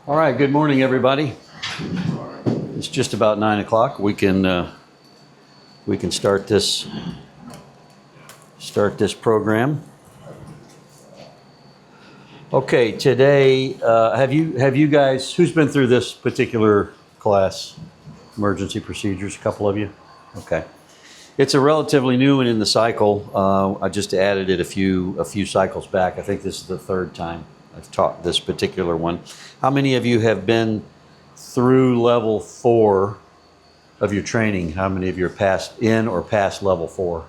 All right, good morning, everybody. It's just about 9 o'clock. We can start this program. Okay, today, have you guys, who's been through this particular class, emergency procedures? A couple of you? Okay. It's a relatively new one in the cycle. I just added it a few cycles back. I think this is the third time I've taught this particular one. How many of you have been through level 4 of your training? How many of you are past level 4?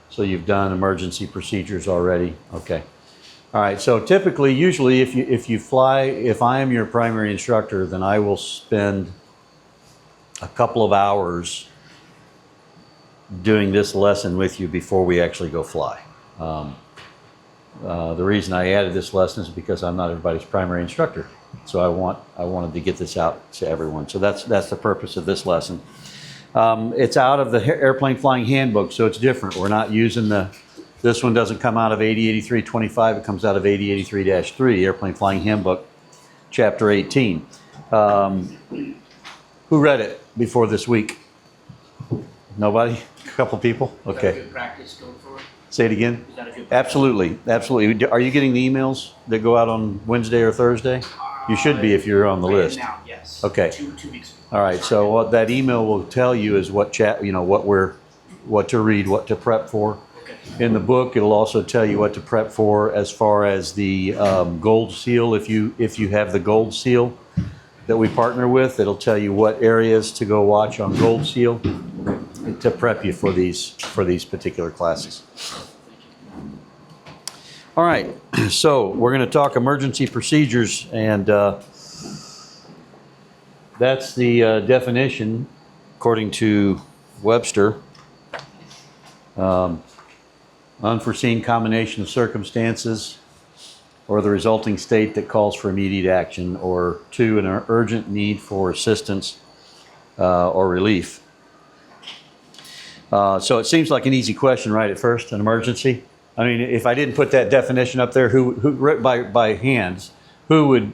So you've done emergency procedures already? Okay. All right, so typically, usually if I am your primary instructor, then I will spend a couple of hours doing this lesson with you before we actually go fly. The reason I added this lesson is because I'm not everybody's primary instructor. So I wanted to get this out to everyone. So that's the purpose of this lesson. It's out of the airplane flying handbook, so it's different. We're not using this one doesn't come out of 8083-25, it comes out of 8083-3, Airplane Flying Handbook, Chapter 18. Who read it before this week? Nobody? A couple people? Okay. Is that a good practice going forward? Say it again? Is that a good practice? Absolutely. Are you getting the emails that go out on Wednesday or Thursday? You should be if you're on the list. Now, yes. Okay. 2 weeks ago. All right. So what that email will tell you is what to read, what to prep for. Okay. In the book, it'll also tell you what to prep for as far as the gold seal. If you have the gold seal that we partner with, it'll tell you what areas to go watch on gold seal to prep you for these particular classes. All right, so we're going to talk emergency procedures, and that's the definition according to Webster. Unforeseen combination of circumstances or the resulting state that calls for immediate action, or 2, an urgent need for assistance or relief. So it seems like an easy question right at first, an emergency. I mean, if I didn't put that definition up there, who by hands, who would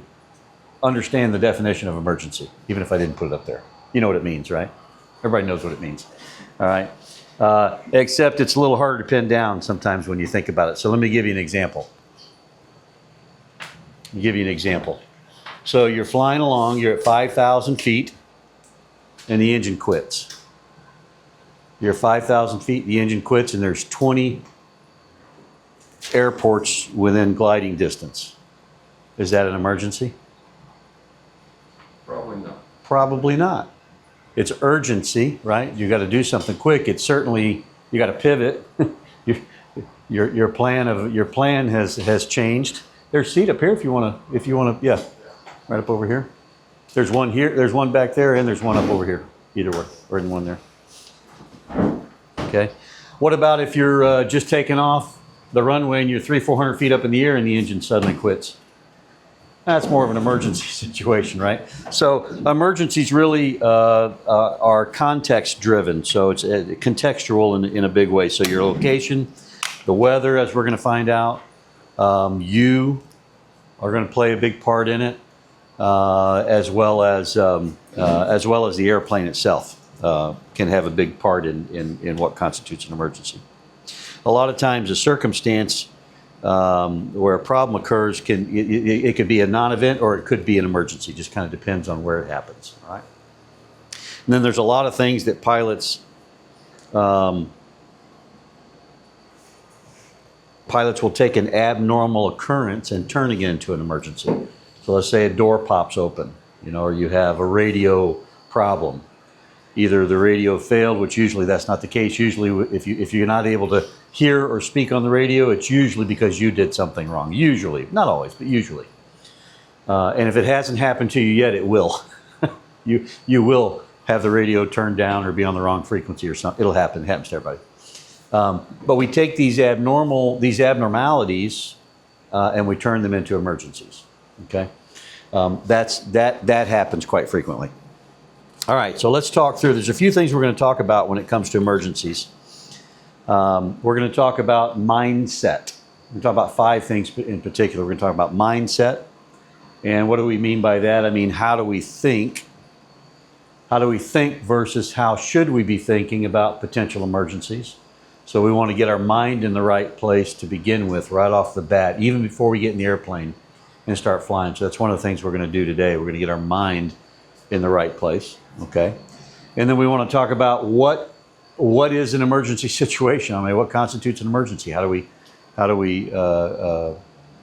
understand the definition of emergency, even if I didn't put it up there? You know what it means, right? Everybody knows what it means. All right. Except it's a little harder to pin down sometimes when you think about it. So let me give you an example. So you're flying along, you're at 5,000 feet, and the engine quits. You're 5,000 feet, the engine quits, and there's 20 airports within gliding distance. Is that an emergency? Probably not. It's urgency, right? You got to do something quick. It's certainly, you got to pivot. your plan has changed. There's a seat up here if you want to, yeah, right up over here. There's one here, there's one back there, and there's one up over here. Either way, or in one there. Okay. What about if you're just taking off the runway and you're 300-400 feet up in the air and the engine suddenly quits? That's more of an emergency situation, right? So emergencies really are context driven. So it's contextual in a big way. So your location, the weather, as we're going to find out, you are going to play a big part in it, as well as the airplane itself can have a big part in what constitutes an emergency. A lot of times a circumstance where a problem occurs it could be a non-event or it could be an emergency. Just kind of depends on where it happens. All right. And then there's a lot of things that pilots will take an abnormal occurrence and turn it into an emergency. So let's say a door pops open, or you have a radio problem. Either the radio failed, which usually that's not the case. Usually if you're not able to hear or speak on the radio, it's usually because you did something wrong. Usually, not always, but usually. And if it hasn't happened to you yet, it will. You will have the radio turned down or be on the wrong frequency or something. It'll happen. It happens to everybody. But we take these abnormalities and we turn them into emergencies. Okay, that happens quite frequently. All right, so let's talk through. There's a few things we're going to talk about when it comes to emergencies. We're going to talk about mindset. We're going to talk about 5 things in particular. We're going to talk about mindset. And what do we mean by that? I mean, how do we think? How do we think versus how should we be thinking about potential emergencies? So we want to get our mind in the right place to begin with right off the bat, even before we get in the airplane and start flying. So that's one of the things we're going to do today. We're going to get our mind in the right place, okay? And then we want to talk about what is an emergency situation. I mean, what constitutes an emergency? How do we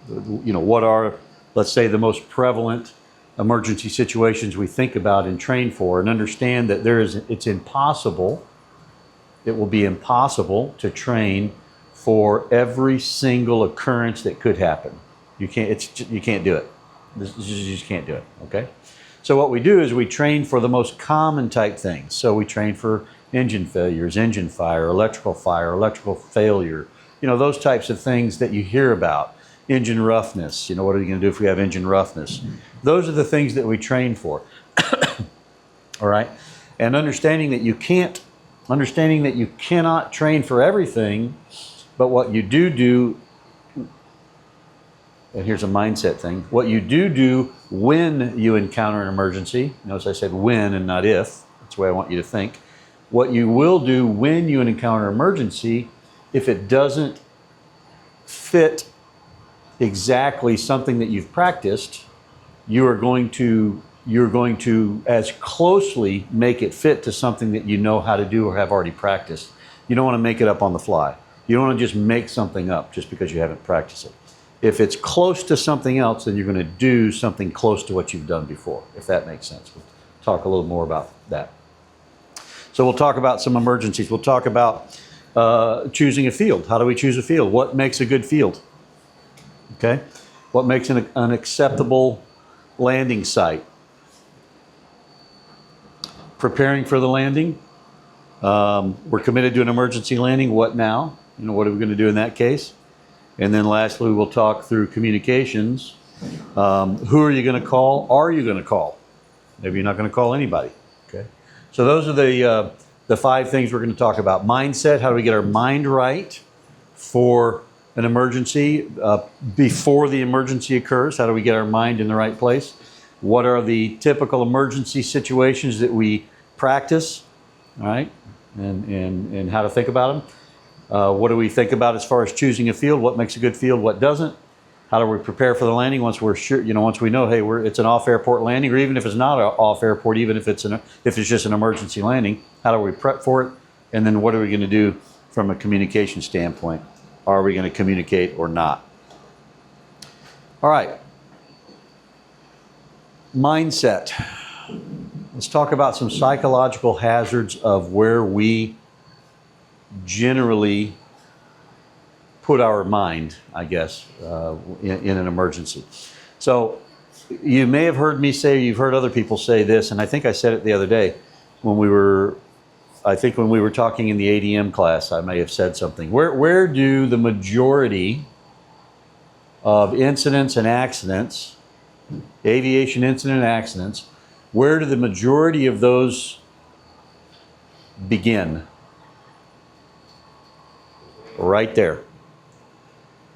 what are, let's say, the most prevalent emergency situations we think about and train for, and understand that it will be impossible to train for every single occurrence that could happen. You can't do it. You just can't do it, okay? So what we do is we train for the most common type things. So we train for engine failures, engine fire, electrical failure, those types of things that you hear about. Engine roughness, what are you going to do if we have engine roughness? Those are the things that we train for. All right? And understanding that you cannot train for everything, but what you do, and here's a mindset thing, what you do when you encounter an emergency, notice I said when and not if, that's the way I want you to think. What you will do when you encounter an emergency, if it doesn't fit exactly something that you've practiced, you're going to as closely make it fit to something that you know how to do or have already practiced. You don't want to make it up on the fly. You don't want to just make something up just because you haven't practiced it. If it's close to something else, then you're going to do something close to what you've done before, if that makes sense. We'll talk a little more about that. So we'll talk about some emergencies. We'll talk about choosing a field. How do we choose a field? What makes a good field? Okay? What makes an acceptable landing site? Preparing for the landing. We're committed to an emergency landing. What now? What are we going to do in that case? And then lastly, we'll talk through communications. Who are you going to call? Are you going to call? Maybe you're not going to call anybody. Okay. So those are the 5 things we're going to talk about. Mindset. How do we get our mind right for an emergency before the emergency occurs? How do we get our mind in the right place? What are the typical emergency situations that we practice? All right, and how to think about them. What do we think about as far as choosing a field? What makes a good field? What doesn't? How do we prepare for the landing once we're sure? Once we know, hey, it's an off-airport landing, or even if it's not an off-airport, even if it's just an emergency landing, how do we prep for it? And then what are we going to do from a communication standpoint? Are we going to communicate or not? All right. Mindset. Let's talk about some psychological hazards of where we generally put our mind, I guess, in an emergency. So you may have heard me say, you've heard other people say this, and I think I said it the other day when we were talking in the ADM class. I may have said something. Where do the majority of incidents and accidents, aviation incident and accidents, where do the majority of those begin? Right there.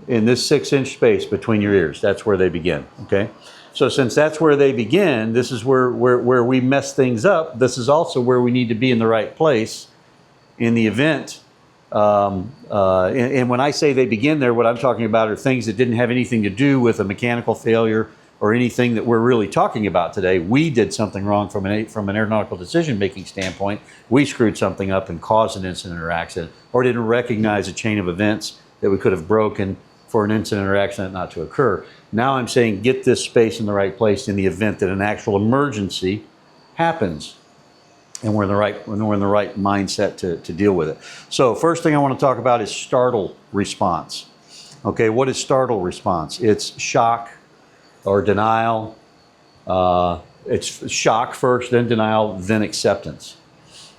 In this 6-inch space between your ears. That's where they begin. Okay? So since that's where they begin, this is where we mess things up. This is also where we need to be in the right place in the event. And when I say they begin there, what I'm talking about are things that didn't have anything to do with a mechanical failure or anything that we're really talking about today. We did something wrong from an aeronautical decision-making standpoint. We screwed something up and caused an incident or accident, or didn't recognize a chain of events that we could have broken for an incident or accident not to occur. Now I'm saying get this space in the right place in the event that an actual emergency happens, and we're in the right mindset to deal with it. So first thing I want to talk about is startle response. Okay, what is startle response? It's shock or denial. It's shock first, then denial, then acceptance.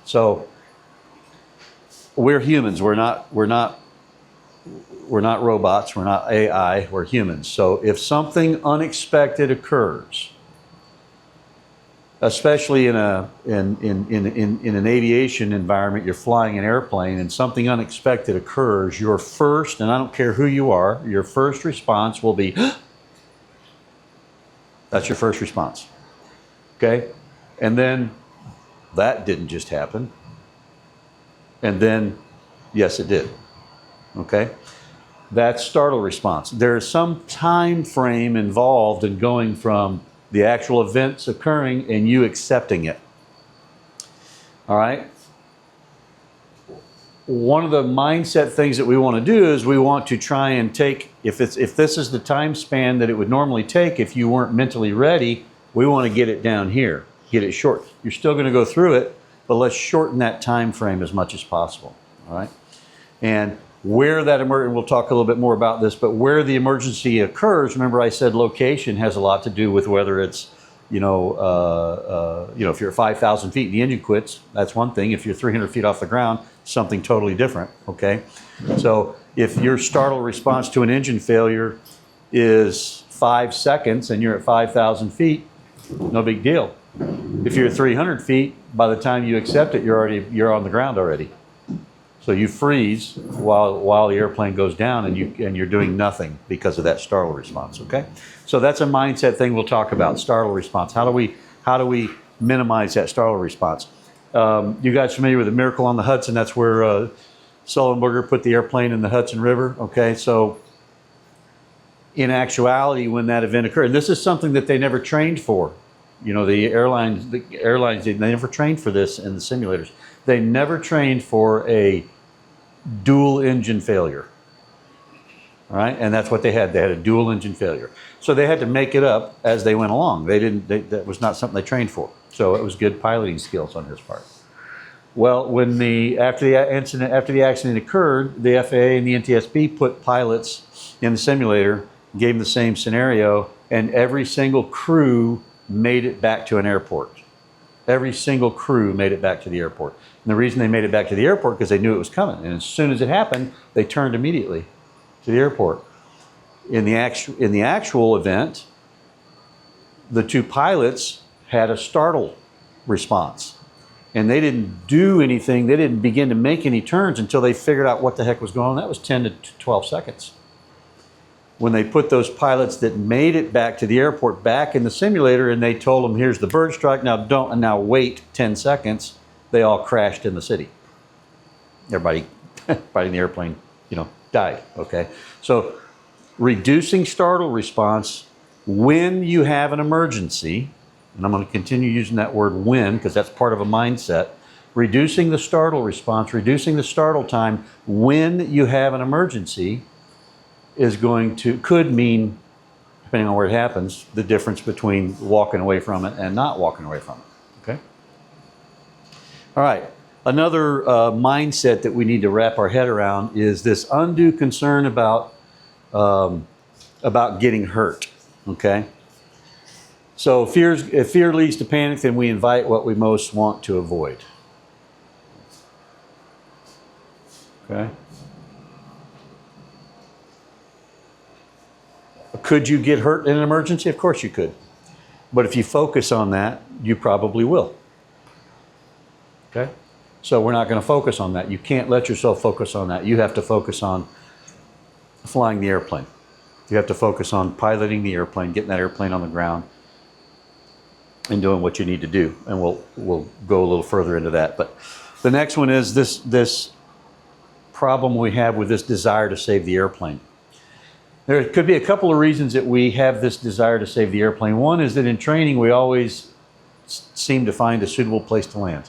So we're humans. We're not robots. We're not AI. We're humans. So if something unexpected occurs, especially in an aviation environment, you're flying an airplane and something unexpected occurs, your first, and I don't care who you are, your first response will be, That's your first response. Okay? And then that didn't just happen. And then, yes, it did. Okay? That's startle response. There is some time frame involved in going from the actual events occurring and you accepting it. All right? One of the mindset things that we want to do is we want to try and take, if this is the time span that it would normally take if you weren't mentally ready, we want to get it down here, get it short. You're still going to go through it, but let's shorten that time frame as much as possible. All right? And where that emergency, we'll talk a little bit more about this, but where the emergency occurs, remember I said location has a lot to do with whether it's, if you're 5,000 feet and the engine quits, that's one thing. If you're 300 feet off the ground, something totally different, okay? So if your startle response to an engine failure is 5 seconds and you're at 5,000 feet, no big deal. If you're at 300 feet, by the time you accept it, you're on the ground already. So you freeze while the airplane goes down and you're doing nothing because of that startle response, okay? So that's a mindset thing we'll talk about, startle response. How do we minimize that startle response? You guys familiar with the Miracle on the Hudson? That's where Sullenberger put the airplane in the Hudson River, okay? So in actuality, when that event occurred, and this is something that they never trained for. The airlines, they never trained for this in the simulators. They never trained for a dual engine failure. All right, and that's what they had. They had a dual engine failure. So they had to make it up as they went along. That was not something they trained for. So it was good piloting skills on his part. Well, after the accident occurred, the FAA and the NTSB put pilots in the simulator, gave them the same scenario, and every single crew made it back to an airport. Every single crew made it back to the airport. And the reason they made it back to the airport because they knew it was coming. And as soon as it happened, they turned immediately to the airport. In the actual event, the two pilots had a startle response. And they didn't do anything. They didn't begin to make any turns until they figured out what the heck was going on. That was 10 to 12 seconds. When they put those pilots that made it back to the airport back in the simulator and they told them, here's the bird strike, now wait 10 seconds, they all crashed in the city. Everybody in the airplane, died, okay? So reducing startle response when you have an emergency, and I'm going to continue using that word when because that's part of a mindset, reducing the startle response, reducing the startle time when you have an emergency could mean, depending on where it happens, the difference between walking away from it and not walking away from it, okay? All right, another mindset that we need to wrap our head around is this undue concern about getting hurt, okay? So if fear leads to panic, then we invite what we most want to avoid, okay? Could you get hurt in an emergency? Of course you could. But if you focus on that, you probably will. Okay? So we're not going to focus on that. You can't let yourself focus on that. You have to focus on flying the airplane. You have to focus on piloting the airplane, getting that airplane on the ground, and doing what you need to do. And we'll go a little further into that. But the next one is this problem we have with this desire to save the airplane. There could be a couple of reasons that we have this desire to save the airplane. One is that in training, we always seem to find a suitable place to land.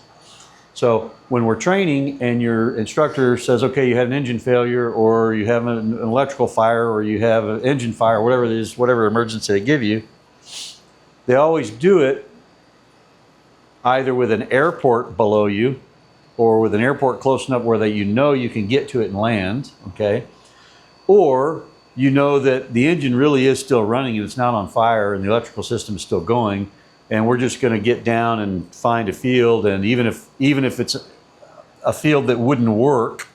So when we're training and your instructor says, okay, you had an engine failure or you have an electrical fire or you have an engine fire, whatever it is, whatever emergency they give you, they always do it either with an airport below you or with an airport close enough where you can get to it and land, okay? Or you know that the engine really is still running and it's not on fire and the electrical system is still going, and we're just going to get down and find a field, and even if it's a field that wouldn't work,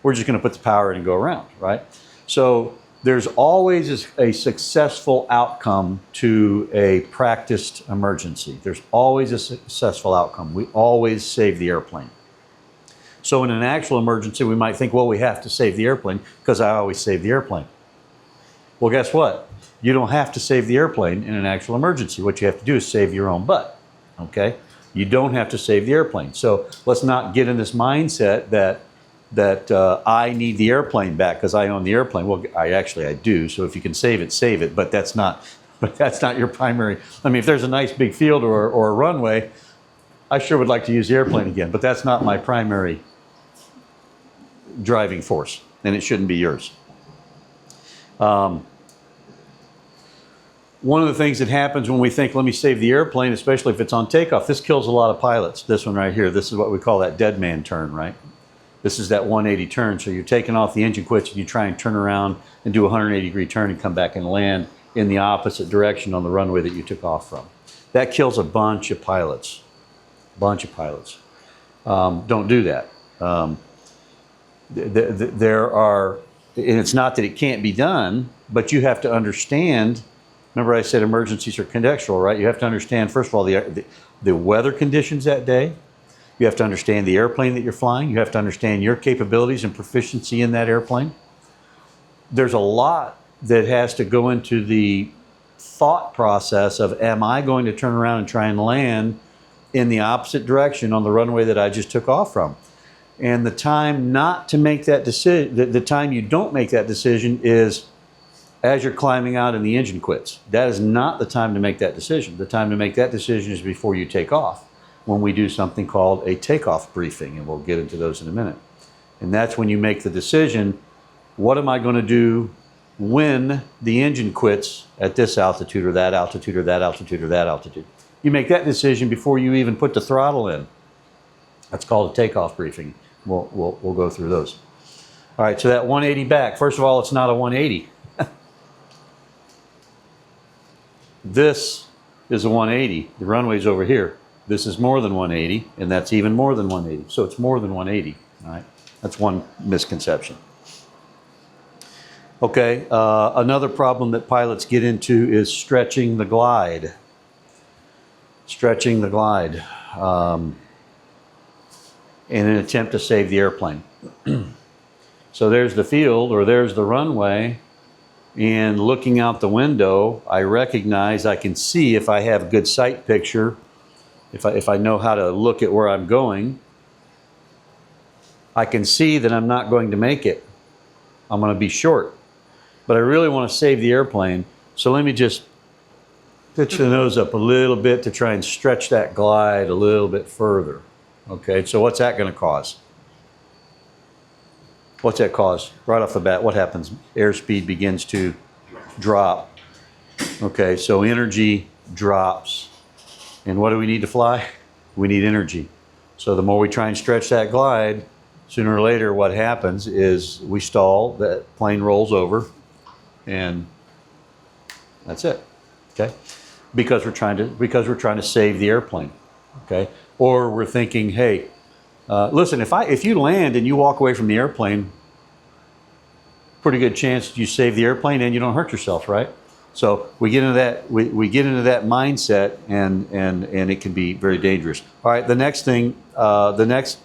we're just going to put the power in and go around, right? So there's always a successful outcome to a practiced emergency. There's always a successful outcome. We always save the airplane. So in an actual emergency, we might think, well, we have to save the airplane because I always save the airplane. Well, guess what? You don't have to save the airplane in an actual emergency. What you have to do is save your own butt, okay? You don't have to save the airplane. So let's not get in this mindset that I need the airplane back because I own the airplane. Well, I do. So if you can save it, save it. But that's not your primary. I mean, if there's a nice big field or a runway, I sure would like to use the airplane again. But that's not my primary driving force, and it shouldn't be yours. One of the things that happens when we think, let me save the airplane, especially if it's on takeoff, this kills a lot of pilots. This one right here, this is what we call that dead man turn, right? This is that 180 turn. So you're taking off, the engine quits, and you try and turn around and do a 180-degree turn and come back and land in the opposite direction on the runway that you took off from. That kills a bunch of pilots. Don't do that. There are, and it's not that it can't be done, but you have to understand. Remember I said emergencies are contextual, right? You have to understand, first of all, the weather conditions that day. You have to understand the airplane that you're flying. You have to understand your capabilities and proficiency in that airplane. There's a lot that has to go into the thought process of, am I going to turn around and try and land in the opposite direction on the runway that I just took off from? And the time not to make that decision, the time you don't make that decision is as you're climbing out and the engine quits. That is not the time to make that decision. The time to make that decision is before you take off, when we do something called a takeoff briefing, and we'll get into those in a minute. And that's when you make the decision, what am I going to do when the engine quits at this altitude or that altitude or that altitude or that altitude? You make that decision before you even put the throttle in. That's called a takeoff briefing. We'll go through those. All right, so that 180 back. First of all, it's not a 180. This is a 180. The runway's over here. This is more than 180, and that's even more than 180. So it's more than 180, all right? That's one misconception. Okay, another problem that pilots get into is stretching the glide. Stretching the glide in an attempt to save the airplane. So there's the field, or there's the runway, and looking out the window, I recognize, I can see if I have a good sight picture, if I know how to look at where I'm going, I can see that I'm not going to make it. I'm going to be short. But I really want to save the airplane, so let me just pitch the nose up a little bit to try and stretch that glide a little bit further. Okay, so what's that going to cause? What's that cause? Right off the bat, what happens? Airspeed begins to drop. Okay, so energy drops. And what do we need to fly? We need energy. So the more we try and stretch that glide, sooner or later what happens is we stall, that plane rolls over, and that's it. Okay? Because we're trying to save the airplane. Okay? Or we're thinking, hey, listen, if you land and you walk away from the airplane, pretty good chance you save the airplane and you don't hurt yourself, right? So we get into that we get into that mindset, and it can be very dangerous. All right, the next thing, the next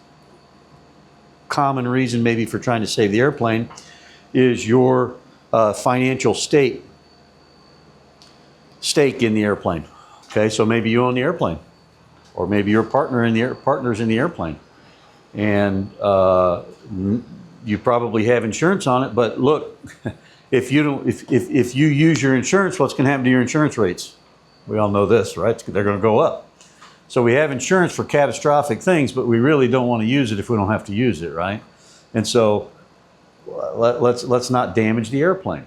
common reason maybe for trying to save the airplane is your financial stake in the airplane. Okay, so maybe you own the airplane, or maybe your partner's in the airplane, and you probably have insurance on it. But look, if you use your insurance, what's going to happen to your insurance rates? We all know this, right? They're going to go up. So we have insurance for catastrophic things, but we really don't want to use it if we don't have to use it, right? And so let's not damage the airplane.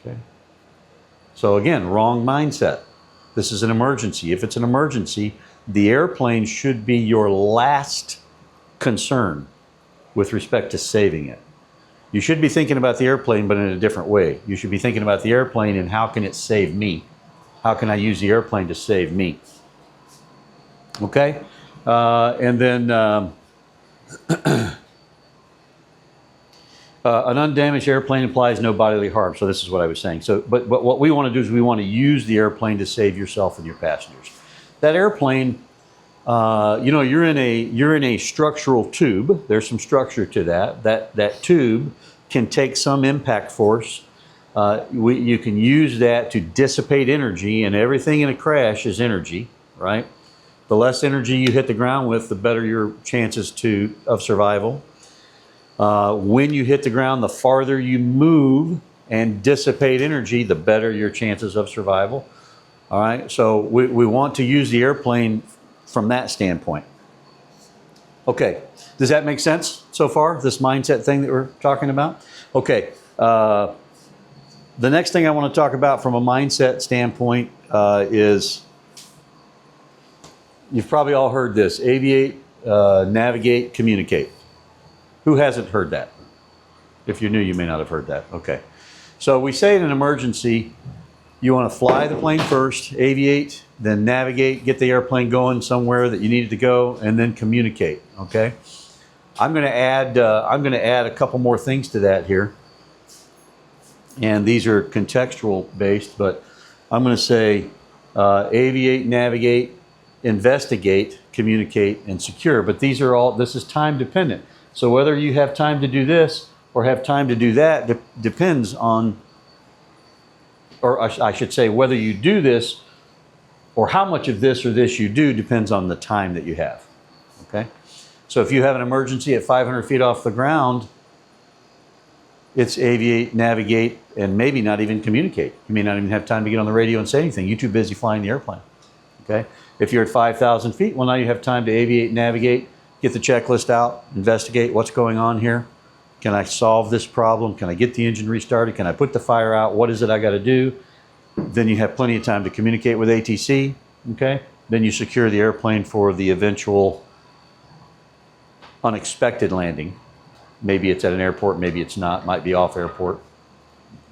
Okay. So again, wrong mindset. This is an emergency. If it's an emergency, the airplane should be your last concern with respect to saving it. You should be thinking about the airplane, but in a different way. You should be thinking about the airplane and how can it save me? How can I use the airplane to save me? Okay? And then an undamaged airplane implies no bodily harm. So this is what I was saying. So, but what we want to do is we want to use the airplane to save yourself and your passengers. That airplane, you know, you're in a structural tube. There's some structure to that. That tube can take some impact force You can use that to dissipate energy, and everything in a crash is energy, right? The less energy you hit the ground with, the better your chances of survival. When you hit the ground, the farther you move and dissipate energy, the better your chances of survival. All right, so we want to use the airplane from that standpoint. Okay, does that make sense so far, this mindset thing that we're talking about? Okay, the next thing I want to talk about from a mindset standpoint is, you've probably all heard this: aviate, navigate, communicate. Who hasn't heard that? If you're new, you may not have heard that. Okay, so we say in an emergency, you want to fly the plane first, aviate, then navigate, get the airplane going somewhere that you need it to go, and then communicate. Okay, I'm going to add a couple more things to that here, and these are contextual based. But I'm going to say aviate, navigate, investigate, communicate, and secure. But these are all. This is time dependent. So whether you have time to do this or have time to do that depends on. Or I should say, whether you do this or how much of this or this you do depends on the time that you have. Okay? So if you have an emergency at 500 feet off the ground, it's aviate, navigate, and maybe not even communicate. You may not even have time to get on the radio and say anything. You're too busy flying the airplane. Okay? If you're at 5,000 feet, well, now you have time to aviate, navigate, get the checklist out, investigate what's going on here. Can I solve this problem? Can I get the engine restarted? Can I put the fire out? What is it I got to do? Then you have plenty of time to communicate with ATC. Okay? Then you secure the airplane for the eventual unexpected landing. Maybe it's at an airport, maybe it's not. Might be off airport,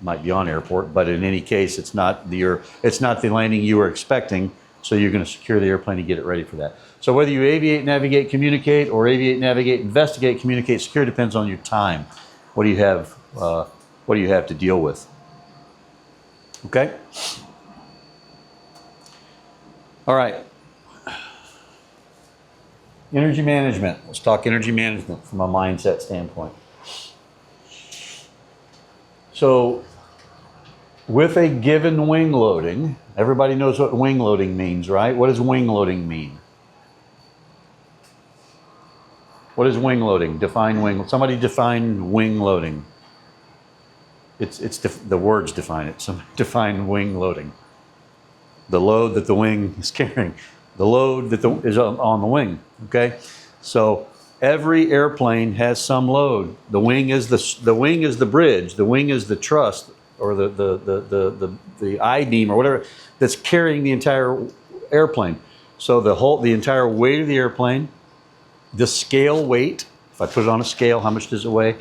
might be on airport. But in any case, it's not the landing you were expecting. So you're going to secure the airplane and get it ready for that. So whether you aviate, navigate, communicate, or aviate, navigate, investigate, communicate, secure, depends on your time. What do you have? What do you have to deal with? Okay. All right. Energy management. Let's talk energy management from a mindset standpoint. So, with a given wing loading, everybody knows what wing loading means, right? What does wing loading mean? What is wing loading? Define wing. Somebody define wing loading. The words define it. Somebody define wing loading. The load that the wing is carrying. The load that is on the wing. Okay, so every airplane has some load. The wing is the wing is the bridge. The wing is the truss, or the I-beam or whatever that's carrying the entire airplane. So the entire weight of the airplane, the scale weight, if I put it on a scale, how much does it weigh?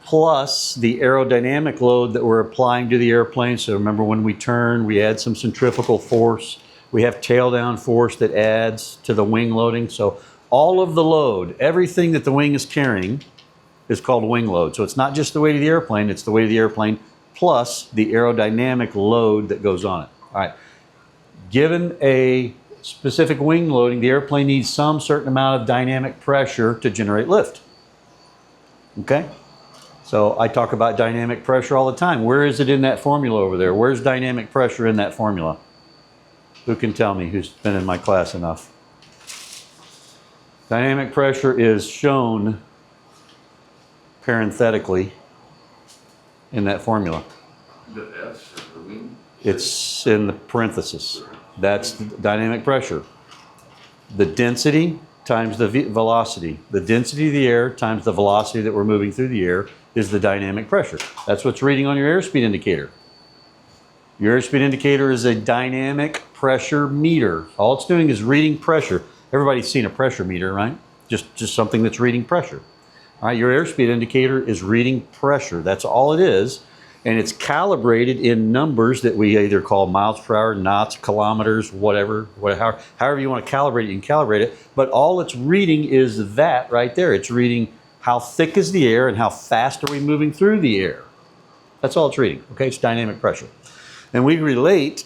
Plus the aerodynamic load that we're applying to the airplane. So remember, when we turn, we add some centrifugal force. We have tail down force that adds to the wing loading. So all of the load, everything that the wing is carrying, is called wing load. So it's not just the weight of the airplane, it's the weight of the airplane plus the aerodynamic load that goes on it. All right. Given a specific wing loading, the airplane needs some certain amount of dynamic pressure to generate lift. Okay? So I talk about dynamic pressure all the time. Where is it in that formula over there? Where's dynamic pressure in that formula? Who can tell me, who's been in my class enough? Dynamic pressure is shown parenthetically in that formula. The S or the wing? It's in the parenthesis. That's dynamic pressure. The density times the velocity. The density of the air times the velocity that we're moving through the air is the dynamic pressure. That's what's reading on your airspeed indicator. Your airspeed indicator is a dynamic pressure meter. All it's doing is reading pressure. Everybody's seen a pressure meter, right? Just something that's reading pressure. All right, your airspeed indicator is reading pressure. That's all it is. And it's calibrated in numbers that we either call miles per hour, knots, kilometers, whatever, however you want to calibrate it, you can calibrate it. But all it's reading is that right there. It's reading how thick is the air and how fast are we moving through the air. That's all it's reading, okay? It's dynamic pressure. And we relate,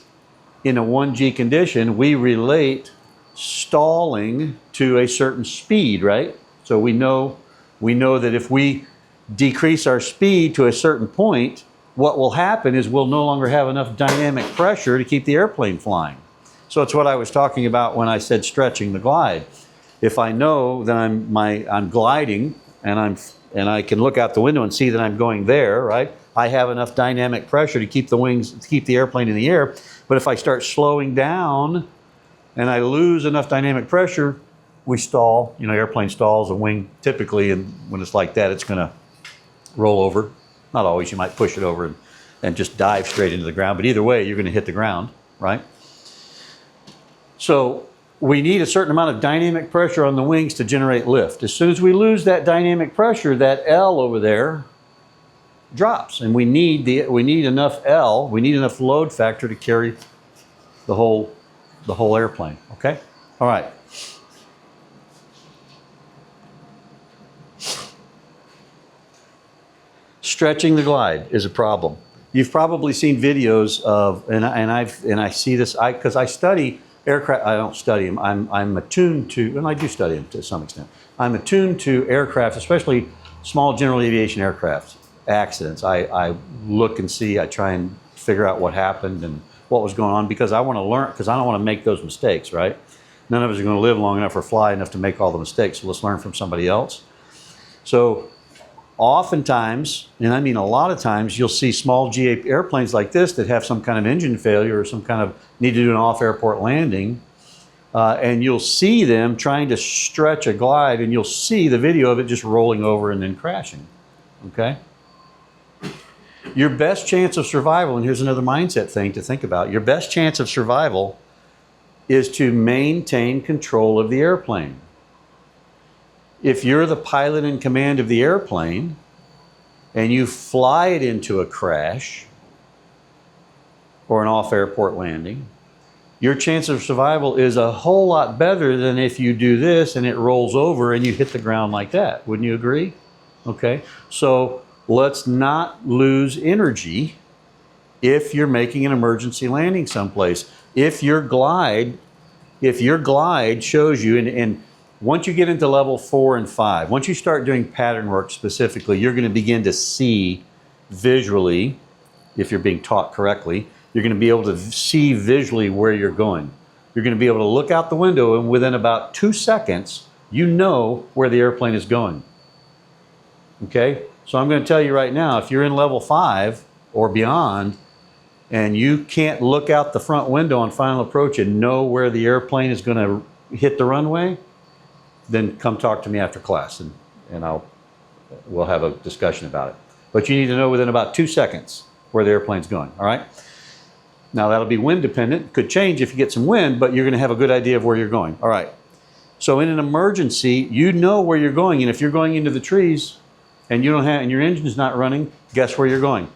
in a 1G condition, we relate stalling to a certain speed, right? So we know that if we decrease our speed to a certain point, what will happen is we'll no longer have enough dynamic pressure to keep the airplane flying. So it's what I was talking about when I said stretching the glide. If I know that I'm gliding and I can look out the window and see that I'm going there, right? I have enough dynamic pressure to keep the airplane in the air. But if I start slowing down and I lose enough dynamic pressure, we stall. You know, airplane stalls a wing typically, and when it's like that, it's going to roll over. Not always. You might push it over and just dive straight into the ground. But either way, you're going to hit the ground, right? So we need a certain amount of dynamic pressure on the wings to generate lift. As soon as we lose that dynamic pressure, that L over there drops, and we need enough L, we need enough load factor to carry the whole airplane. Okay? All right. Stretching the glide is a problem. You've probably seen videos of, and I see this because I study aircraft. I don't study them. I'm attuned to, and I do study them to some extent. I'm attuned to aircraft, especially small general aviation aircraft accidents. I look and see. I try and figure out what happened and what was going on because I want to learn. Because I don't want to make those mistakes. Right? None of us are going to live long enough or fly enough to make all the mistakes. So let's learn from somebody else. So oftentimes, and I mean a lot of times, you'll see small GA airplanes like this that have some kind of engine failure or some kind of need to do an off-airport landing, and you'll see them trying to stretch a glide, and you'll see the video of it just rolling over and then crashing, okay? Your best chance of survival, and here's another mindset thing to think about, your best chance of survival is to maintain control of the airplane. If you're the pilot in command of the airplane and you fly it into a crash or an off-airport landing, your chance of survival is a whole lot better than if you do this and it rolls over and you hit the ground like that. Wouldn't you agree? Okay, so let's not lose energy if you're making an emergency landing someplace. If your glide shows you, and once you get into level 4 and 5, once you start doing pattern work specifically, you're going to begin to see visually, if you're being taught correctly, you're going to be able to see visually where you're going. You're going to be able to look out the window, and within about 2 seconds, you know where the airplane is going. Okay? So I'm going to tell you right now, if you're in level 5 or beyond, and you can't look out the front window on final approach and know where the airplane is going to hit the runway, then come talk to me after class, and we'll have a discussion about it. But you need to know within about 2 seconds where the airplane's going, all right? Now that'll be wind dependent. Could change if you get some wind, but you're gonna have a good idea of where you're going, all right? So in an emergency, you know where you're going, and if you're going into the trees and and your engine's not running, guess where you're going?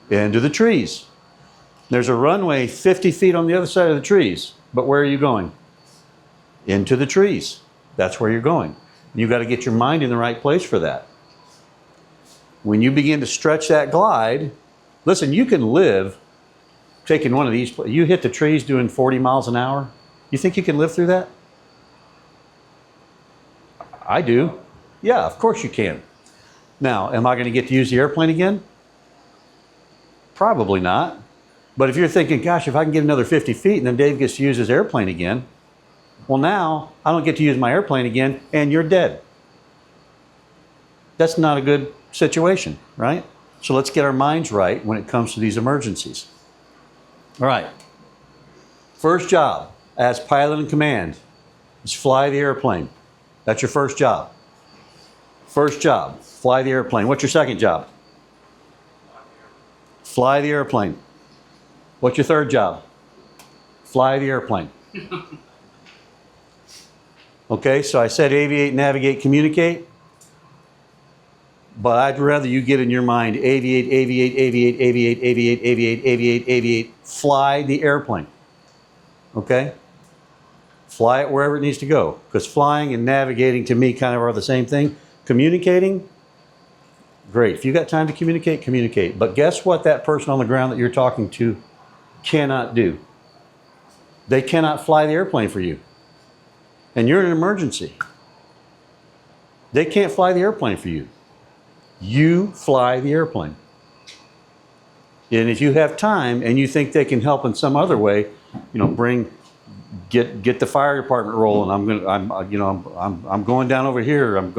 Into the trees. There's a runway 50 feet on the other side of the trees, but where are you going? Into the trees. That's where you're going. You've got to get your mind in the right place for that. When you begin to stretch that glide, listen, you can live taking one of these. You hit the trees doing 40 miles an hour. You think you can live through that? I do. Yeah, of course you can. Now, am I going to get to use the airplane again? Probably not. But if you're thinking, gosh, if I can get another 50 feet and then Dave gets to use his airplane again, well, now I don't get to use my airplane again, and you're dead. That's not a good situation, right? So let's get our minds right when it comes to these emergencies. All right. First job as pilot in command is fly the airplane. That's your first job. First job, fly the airplane. What's your second job? Fly the airplane. What's your third job? Fly the airplane. Okay, so I said aviate, navigate, communicate. But I'd rather you get in your mind aviate, aviate, aviate, aviate, aviate, aviate, aviate, aviate, fly the airplane. Okay? Fly it wherever it needs to go. Because flying and navigating to me kind of are the same thing. Communicating, great. If you got time to communicate, communicate. But guess what that person on the ground that you're talking to cannot do? They cannot fly the airplane for you. And you're in an emergency. They can't fly the airplane for you. You fly the airplane. And if you have time and you think they can help in some other way, get the fire department rolling. I'm going down over here.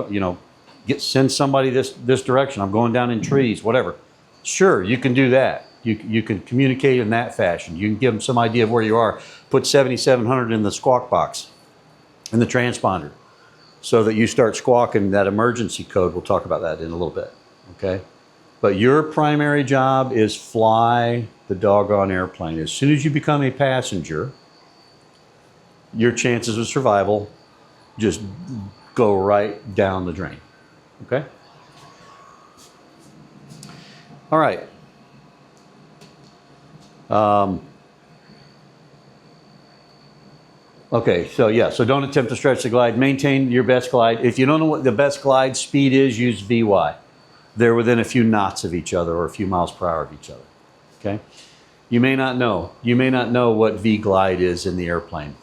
Send somebody this direction. I'm going down in trees, whatever. Sure, you can do that. You can communicate in that fashion. You can give them some idea of where you are. Put 7700 in the squawk box, in the transponder, so that you start squawking that emergency code. We'll talk about that in a little bit, okay? But your primary job is fly the doggone airplane. As soon as you become a passenger, your chances of survival just go right down the drain, okay? All right. Okay, so don't attempt to stretch the glide. Maintain your best glide. If you don't know what the best glide speed is, use VY. They're within a few knots of each other or a few miles per hour of each other, okay? You may not know. You may not know what V glide is in the airplane.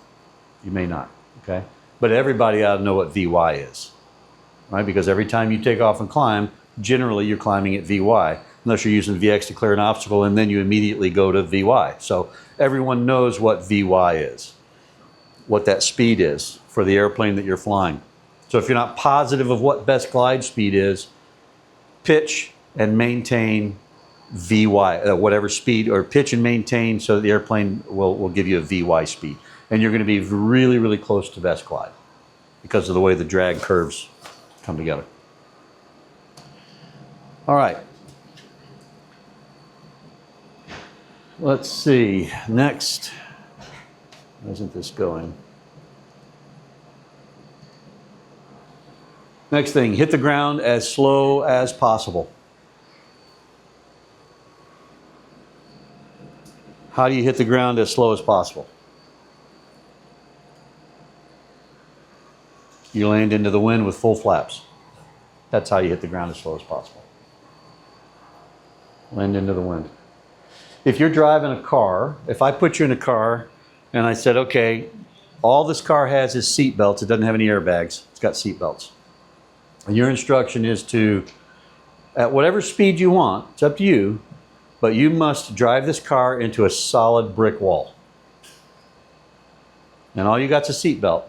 You may not, okay? But everybody ought to know what VY is, right? Because every time you take off and climb, generally you're climbing at VY, unless you're using VX to clear an obstacle, and then you immediately go to VY. So everyone knows what VY is, what that speed is for the airplane that you're flying. So if you're not positive of what best glide speed is, pitch and maintain VY, whatever speed, or pitch and maintain so that the airplane will give you a VY speed. And you're going to be really, really close to best glide because of the way the drag curves come together. All right. Let's see. Next. Isn't this going? Next thing, hit the ground as slow as possible. How do you hit the ground as slow as possible? You land into the wind with full flaps. That's how you hit the ground as slow as possible. Land into the wind. If you're driving a car, if I put you in a car and I said, okay, all this car has is seat belts. It doesn't have any airbags. It's got seat belts. And your instruction is to, at whatever speed you want, it's up to you, but you must drive this car into a solid brick wall. And all you got's a seat belt.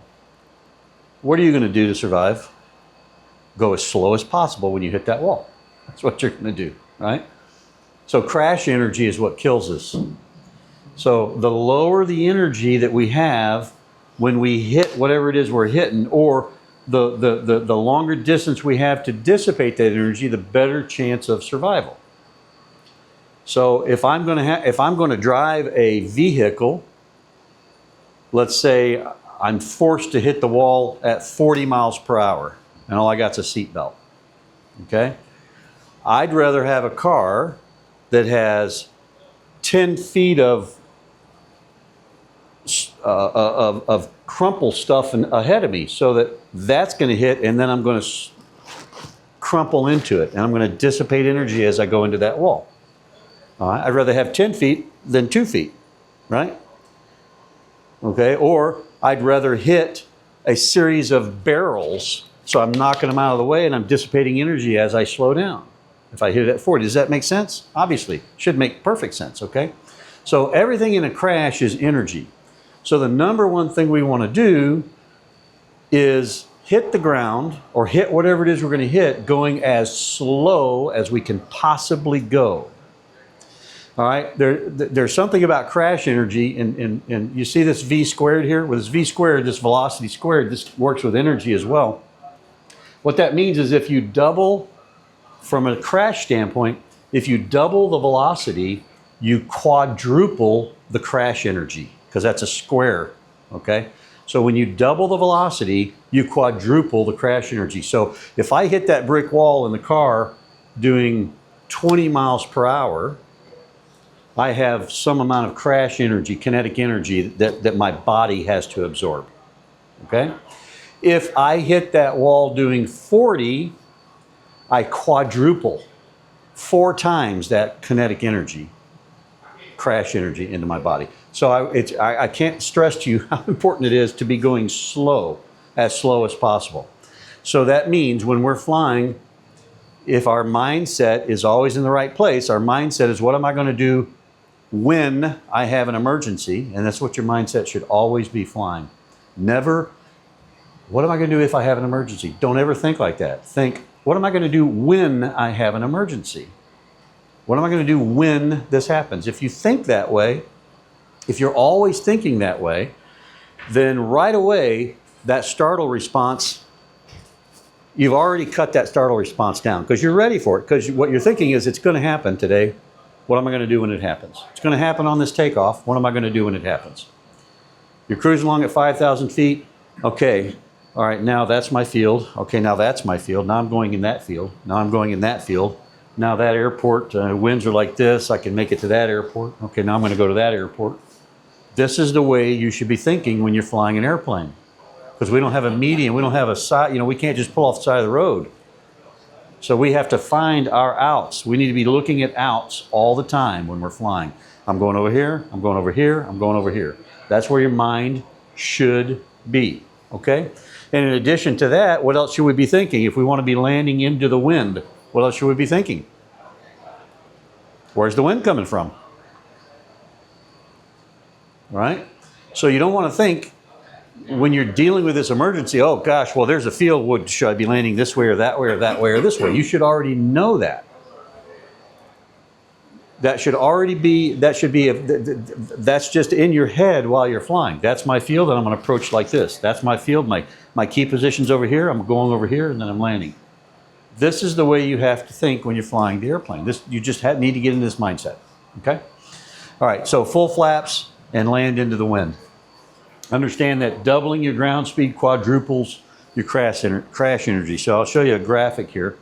What are you going to do to survive? Go as slow as possible when you hit that wall. That's what you're going to do, right? So crash energy is what kills us. So the lower the energy that we have when we hit whatever it is we're hitting, or the longer distance we have to dissipate that energy, the better chance of survival. So if I'm going to drive a vehicle, let's say I'm forced to hit the wall at 40 miles per hour, and all I got's a seat belt. Okay? I'd rather have a car that has 10 feet of crumple stuff ahead of me, so that's going to hit, and then I'm going to crumple into it, and I'm going to dissipate energy as I go into that wall. I'd rather have 10 feet than 2 feet, right? Okay, or I'd rather hit a series of barrels, so I'm knocking them out of the way and I'm dissipating energy as I slow down. If I hit it at 40, does that make sense? Obviously, should make perfect sense, okay? So everything in a crash is energy. So the number one thing we want to do is hit the ground, or hit whatever it is we're going to hit, going as slow as we can possibly go. All right, there's something about crash energy, and you see this V squared here? With this V squared, this velocity squared, this works with energy as well. What that means is if you double, from a crash standpoint, if you double the velocity, you quadruple the crash energy, because that's a square, okay? So when you double the velocity, you quadruple the crash energy. So if I hit that brick wall in the car doing 20 miles per hour, I have some amount of crash energy, kinetic energy that my body has to absorb, okay? If I hit that wall doing 40, I quadruple 4 times that kinetic energy, crash energy into my body. So I can't stress to you how important it is to be going slow as possible. So that means when we're flying, if our mindset is always in the right place, our mindset is what am I going to do when I have an emergency? And that's what your mindset should always be flying. Never, what am I going to do if I have an emergency? Don't ever think like that. Think, what am I going to do when I have an emergency? What am I going to do when this happens? If you think that way, if you're always thinking that way, then right away, that startle response, you've already cut that startle response down because you're ready for it. Because what you're thinking is, it's going to happen today. What am I going to do when it happens? It's going to happen on this takeoff. What am I going to do when it happens? You're cruising along at 5,000 feet. Okay, all right, now that's my field. Okay, now that's my field. Now I'm going in that field. Now I'm going in that field. Now that airport, winds are like this. I can make it to that airport. Okay, now I'm going to go to that airport. This is the way you should be thinking when you're flying an airplane. Because we don't have a median, we don't have a side, we can't just pull off the side of the road. So we have to find our outs. We need to be looking at outs all the time when we're flying. I'm going over here, I'm going over here, I'm going over here. That's where your mind should be, okay? And in addition to that, what else should we be thinking? If we want to be landing into the wind, what else should we be thinking? Where's the wind coming from? Right? So you don't want to think, when you're dealing with this emergency, oh gosh, well there's a field, should I be landing this way or that way or that way or this way? You should already know that. That's just in your head while you're flying. That's my field and I'm going to approach like this. That's my field, my key position's over here, I'm going over here and then I'm landing. This is the way you have to think when you're flying the airplane. You just need to get in this mindset, okay? All right, so full flaps and land into the wind. Understand that doubling your ground speed quadruples your crash energy. So I'll show you a graphic here.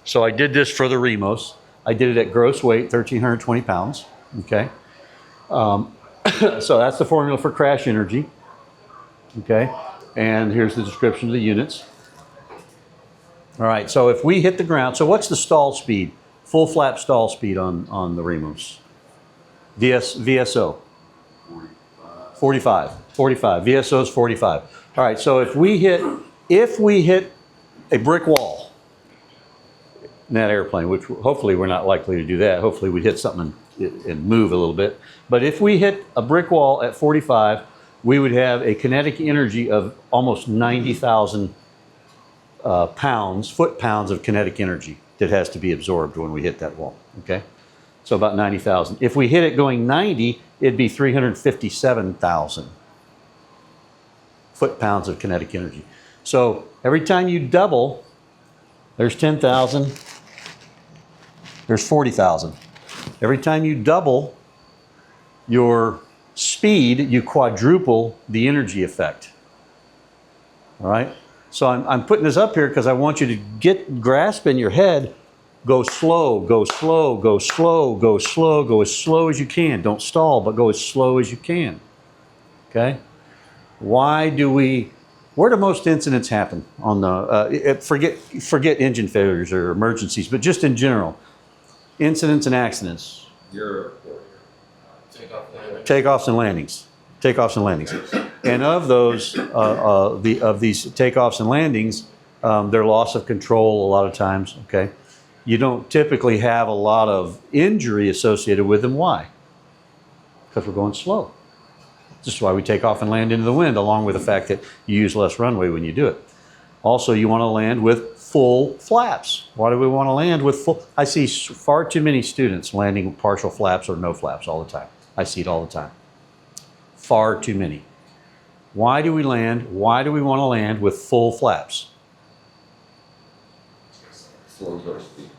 So I did this for the Remos. I did it at gross weight, 1,320 pounds, okay? So that's the formula for crash energy, okay? And here's the description of the units. All right, so if we hit the ground, so what's the stall speed? Full flap stall speed on the Remos? VSO? 45. VSO is 45. All right, so if we hit a brick wall in that airplane, which hopefully we're not likely to do that. Hopefully we'd hit something and move a little bit. But if we hit a brick wall at 45, we would have a kinetic energy of almost 90,000 foot-pounds of kinetic energy that has to be absorbed when we hit that wall, okay? So about 90,000. If we hit it going 90, it'd be 357,000 foot-pounds of kinetic energy. So every time you double, there's 10,000, there's 40,000. Every time you double your speed, you quadruple the energy effect. All right? So I'm putting this up here because I want you to grasp in your head, go slow, go slow, go slow, go slow, go as slow as you can. Don't stall, but go as slow as you can. Okay? Where do most incidents happen on the, forget engine failures or emergencies, but just in general, incidents and accidents. Takeoffs and landings. Takeoffs and landings. And of those, of these takeoffs and landings, they're loss of control a lot of times, okay? You don't typically have a lot of injury associated with them. Why? Because we're going slow. This is why we take off and land into the wind, along with the fact that you use less runway when you do it. Also, you want to land with full flaps. Why do we want to land with full? I see far too many students landing with partial flaps or no flaps all the time. I see it all the time. Far too many. Why do we land? Why do we want to land with full flaps? Slows our speed.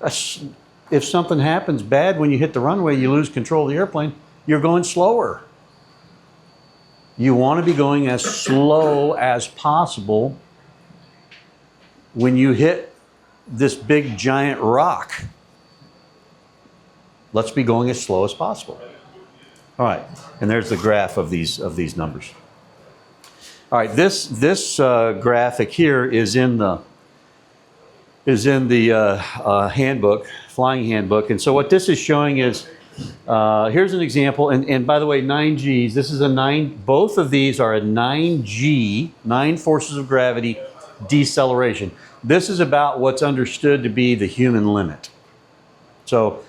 If something happens bad when you hit the runway, you lose control of the airplane, you're going slower. You want to be going as slow as possible when you hit this big giant rock. Let's be going as slow as possible. All right, and there's the graph of these numbers. All right, this graphic here is in the handbook, flying handbook, and so what this is showing is here's an example, and by the way, 9Gs. This is a 9. Both of these are a 9G, 9 forces of gravity deceleration. This is about what's understood to be the human limit. So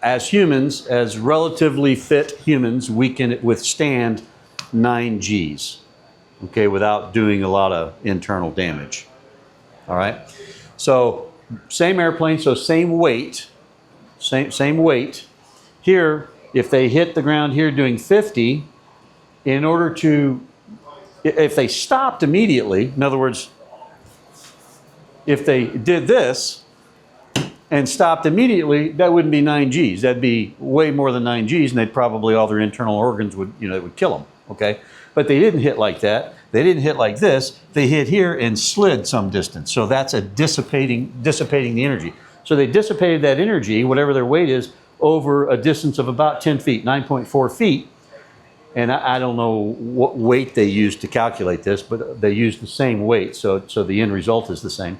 as humans, as relatively fit humans, we can withstand 9 Gs, okay, without doing a lot of internal damage. All right? So same airplane, so same weight, same weight. Here, if they hit the ground here doing 50, in order to, if they stopped immediately, in other words, if they did this and stopped immediately, that wouldn't be 9 Gs. That'd be way more than 9 Gs, and they'd probably, all their internal organs would, it would kill them, okay? But they didn't hit like that. They didn't hit like this. They hit here and slid some distance. So that's a dissipating the energy. So they dissipated that energy, whatever their weight is, over a distance of about 10 feet, 9.4 feet. And I don't know what weight they used to calculate this, but they used the same weight, so the end result is the same.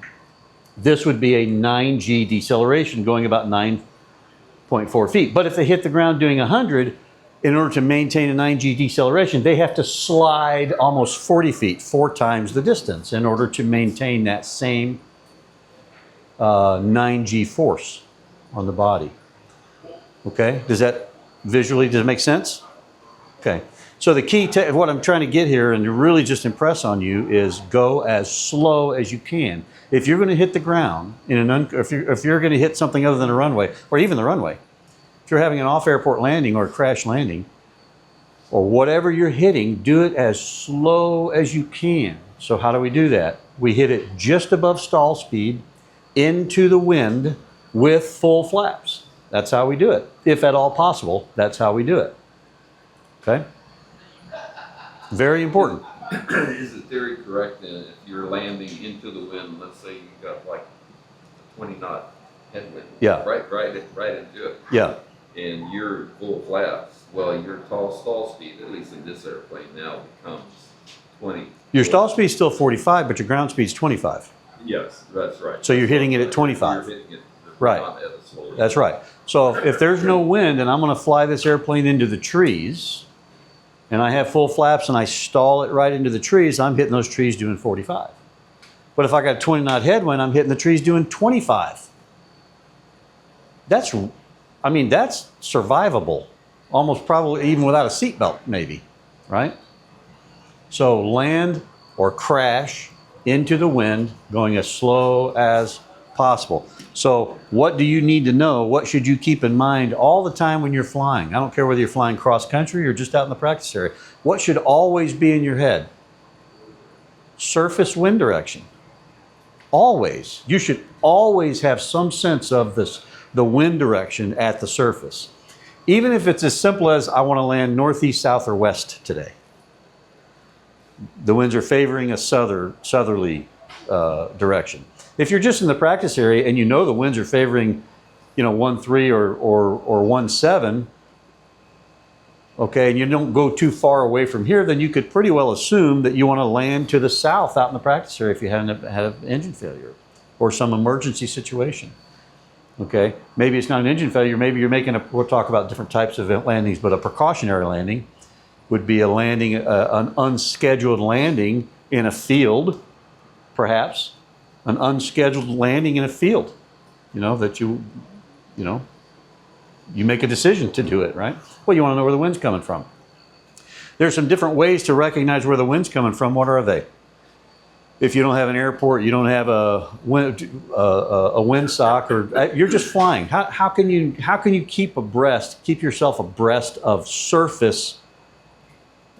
This would be a 9G deceleration going about 9.4 feet. But if they hit the ground doing 100, in order to maintain a 9G deceleration, they have to slide almost 40 feet, 4 times the distance, in order to maintain that same 9G force on the body. Okay, does that make sense? Okay, so the key to what I'm trying to get here and to really just impress on you is go as slow as you can. If you're going to hit the ground if you're going to hit something other than a runway, or even the runway, if you're having an off-airport landing or a crash landing, or whatever you're hitting, do it as slow as you can. So how do we do that? We hit it just above stall speed into the wind with full flaps. That's how we do it. If at all possible, that's how we do it. Okay? Very important. Is the theory correct then, if you're landing into the wind, let's say you got like a 20 knot headwind, Yeah. right into it, Yeah. and you're full flaps, well, your stall speed, at least in this airplane now, becomes 20. Your stall speed is still 45, but your ground speed is 25. Yes, that's right. So you're hitting it at 25. You're hitting it Right. not at a slow That's right. So if there's no wind and I'm going to fly this airplane into the trees, and I have full flaps and I stall it right into the trees, I'm hitting those trees doing 45. But if I got a 20 knot headwind, I'm hitting the trees doing 25. That's survivable. Almost probably even without a seatbelt, maybe, right? So land or crash into the wind going as slow as possible. So what do you need to know? What should you keep in mind all the time when you're flying? I don't care whether you're flying cross country or just out in the practice area. What should always be in your head? Surface wind direction. Always. You should always have some sense of the wind direction at the surface. Even if it's as simple as I want to land northeast, south, or west today. The winds are favoring a southerly direction. If you're just in the practice area and you know the winds are favoring, 1-3 or 1-7, okay, and you don't go too far away from here, then you could pretty well assume that you want to land to the south out in the practice area if you hadn't had an engine failure or some emergency situation. Okay, maybe it's not an engine failure. Maybe you're making we'll talk about different types of landings, but a precautionary landing would be a landing, an unscheduled landing in a field, perhaps. An unscheduled landing in a field, that you make a decision to do it, right? Well, you want to know where the wind's coming from. There's some different ways to recognize where the wind's coming from. What are they? If you don't have an airport, you don't have a windsock, or you're just flying. How can you keep yourself abreast of surface?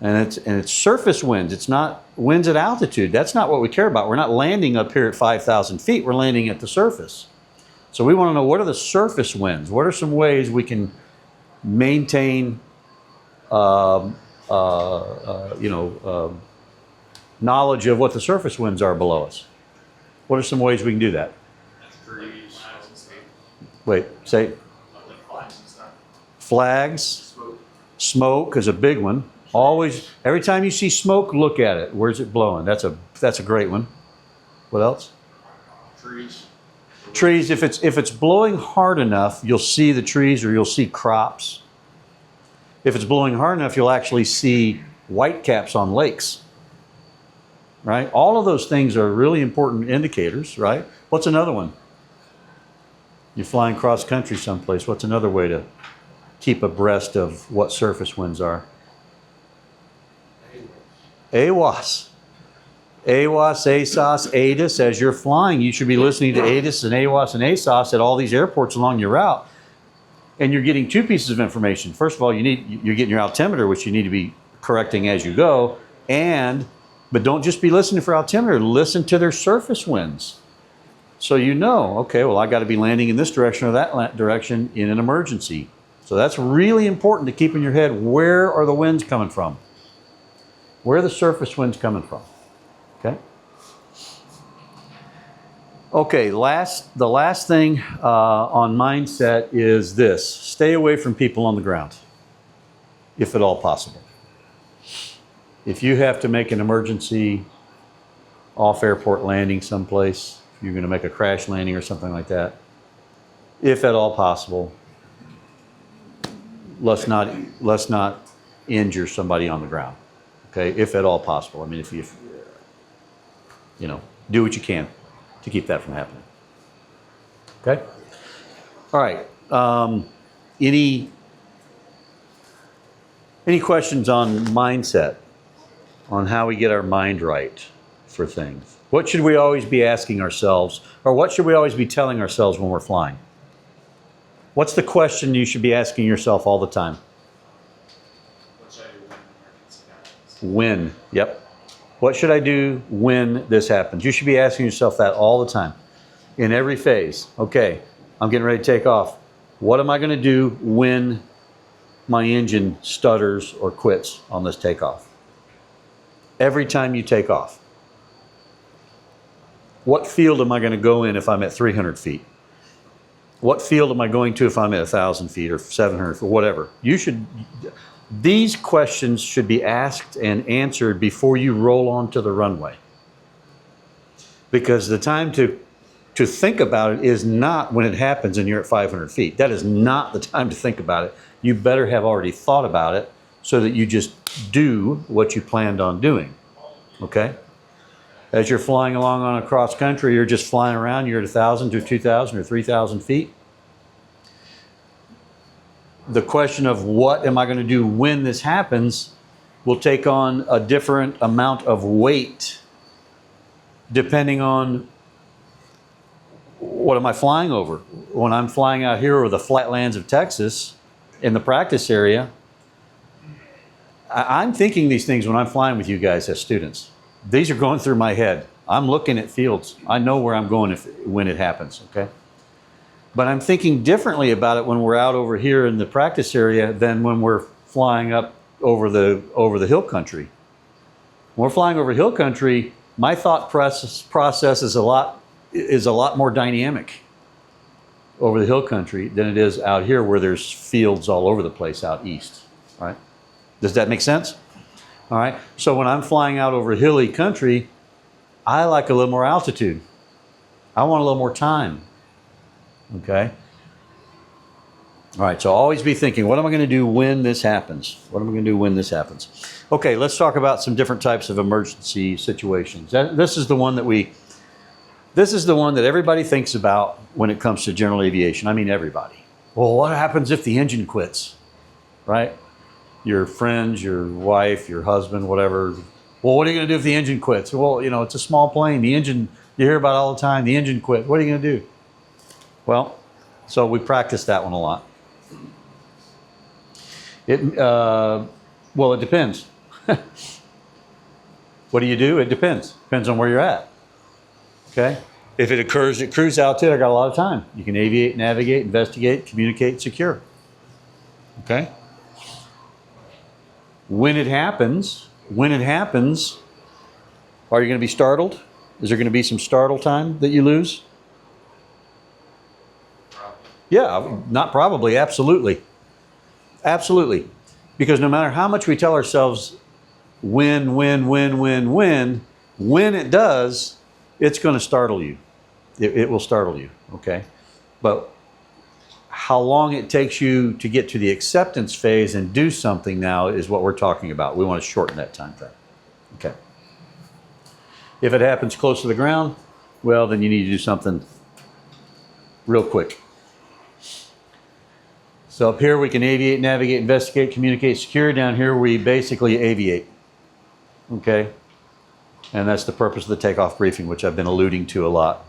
And it's surface winds. It's not winds at altitude. That's not what we care about. We're not landing up here at 5,000 feet. We're landing at the surface. So we want to know, what are the surface winds? What are some ways we can maintain, knowledge of what the surface winds are below us? What are some ways we can do that? Wait, say. Flags. Smoke is a big one. Always, every time you see smoke, look at it. Where's it blowing? That's a great one. What else? Trees. If it's blowing hard enough, you'll see the trees, or you'll see crops. If it's blowing hard enough, you'll actually see whitecaps on lakes. right? All of those things are really important indicators, right? What's another one? You're flying cross country someplace. What's another way to keep abreast of what surface winds are? AWOS. AWOS, ASOS, ATIS. As you're flying, you should be listening to ATIS and AWOS and ASOS at all these airports along your route. And you're getting two pieces of information. First of all, you're getting your altimeter, which you need to be correcting as you go. But don't just be listening for altimeter. Listen to their surface winds. So you know, okay, well, I got to be landing in this direction or that direction in an emergency. So that's really important to keep in your head. Where are the winds coming from? Where are the surface winds coming from? Okay. Okay, the last thing on mindset is this. Stay away from people on the ground, if at all possible. If you have to make an emergency off-airport landing someplace, you're going to make a crash landing or something like that, if at all possible, let's not injure somebody on the ground. Okay, if at all possible. I mean, if you know, do what you can to keep that from happening. Okay? All right. Any questions on mindset, on how we get our mind right for things? What should we always be asking ourselves, or what should we always be telling ourselves when we're flying? What's the question you should be asking yourself all the time? What should I do when an emergency happens? When. Yep. What should I do when this happens? You should be asking yourself that all the time, in every phase. Okay, I'm getting ready to take off. What am I going to do when my engine stutters or quits on this takeoff? Every time you take off. What field am I going to go in if I'm at 300 feet? What field am I going to if I'm at 1,000 feet or 700 feet, or whatever? These questions should be asked and answered before you roll onto the runway. Because the time to think about it is not when it happens and you're at 500 feet. That is not the time to think about it. You better have already thought about it so that you just do what you planned on doing. Okay? As you're flying along on a cross country, you're just flying around, you're at 1,000 to 2,000 or 3,000 feet. The question of what am I going to do when this happens will take on a different amount of weight depending on what am I flying over. When I'm flying out here over the flatlands of Texas in the practice area, I'm thinking these things when I'm flying with you guys as students. These are going through my head. I'm looking at fields. I know where I'm going when it happens, okay? But I'm thinking differently about it when we're out over here in the practice area than when we're flying up over the hill country. When we're flying over hill country, my thought process is a lot more dynamic over the hill country than it is out here where there's fields all over the place out east, right? Does that make sense? All right. So when I'm flying out over hilly country, I like a little more altitude. I want a little more time. Okay. All right. So always be thinking, what am I going to do when this happens? What am I going to do when this happens? Okay. Let's talk about some different types of emergency situations. This is the one that everybody thinks about when it comes to general aviation. I mean, everybody. Well, what happens if the engine quits? Right? Your friends, your wife, your husband, whatever. Well, what are you going to do if the engine quits? Well, you know, it's a small plane. The engine, you hear about it all the time. The engine quit. What are you going to do? Well, so we practice that one a lot. Well, it depends. What do you do? It depends. Depends on where you're at. Okay? If it occurs at cruise altitude, I got a lot of time. You can aviate, navigate, investigate, communicate, secure. Okay? When it happens, are you going to be startled? Is there going to be some startle time that you lose? Yeah, not probably, absolutely. Absolutely. Because no matter how much we tell ourselves when it does, it's going to startle you. It will startle you, okay? But how long it takes you to get to the acceptance phase and do something now is what we're talking about. We want to shorten that time frame. Okay. If it happens close to the ground, well, then you need to do something real quick. So up here we can aviate, navigate, investigate, communicate, secure. Down here we basically aviate. Okay? And that's the purpose of the takeoff briefing, which I've been alluding to a lot.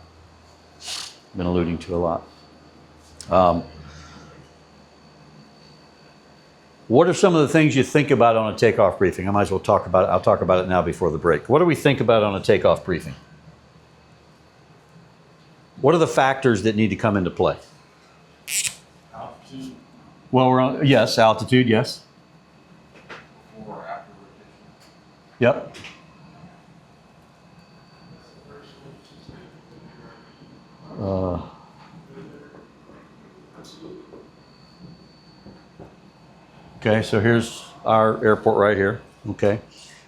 What are some of the things you think about on a takeoff briefing? I might as well talk about it. I'll talk about it now before the break. What do we think about on a takeoff briefing? What are the factors that need to come into play? Altitude Well, we're on, yes, altitude, yes. before or after rotation. Yep. Okay, so here's our airport right here. Okay.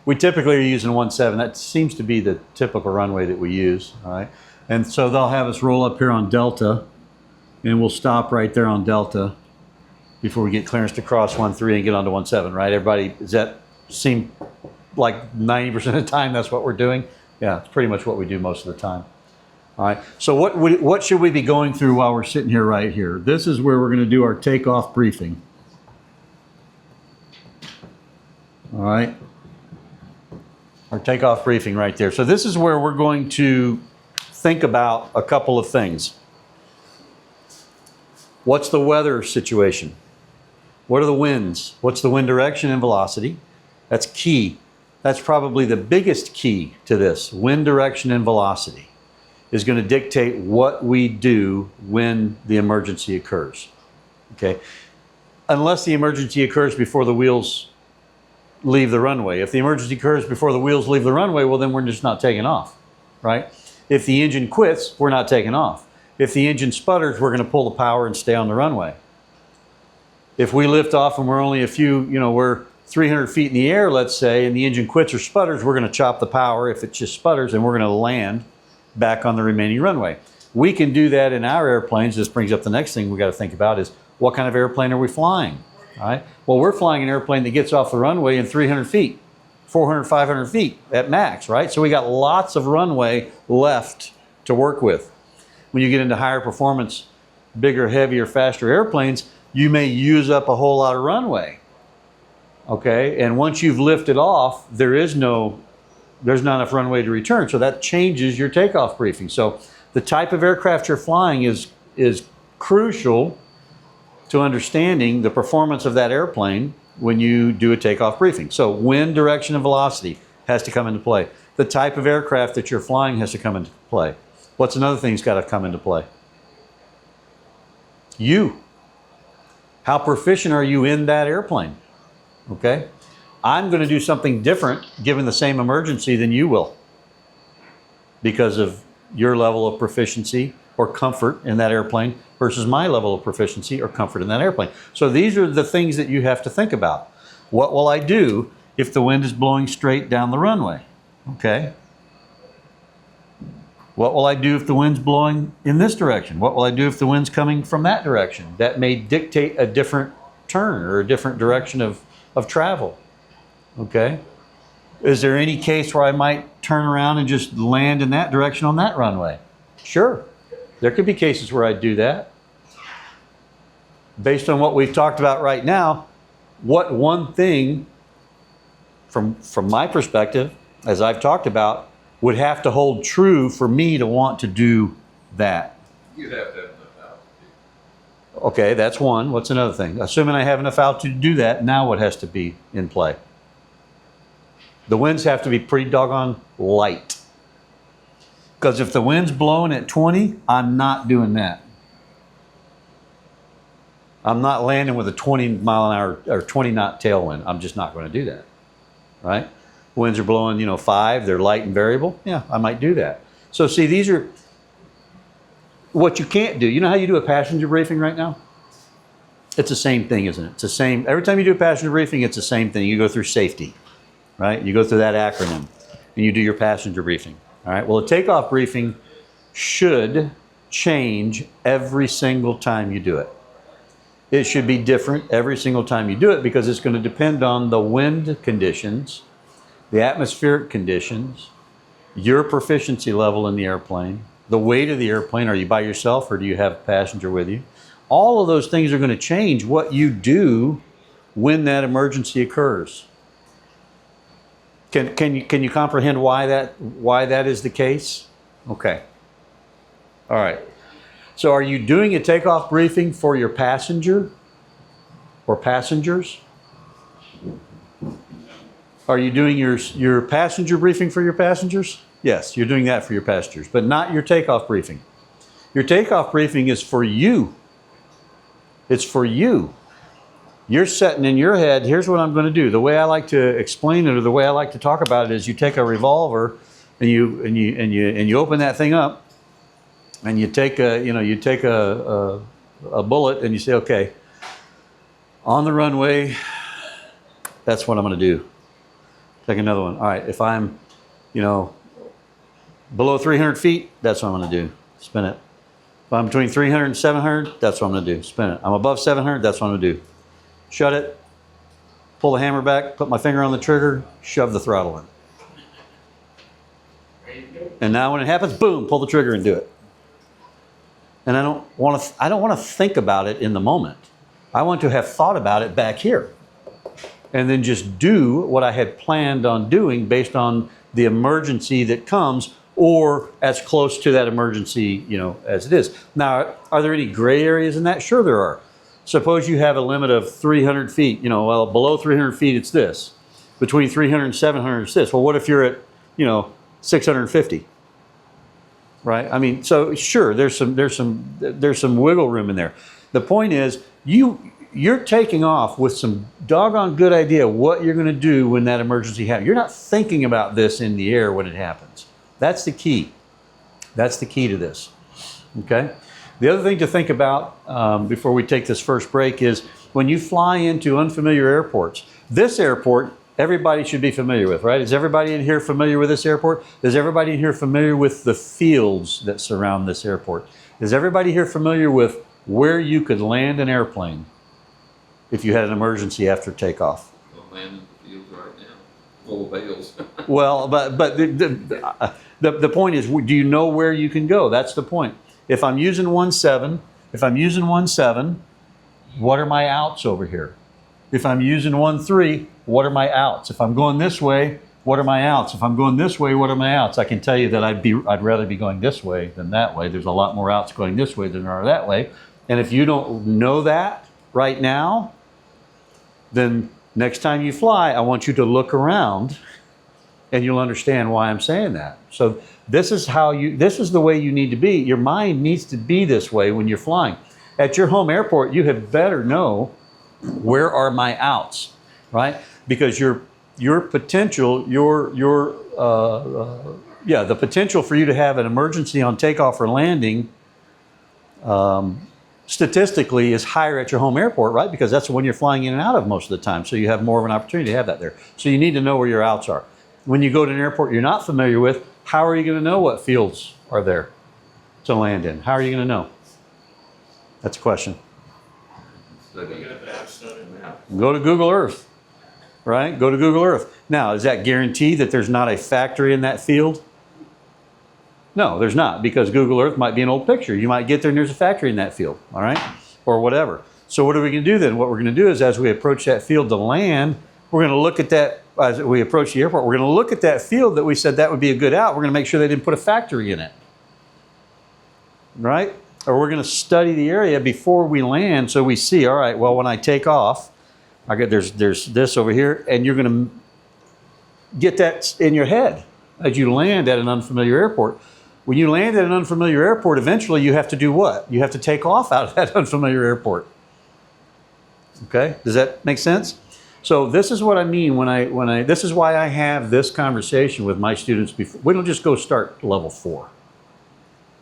We typically are using 17. That seems to be the typical runway that we use. All right. And so they'll have us roll up here on Delta, and we'll stop right there on Delta before we get clearance to cross 13 and get onto 17, right? Everybody, does that seem like 90% of the time that's what we're doing? Yeah, it's pretty much what we do most of the time. All right, so what should we be going through while we're sitting here right here? This is where we're going to do our takeoff briefing. All right, our takeoff briefing right there. So this is where we're going to think about a couple of things. What's the weather situation? What are the winds? What's the wind direction and velocity? That's key. That's probably the biggest key to this. Wind direction and velocity is going to dictate what we do when the emergency occurs. Okay? Unless the emergency occurs before the wheels leave the runway. If the emergency occurs before the wheels leave the runway, well, then we're just not taking off, right? If the engine quits, we're not taking off. If the engine sputters, we're going to pull the power and stay on the runway. If we lift off and we're only we're 300 feet in the air, let's say, and the engine quits or sputters, we're going to chop the power if it just sputters, and we're going to land back on the remaining runway. We can do that in our airplanes. This brings up the next thing we got to think about is what kind of airplane are we flying? All right. Well, we're flying an airplane that gets off the runway in 300 feet, 400, 500 feet at max, right? So we got lots of runway left to work with. When you get into higher performance, bigger, heavier, faster airplanes, you may use up a whole lot of runway. Okay. And once you've lifted off, there's not enough runway to return. So that changes your takeoff briefing. So the type of aircraft you're flying is crucial to understanding the performance of that airplane when you do a takeoff briefing. So wind direction and velocity has to come into play. The type of aircraft that you're flying has to come into play. What's another thing that's got to come into play? You. How proficient are you in that airplane? Okay? I'm going to do something different given the same emergency than you will because of your level of proficiency or comfort in that airplane versus my level of proficiency or comfort in that airplane. So these are the things that you have to think about. What will I do if the wind is blowing straight down the runway? Okay. What will I do if the wind's blowing in this direction? What will I do if the wind's coming from that direction? That may dictate a different turn or a different direction of travel. Okay. Is there any case where I might turn around and just land in that direction on that runway? Sure. There could be cases where I'd do that. Based on what we've talked about right now, what one thing, from my perspective, as I've talked about, would have to hold true for me to want to do that? You'd have to have enough altitude. Okay, that's one. What's another thing? Assuming I have enough altitude to do that, now what has to be in play? The winds have to be pretty doggone light. Because if the wind's blowing at 20, I'm not doing that. I'm not landing with a 20 mile an hour or 20 knot tailwind. I'm just not going to do that. Right? Winds are blowing, 5, they're light and variable. Yeah, I might do that. So see, these are what you can't do. You know how you do a passenger briefing right now? It's the same thing, isn't it? It's the same. Every time you do a passenger briefing, it's the same thing. You go through safety, right? You go through that acronym and you do your passenger briefing. All right. Well, a takeoff briefing should change every single time you do it. It should be different every single time you do it because it's going to depend on the wind conditions, the atmospheric conditions, your proficiency level in the airplane, the weight of the airplane, are you by yourself or do you have a passenger with you? All of those things are going to change what you do when that emergency occurs. Can you comprehend why that is the case? Okay. All right. So are you doing a takeoff briefing for your passenger or passengers? Are you doing your passenger briefing for your passengers? Yes, you're doing that for your passengers, but not your takeoff briefing. Your takeoff briefing is for you. It's for you. You're setting in your head, here's what I'm going to do. The way I like to explain it, or the way I like to talk about it, is you take a revolver and you open that thing up, and you take a bullet and you say, okay, on the runway, that's what I'm going to do. Take another one. All right, if I'm, below 300 feet, that's what I'm going to do. Spin it. If I'm between 300 and 700, that's what I'm going to do. Spin it. I'm above 700, that's what I'm going to do. Shut it, pull the hammer back, put my finger on the trigger, shove the throttle in. And now when it happens, boom, pull the trigger and do it. And I don't want to think about it in the moment. I want to have thought about it back here. And then just do what I had planned on doing based on the emergency that comes, or as close to that emergency, as it is. Now, are there any gray areas in that? Sure there are. Suppose you have a limit of 300 feet, well, below 300 feet, it's this. Between 300 and 700, it's this. Well, what if you're at, 650? Right? I mean, so sure, there's some wiggle room in there. The point is, you're taking off with some doggone good idea what you're going to do when that emergency happens. You're not thinking about this in the air when it happens. That's the key. That's the key to this. Okay? The other thing to think about before we take this first break is when you fly into unfamiliar airports, this airport, everybody should be familiar with, right? Is everybody in here familiar with this airport? Is everybody in here familiar with the fields that surround this airport? Is everybody here familiar with where you could land an airplane if you had an emergency after takeoff? We'll land in the field right now, full of bales. Well, but the point is, do you know where you can go? That's the point. If I'm using 1.7, what are my outs over here? If I'm using 1.3, what are my outs? If I'm going this way, what are my outs? If I'm going this way, what are my outs? I can tell you that I'd rather be going this way than that way. There's a lot more outs going this way than there are that way. And if you don't know that right now, then next time you fly, I want you to look around and you'll understand why I'm saying that. So this is the way you need to be. Your mind needs to be this way when you're flying. At your home airport, you had better know, where are my outs, right? Because the potential for you to have an emergency on takeoff or landing, statistically is higher at your home airport, right? Because that's the one you're flying in and out of most of the time. So you have more of an opportunity to have that there. So you need to know where your outs are. When you go to an airport you're not familiar with, how are you going to know what fields are there to land in? How are you going to know? That's a question. Go to Google Earth, right? Go to Google Earth. Now, is that guaranteed that there's not a factory in that field? No, there's not, because Google Earth might be an old picture. You might get there and there's a factory in that field, all right? Or whatever. So what are we going to do then? What we're going to do is, as we approach that field to land, we're going to look at that. As we approach the airport, we're going to look at that field that we said that would be a good out. We're going to make sure they didn't put a factory in it, right? Or we're going to study the area before we land, so we see, all right, well, when I take off, there's this over here, and you're going to get that in your head as you land at an unfamiliar airport. When you land at an unfamiliar airport, eventually you have to do what? You have to take off out of that unfamiliar airport. Okay, does that make sense? So this is what I mean this is why I have this conversation with my students before. We don't just go start level 4.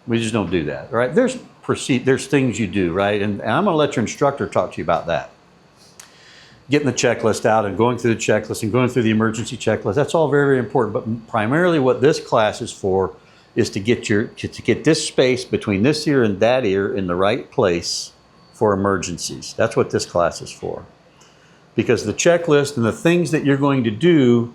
We just don't do that, right? There's things you do, right? And I'm going to let your instructor talk to you about that. Getting the checklist out and going through the checklist and going through the emergency checklist, that's all very, very important. But primarily what this class is for is to get this space between this ear and that ear in the right place for emergencies. That's what this class is for. Because the checklist and the things that you're going to do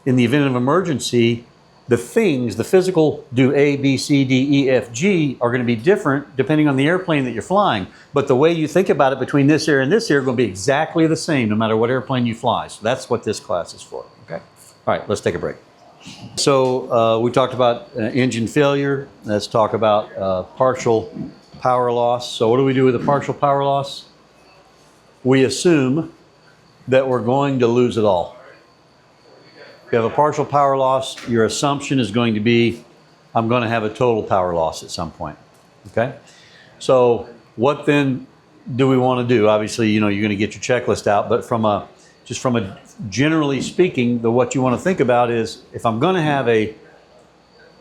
in the event of emergency, The things, the physical do A, B, C, D, E, F, G are going to be different depending on the airplane that you're flying. But the way you think about it between this air and this air are going to be exactly the same no matter what airplane you fly. So that's what this class is for. Okay. All right, let's take a break. So we talked about engine failure. Let's talk about partial power loss. So what do we do with the partial power loss? We assume that we're going to lose it all. If you have a partial power loss, your assumption is going to be, I'm going to have a total power loss at some point. Okay? So what then do we want to do? Obviously, you're going to get your checklist out, but from a generally speaking, what you want to think about is, if I'm going to have a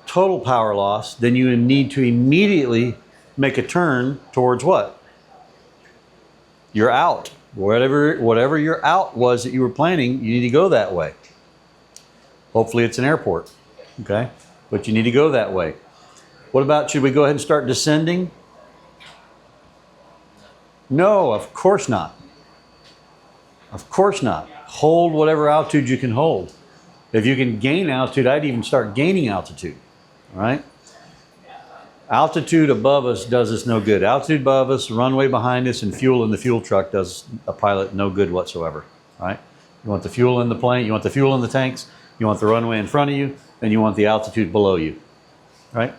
total power loss, then you need to immediately make a turn towards what? Your out. Whatever your out was that you were planning, you need to go that way. Hopefully it's an airport, okay? But you need to go that way. What about, should we go ahead and start descending? No, of course not. Of course not. Hold whatever altitude you can hold. If you can gain altitude, I'd even start gaining altitude, all right? Altitude above us does us no good. Altitude above us, runway behind us, and fuel in the fuel truck does a pilot no good whatsoever, all right? You want the fuel in the plane, you want the fuel in the tanks, you want the runway in front of you, and you want the altitude below you, right?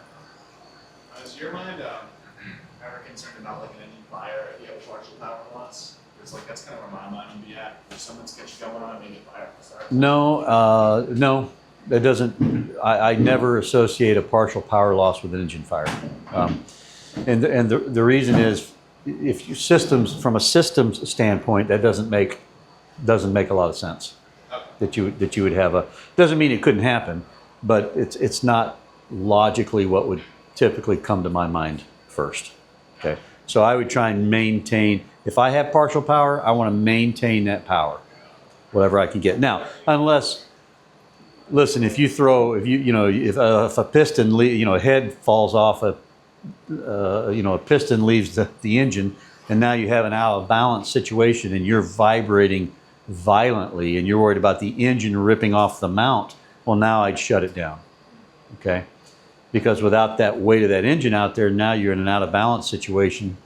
Is your mind ever concerned about like an engine fire if you have a partial power loss? Because like that's kind of where my mind would be at. If someone's got you going on and maybe a fire starts. No, that doesn't. I never associate a partial power loss with an engine fire, and the reason is, if you from a systems standpoint, that doesn't make a lot of sense. That you would have doesn't mean it couldn't happen, but it's not logically what would typically come to my mind first. Okay, so I would try and maintain, if I have partial power, I want to maintain that power, whatever I can get. Now, unless, listen, if a piston, a head falls off, a piston leaves the engine, and now you have an out of balance situation, and you're vibrating violently, and you're worried about the engine ripping off the mount, well, now I'd shut it down, okay? Because without that weight of that engine out there, now you're in an out of balance situation.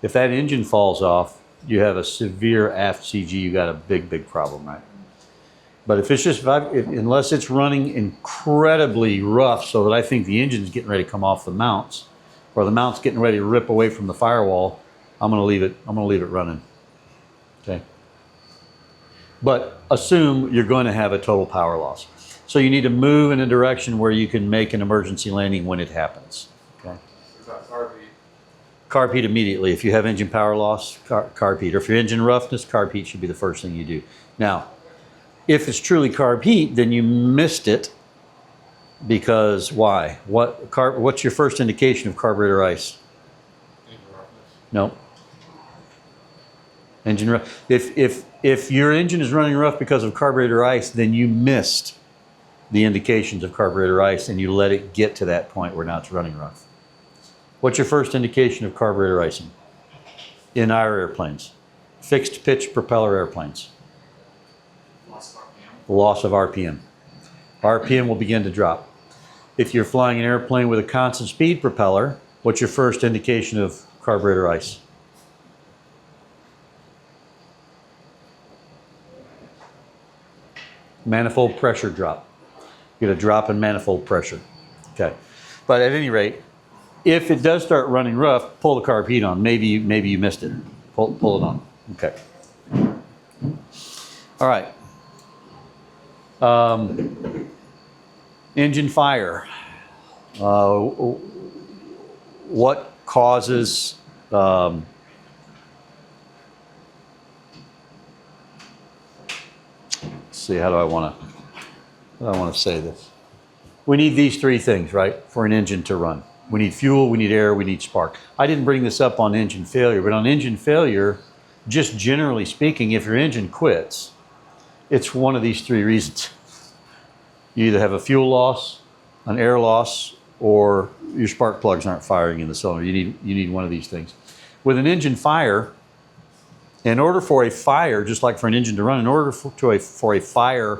If that engine falls off, you have a severe aft CG, you got a big problem, right? But if it's just, unless it's running incredibly rough so that I think the engine's getting ready to come off the mounts, or the mount's getting ready to rip away from the firewall, I'm gonna leave it running, okay? But assume you're going to have a total power loss. So you need to move in a direction where you can make an emergency landing when it happens. Okay? Carb heat immediately. If you have engine power loss, carb heat. Or if your engine roughness, carb heat should be the first thing you do. Now, if it's truly carb heat, then you missed it, because why? What's your first indication of carburetor ice? No. Engine rough. If your engine is running rough because of carburetor ice, then you missed the indications of carburetor ice, and you let it get to that point where now it's running rough. What's your first indication of carburetor icing? In our airplanes, fixed pitch propeller airplanes. Loss of RPM. RPM will begin to drop. If you're flying an airplane with a constant speed propeller, what's your first indication of carburetor ice? Manifold pressure drop. You get a drop in manifold pressure. Okay. But at any rate, if it does start running rough, pull the carb heat on. Maybe you missed it. Pull it on. Okay. All right. Engine fire. What causes see, how do I want to say this? We need these three things, right, for an engine to run. We need fuel, we need air, we need spark. I didn't bring this up on engine failure, but on engine failure, just generally speaking, if your engine quits, it's one of these three reasons. You either have a fuel loss, an air loss, or your spark plugs aren't firing in the cylinder. You need one of these things. With an engine fire, in order for a fire, just like for an engine to run, in order for a fire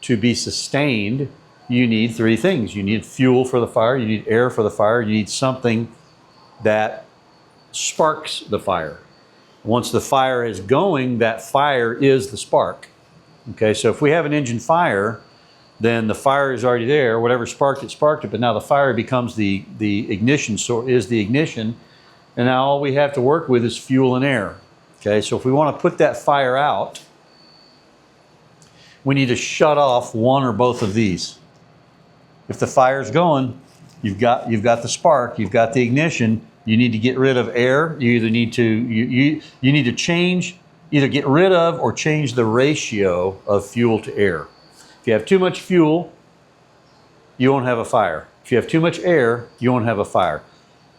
to be sustained, you need three things. You need fuel for the fire, you need air for the fire, you need something that sparks the fire. Once the fire is going, that fire is the spark. Okay, so if we have an engine fire, then the fire is already there. Whatever sparked it, but now the fire becomes the ignition, so is the ignition, and now all we have to work with is fuel and air. Okay, so if we want to put that fire out, we need to shut off one or both of these. If the fire's going, you've got the spark, you've got the ignition. You need to get rid of air. You either need to you need to change, either get rid of or change the ratio of fuel to air. If you have too much fuel, you won't have a fire. If you have too much air, you won't have a fire.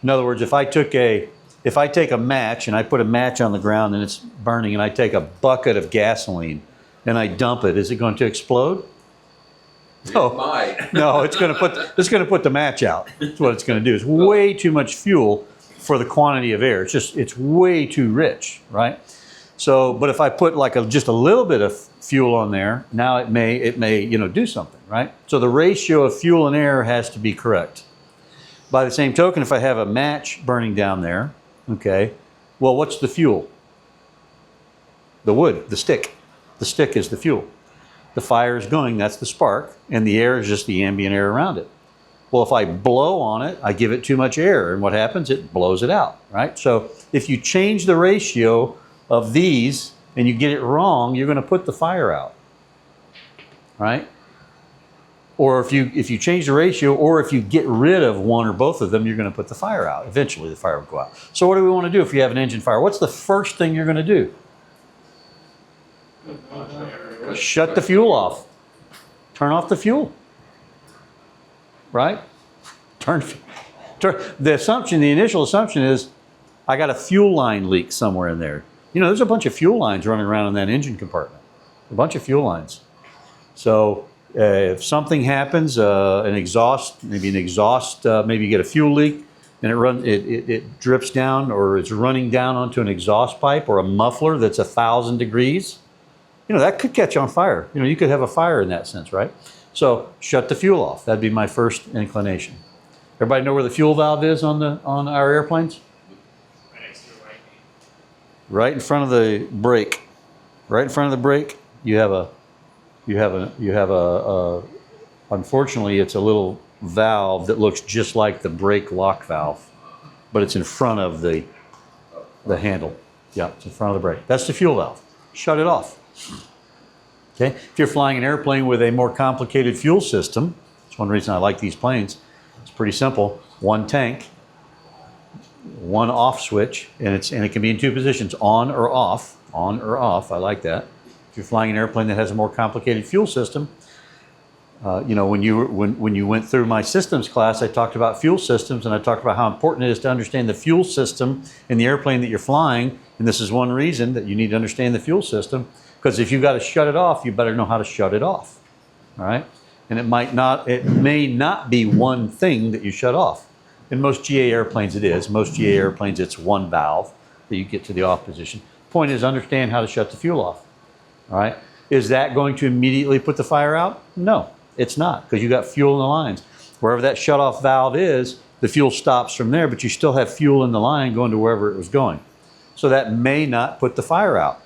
In other words, if I take a match and I put a match on the ground and it's burning, and I take a bucket of gasoline and I dump it, is it going to explode? No, It might. no, it's going to put the match out. That's what it's going to do. It's way too much fuel for the quantity of air. It's way too rich, right? So, but if I put just a little bit of fuel on there, now it may do something, right? So the ratio of fuel and air has to be correct. By the same token, if I have a match burning down there, okay, well, what's the fuel? The wood, the stick. The stick is the fuel. The fire is going, that's the spark, and the air is just the ambient air around it. Well, if I blow on it, I give it too much air, and what happens? It blows it out, right? So if you change the ratio of these and you get it wrong, you're going to put the fire out, right? Or if you change the ratio, or if you get rid of one or both of them, you're going to put the fire out. Eventually, the fire will go out. So what do we want to do if you have an engine fire? What's the first thing you're going to do? Shut the fuel off. Turn off the fuel. Right? The initial assumption is, I got a fuel line leak somewhere in there. There's a bunch of fuel lines running around in that engine compartment. A bunch of fuel lines. So if something happens, maybe you get a fuel leak and it drips down, or it's running down onto an exhaust pipe or a muffler that's 1,000 degrees, that could catch on fire. You could have a fire in that sense, right? So shut the fuel off. That'd be my first inclination. Everybody know where the fuel valve is on our airplanes? Right in front of the brake. Right in front of the brake, you have a unfortunately, it's a little valve that looks just like the brake lock valve, but it's in front of the handle. Yeah, it's in front of the brake. That's the fuel valve. Shut it off. Okay. If you're flying an airplane with a more complicated fuel system, that's one reason I like these planes. It's pretty simple. One tank, one off switch, and it can be in two positions, on or off. On or off. I like that. If you're flying an airplane that has a more complicated fuel system, when you went through my systems class, I talked about fuel systems, and I talked about how important it is to understand the fuel system in the airplane that you're flying. And this is one reason that you need to understand the fuel system, because if you've got to shut it off, you better know how to shut it off. All right? And it may not be one thing that you shut off. In most GA airplanes it is. Most GA airplanes it's one valve that you get to the off position. Point is, understand how to shut the fuel off. All right? Is that going to immediately put the fire out? No, it's not, because you got fuel in the lines. Wherever that shut off valve is, the fuel stops from there, but you still have fuel in the line going to wherever it was going. So that may not put the fire out.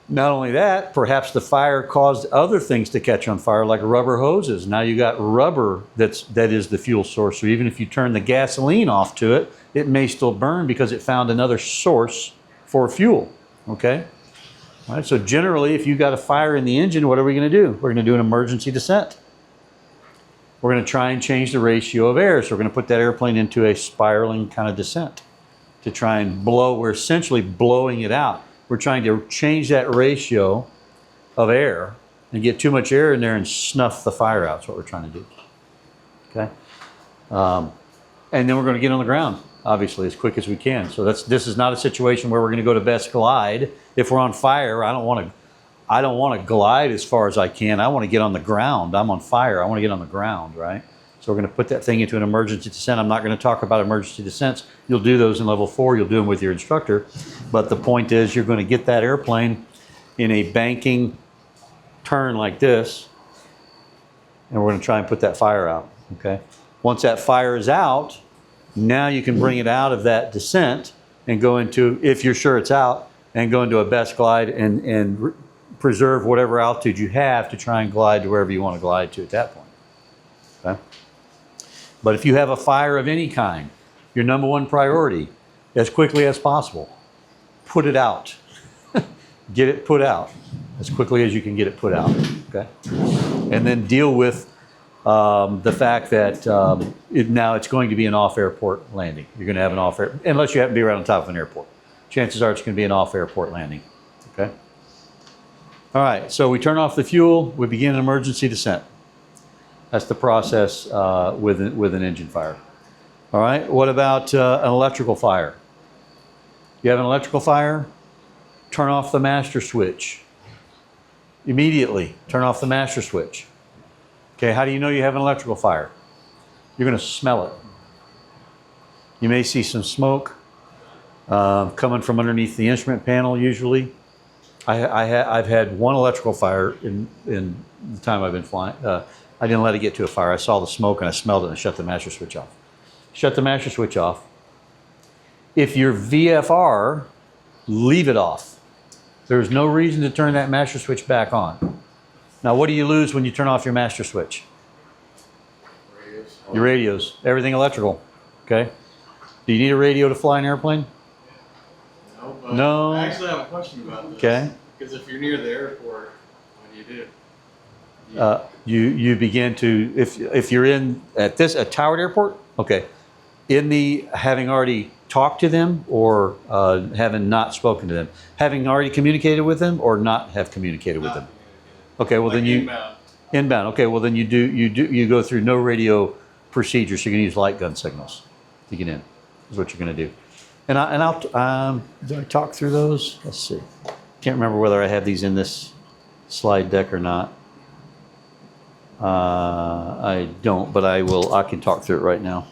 Not only that, perhaps the fire caused other things to catch on fire, like rubber hoses. Now you got rubber that is the fuel source. So even if you turn the gasoline off to it, it may still burn because it found another source for fuel. Okay? All right, so generally, if you got a fire in the engine, what are we going to do? We're going to do an emergency descent. We're going to try and change the ratio of air. So we're going to put that airplane into a spiraling kind of descent to try and blow. We're essentially blowing it out. We're trying to change that ratio of air and get too much air in there and snuff the fire out. That's what we're trying to do. Okay? And then we're going to get on the ground, obviously, as quick as we can. So this is not a situation where we're going to go to best glide. If we're on fire, I don't want to glide as far as I can. I want to get on the ground. I'm on fire. I want to get on the ground, right? So we're going to put that thing into an emergency descent. I'm not going to talk about emergency descents. You'll do those in level 4. You'll do them with your instructor. But the point is, you're going to get that airplane in a banking turn like this, and we're going to try and put that fire out, okay? Once that fire is out, now you can bring it out of that descent and go into, if you're sure it's out, and go into a best glide and preserve whatever altitude you have to try and glide to wherever you want to glide to at that point, okay? But if you have a fire of any kind, your number one priority, as quickly as possible, put it out. Get it put out as quickly as you can get it put out, okay? And then deal with the fact that now it's going to be an off-airport landing. You're going to have an off-air, unless you happen to be right on top of an airport. Chances are it's going to be an off-airport landing, okay? All right, so we turn off the fuel, we begin an emergency descent. That's the process with an engine fire. All right, what about an electrical fire? You have an electrical fire, turn off the master switch. Immediately, turn off the master switch. Okay, how do you know you have an electrical fire? You're going to smell it. You may see some smoke coming from underneath the instrument panel usually. I've had one electrical fire in the time I've been flying. I didn't let it get to a fire. I saw the smoke and I smelled it and I shut the master switch off. Shut the master switch off. If you're VFR, leave it off. There's no reason to turn that master switch back on. Now, what do you lose when you turn off your master switch? Radios. Your radios, everything electrical, okay? Do you need a radio to fly an airplane? No, but No. I actually have a question about this. Okay. Because if you're near the airport, what do you do? You begin to, if you're in at a towered airport, okay, having already talked to them or having not spoken to them, having already communicated with them or not have communicated with them. Okay, well then you inbound. Okay, well then you go through no radio procedure, so you can use light gun signals to get in. Is what you're going to do. And I'll did I talk through those? Let's see. Can't remember whether I have these in this slide deck or not. I don't, but I will. I can talk through it right now.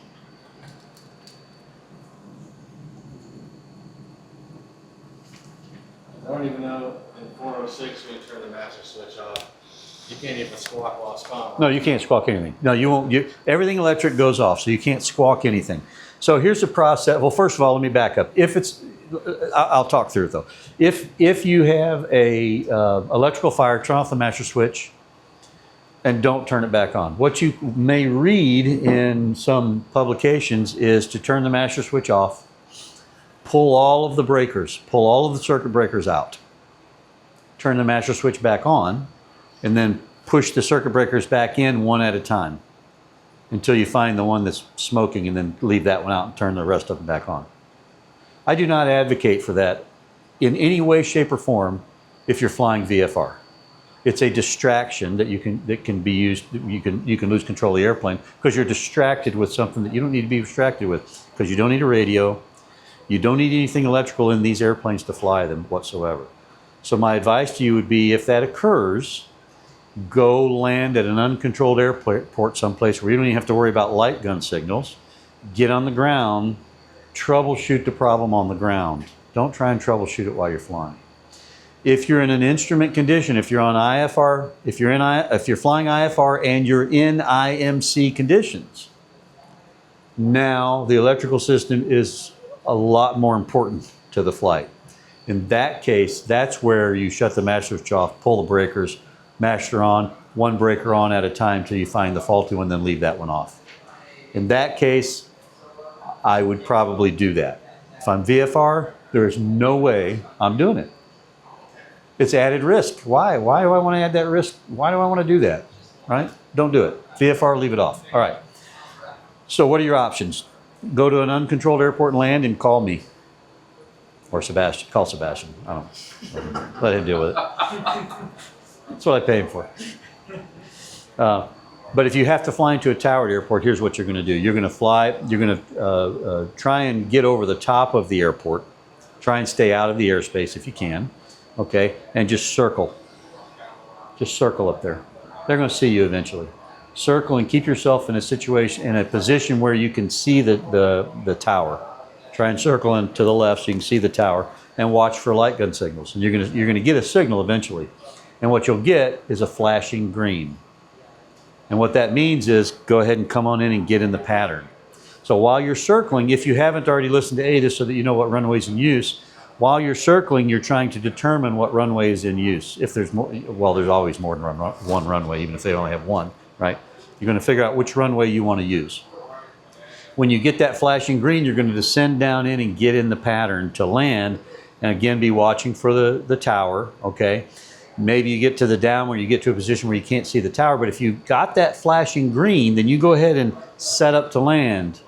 I don't even know in 406 when you turn the master switch off, you can't even squawk while it's on. No, you can't squawk anything. No, you won't. Everything electric goes off, so you can't squawk anything. So here's the process. Well, first of all, let me back up. I'll talk through it though. If you have a electrical fire, turn off the master switch and don't turn it back on. What you may read in some publications is to turn the master switch off, pull all of the breakers, pull all of the circuit breakers out, turn the master switch back on, and then push the circuit breakers back in one at a time until you find the one that's smoking, and then leave that one out and turn the rest of them back on. I do not advocate for that in any way, shape, or form if you're flying VFR. It's a distraction that can be used. You can lose control of the airplane because you're distracted with something that you don't need to be distracted with, because you don't need a radio. You don't need anything electrical in these airplanes to fly them whatsoever. So my advice to you would be, if that occurs, go land at an uncontrolled airport someplace where you don't even have to worry about light gun signals. Get on the ground, troubleshoot the problem on the ground. Don't try and troubleshoot it while you're flying. If you're in an instrument condition, if you're on IFR, if you're flying IFR and you're in IMC conditions, now the electrical system is a lot more important to the flight. In that case, that's where you shut the master switch off, pull the breakers, master on, one breaker on at a time till you find the faulty one, then leave that one off. In that case, I would probably do that. If I'm VFR, there is no way I'm doing it. It's added risk. Why? Why do I want to add that risk? Why do I want to do that? Right? Don't do it. VFR, leave it off. All right. So what are your options? Go to an uncontrolled airport and land and call me. Or Sebastian. Call Sebastian. I don't know. Let him deal with it. That's what I pay him for. But if you have to fly into a towered airport, here's what you're going to do. You're going to fly, you're going to try and get over the top of the airport. Try and stay out of the airspace if you can. Okay, and just circle. Just circle up there. They're going to see you eventually. Circle and keep yourself in a position where you can see the tower. Try and circle in to the left so you can see the tower, and watch for light gun signals. And you're going to get a signal eventually. And what you'll get is a flashing green. And what that means is go ahead and come on in and get in the pattern. So while you're circling, if you haven't already listened to ADA so that you know what runway's in use, while you're circling, you're trying to determine what runway is in use. If there's more, well, there's always more than one runway, even if they only have one, right? You're going to figure out which runway you want to use. When you get that flashing green, you're going to descend down in and get in the pattern to land. And again, be watching for the tower, okay? Maybe you get to the down where you get to a position where you can't see the tower, but if you got that flashing green, then you go ahead and set up to land.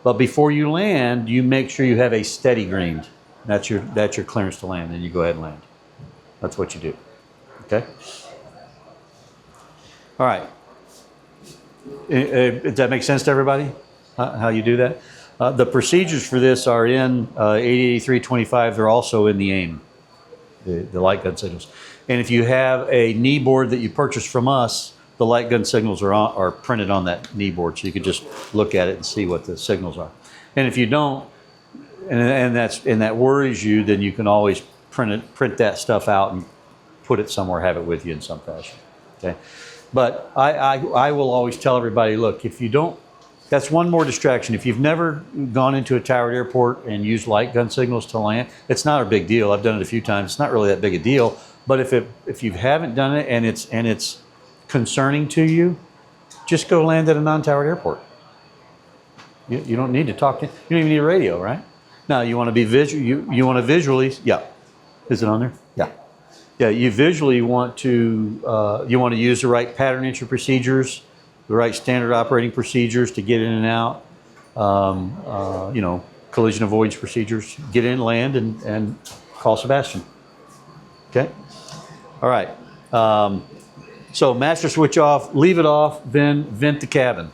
But before you land, you make sure you have a steady green. That's your clearance to land, and you go ahead and land. That's what you do, okay? All right. Does that make sense to everybody, how you do that? The procedures for this are in 88325. They're also in the AIM, the light gun signals. And if you have a knee board that you purchased from us, the light gun signals are printed on that knee board, so you can just look at it and see what the signals are. And if you don't, and that worries you, then you can always print that stuff out and put it somewhere, have it with you in some fashion. Okay, but I will always tell everybody, look, if you don't, that's one more distraction. If you've never gone into a towered airport and used light gun signals to land, it's not a big deal. I've done it a few times. It's not really that big a deal. But if you haven't done it and it's concerning to you, just go land at a non-towered airport. You don't need to talk to. You don't even need a radio, right? Now you want to be visual. You want to visually. Yeah, is it on there? Yeah, yeah. You visually want to use the right pattern entry procedures, the right standard operating procedures to get in and out. Collision avoidance procedures. Get in, land, and call Sebastian. Okay. All right. So master switch off, leave it off, then vent the cabin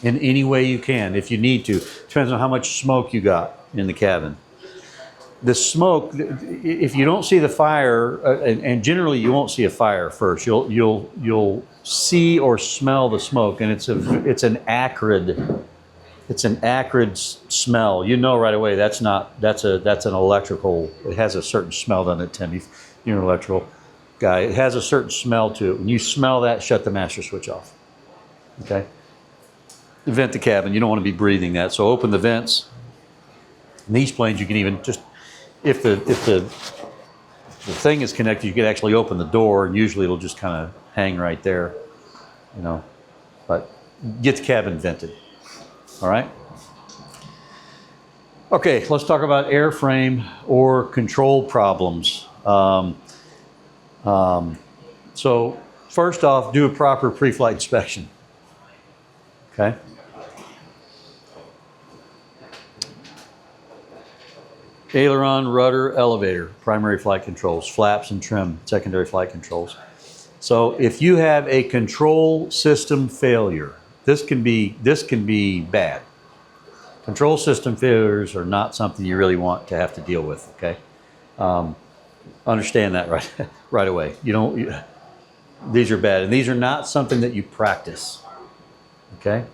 in any way you can if you need to. Depends on how much smoke you got in the cabin. The smoke, if you don't see the fire, and generally you won't see a fire first, you'll see or smell the smoke, and it's an acrid smell. You know right away that's an electrical. It has a certain smell, doesn't it, Tim? You're an electrical guy. It has a certain smell to it. When you smell that, shut the master switch off. Okay. Vent the cabin. You don't want to be breathing that. So open the vents. In these planes, you can even just, if the thing is connected, you can actually open the door, and usually it'll just kind of hang right there, But get the cabin vented. All right. Okay, let's talk about airframe or control problems. So first off, do a proper pre-flight inspection. Okay. Aileron, rudder, elevator, primary flight controls, flaps and trim, secondary flight controls. So if you have a control system failure, this can be bad. Control system failures are not something you really want to have to deal with. Okay, understand that right away. These are bad, and these are not something that you practice. Okay,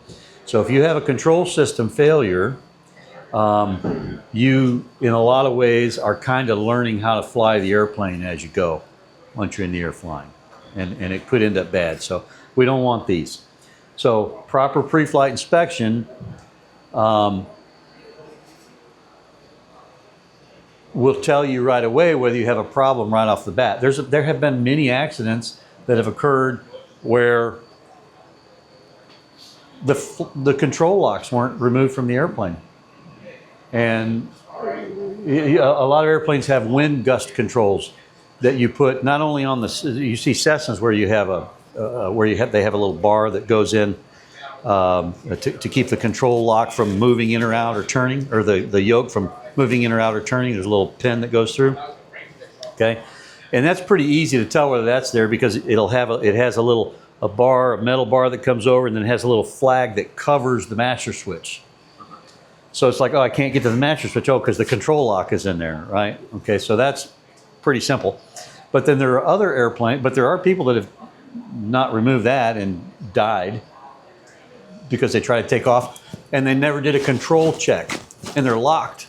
so if you have a control system failure, you, in a lot of ways, are kind of learning how to fly the airplane as you go once you're in the air flying, and it could end up bad. So we don't want these. So proper pre-flight inspection will tell you right away whether you have a problem right off the bat. There have been many accidents that have occurred where the control locks weren't removed from the airplane. And a lot of airplanes have wind gust controls that you put not only on you see Cessnas where you have they have a little bar that goes in to keep the control lock from moving in or out or turning, or the yoke from moving in or out or turning. There's a little pin that goes through. Okay, and that's pretty easy to tell whether that's there because it has a metal bar that comes over, and then it has a little flag that covers the master switch. So it's like, oh, I can't get to the master switch. Oh, because the control lock is in there, right? Okay, so that's pretty simple. But then there are people that have not removed that and died because they tried to take off and they never did a control check, and they're locked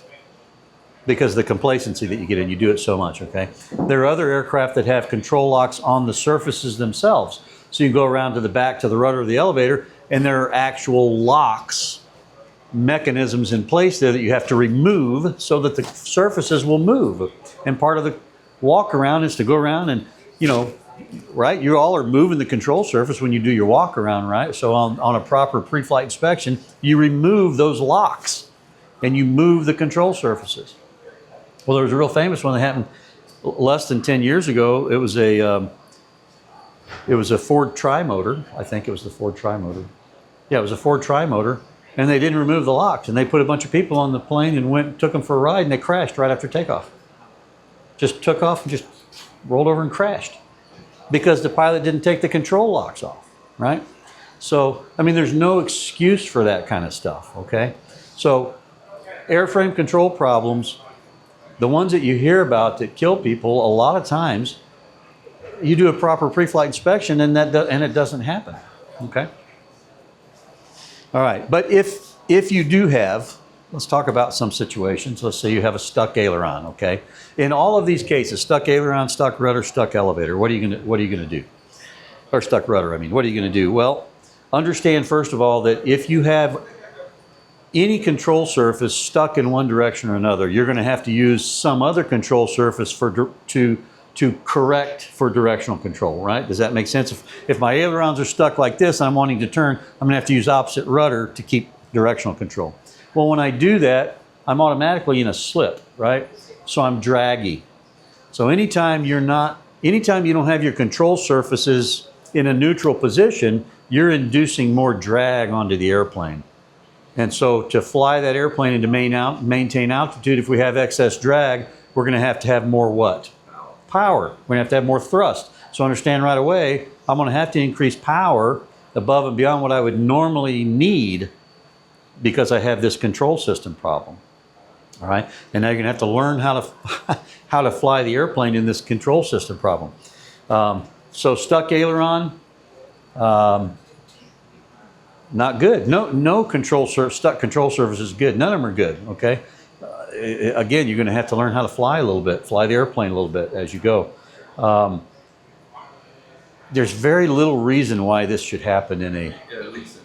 because of the complacency that you get in. You do it so much, okay? There are other aircraft that have control locks on the surfaces themselves. So you go around to the back to the rudder of the elevator, and there are actual locks, mechanisms in place there that you have to remove so that the surfaces will move. And part of the walk around is to go around and, you know, right? You all are moving the control surface when you do your walk around, right? So on a proper pre-flight inspection, you remove those locks and you move the control surfaces. Well, there was a real famous one that happened less than 10 years ago. It was a Ford Tri-Motor. I think it was the Ford Tri-Motor. Yeah, it was a Ford Tri-Motor, and they didn't remove the locks, and they put a bunch of people on the plane and took them for a ride, and they crashed right after takeoff. Just took off and just rolled over and crashed because the pilot didn't take the control locks off, right? So, I mean, there's no excuse for that kind of stuff, okay? So, airframe control problems, the ones that you hear about that kill people, a lot of times, you do a proper pre-flight inspection and it doesn't happen, okay? All right, but if you do have, let's talk about some situations. Let's say you have a stuck aileron, okay? In all of these cases, stuck aileron, stuck rudder, stuck elevator, what are you gonna do? Or stuck rudder, I mean, what are you gonna do? Well, understand first of all that if you have any control surface stuck in one direction or another, you're gonna have to use some other control surface to correct for directional control, right? Does that make sense? If my ailerons are stuck like this, I'm wanting to turn, I'm gonna have to use opposite rudder to keep directional control. Well, when I do that, I'm automatically in a slip, right? So I'm draggy. So anytime you don't have your control surfaces in a neutral position, you're inducing more drag onto the airplane. And so to fly that airplane and to maintain altitude, if we have excess drag, we're gonna have to have more what? Power. We're gonna have more thrust. So understand right away, I'm gonna have to increase power above and beyond what I would normally need because I have this control system problem. All right, and now you're gonna have to learn how to fly the airplane in this control system problem. So stuck aileron, not good. No stuck control surface is good. None of them are good. Okay. Again, you're going to have to learn how to fly a little bit, fly the airplane a little bit as you go. There's very little reason why this should happen at least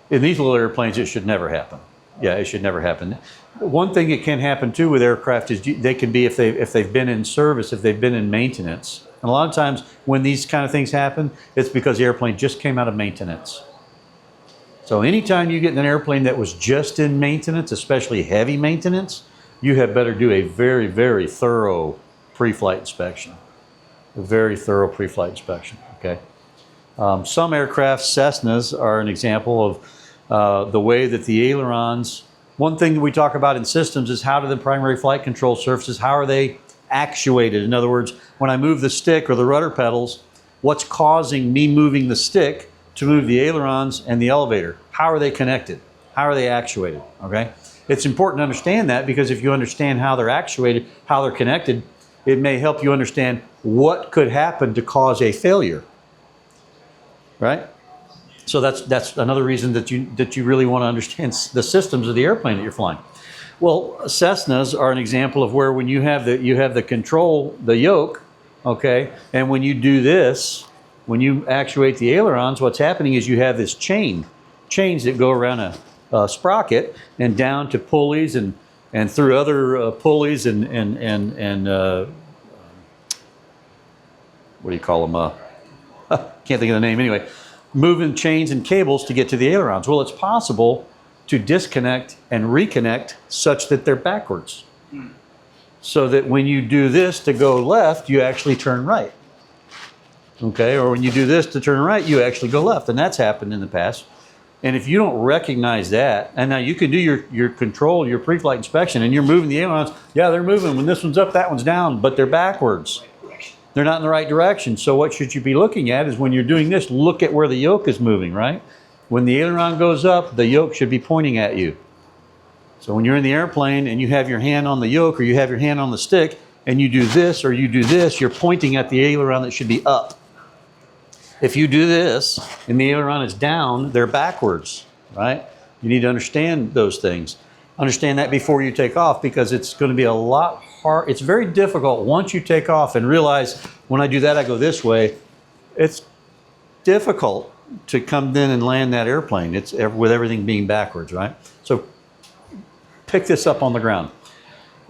in these little airplanes. It should never happen. Yeah, it should never happen. One thing that can happen too with aircraft is they can be if they've been in service, if they've been in maintenance. And a lot of times when these kind of things happen, it's because the airplane just came out of maintenance. So anytime you get in an airplane that was just in maintenance, especially heavy maintenance, you had better do a very, very thorough pre-flight inspection. A very thorough pre-flight inspection, okay? Some aircraft, Cessnas, are an example of the way that the ailerons, one thing that we talk about in systems is how do the primary flight control surfaces, how are they actuated? In other words, when I move the stick or the rudder pedals, what's causing me moving the stick to move the ailerons and the elevator? How are they connected? How are they actuated, okay? It's important to understand that because if you understand how they're actuated, how they're connected, it may help you understand what could happen to cause a failure, right? So that's another reason that you really want to understand the systems of the airplane that you're flying. Well, Cessnas are an example of where when you have the control, the yoke, okay, and when you do this, when you actuate the ailerons, what's happening is you have this chains that go around a sprocket and down to pulleys and through other pulleys and what do you call them? Can't think of the name anyway. Moving chains and cables to get to the ailerons. Well, it's possible to disconnect and reconnect such that they're backwards. So that when you do this to go left, you actually turn right. Okay, or when you do this to turn right, you actually go left, and that's happened in the past. And if you don't recognize that, and now you can do your control, your pre-flight inspection, and you're moving the ailerons, yeah, they're moving. When this one's up, that one's down, but they're backwards. They're not in the right direction. So what should you be looking at is when you're doing this, look at where the yoke is moving, right? When the aileron goes up, the yoke should be pointing at you. So when you're in the airplane and you have your hand on the yoke or you have your hand on the stick, and you do this or you do this, you're pointing at the aileron that should be up. If you do this and the aileron is down, they're backwards, right? You need to understand those things. Understand that before you take off because it's going to be a lot hard. It's very difficult once you take off and realize when I do that, I go this way. It's difficult to come in and land that airplane. It's with everything being backwards, right? So pick this up on the ground.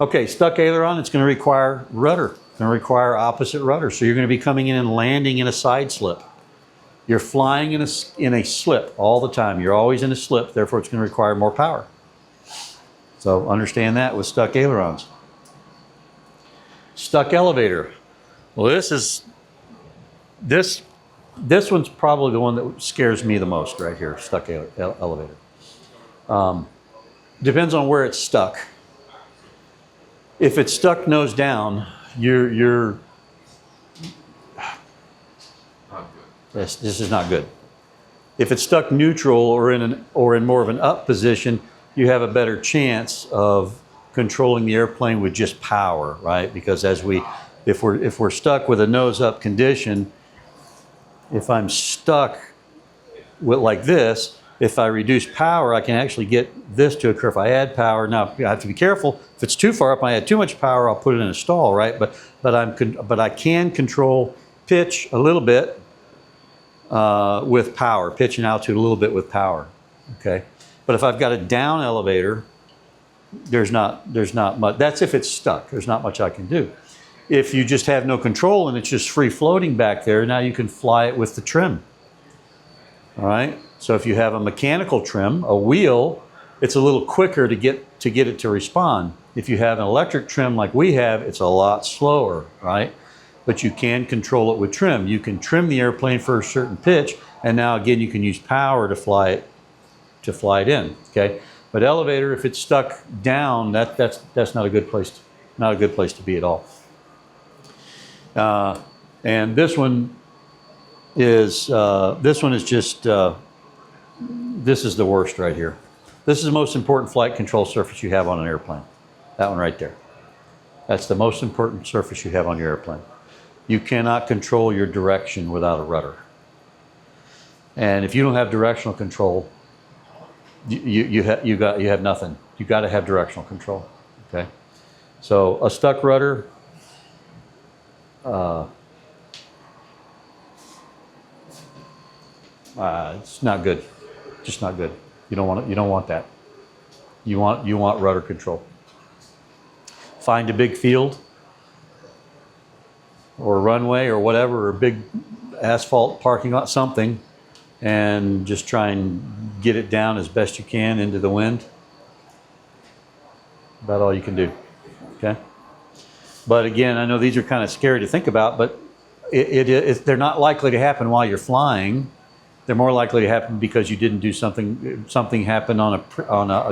Okay, stuck aileron, it's going to require rudder. It's going to require opposite rudder. So you're going to be coming in and landing in a side slip. You're flying in a slip all the time. You're always in a slip, therefore it's going to require more power. So understand that with stuck ailerons. Stuck elevator. Well, this one's probably the one that scares me the most right here, stuck elevator. Depends on where it's stuck. If it's stuck nose down, you're Not good. this is not good. If it's stuck neutral or in more of an up position, you have a better chance of controlling the airplane with just power, right? Because if we're stuck with a nose up condition, if I'm stuck with like this, if I reduce power, I can actually get this to occur. If I add power, now I have to be careful. If it's too far up, I add too much power, I'll put it in a stall, right? But I can control pitch a little bit with power, pitch and altitude a little bit with power, okay? But if I've got a down elevator, there's not much. That's if it's stuck. There's not much I can do. If you just have no control and it's just free floating back there, now you can fly it with the trim. All right. So if you have a mechanical trim, a wheel, it's a little quicker to get it to respond. If you have an electric trim like we have, it's a lot slower, right? But you can control it with trim. You can trim the airplane for a certain pitch, and now again you can use power to fly it in. Okay. But elevator, if it's stuck down, that's not a good place. Not a good place to be at all. And this one is just this is the worst right here. This is the most important flight control surface you have on an airplane. That one right there. That's the most important surface you have on your airplane. You cannot control your direction without a rudder. And if you don't have directional control, you have nothing. You got to have directional control. Okay. So a stuck rudder. It's not good. Just not good. You don't want that. You want rudder control. Find a big field or a runway or whatever, or a big asphalt parking lot, something, and just try and get it down as best you can into the wind. About all you can do. Okay. But again, I know these are kind of scary to think about, but they're not likely to happen while you're flying. They're more likely to happen because you didn't do something happened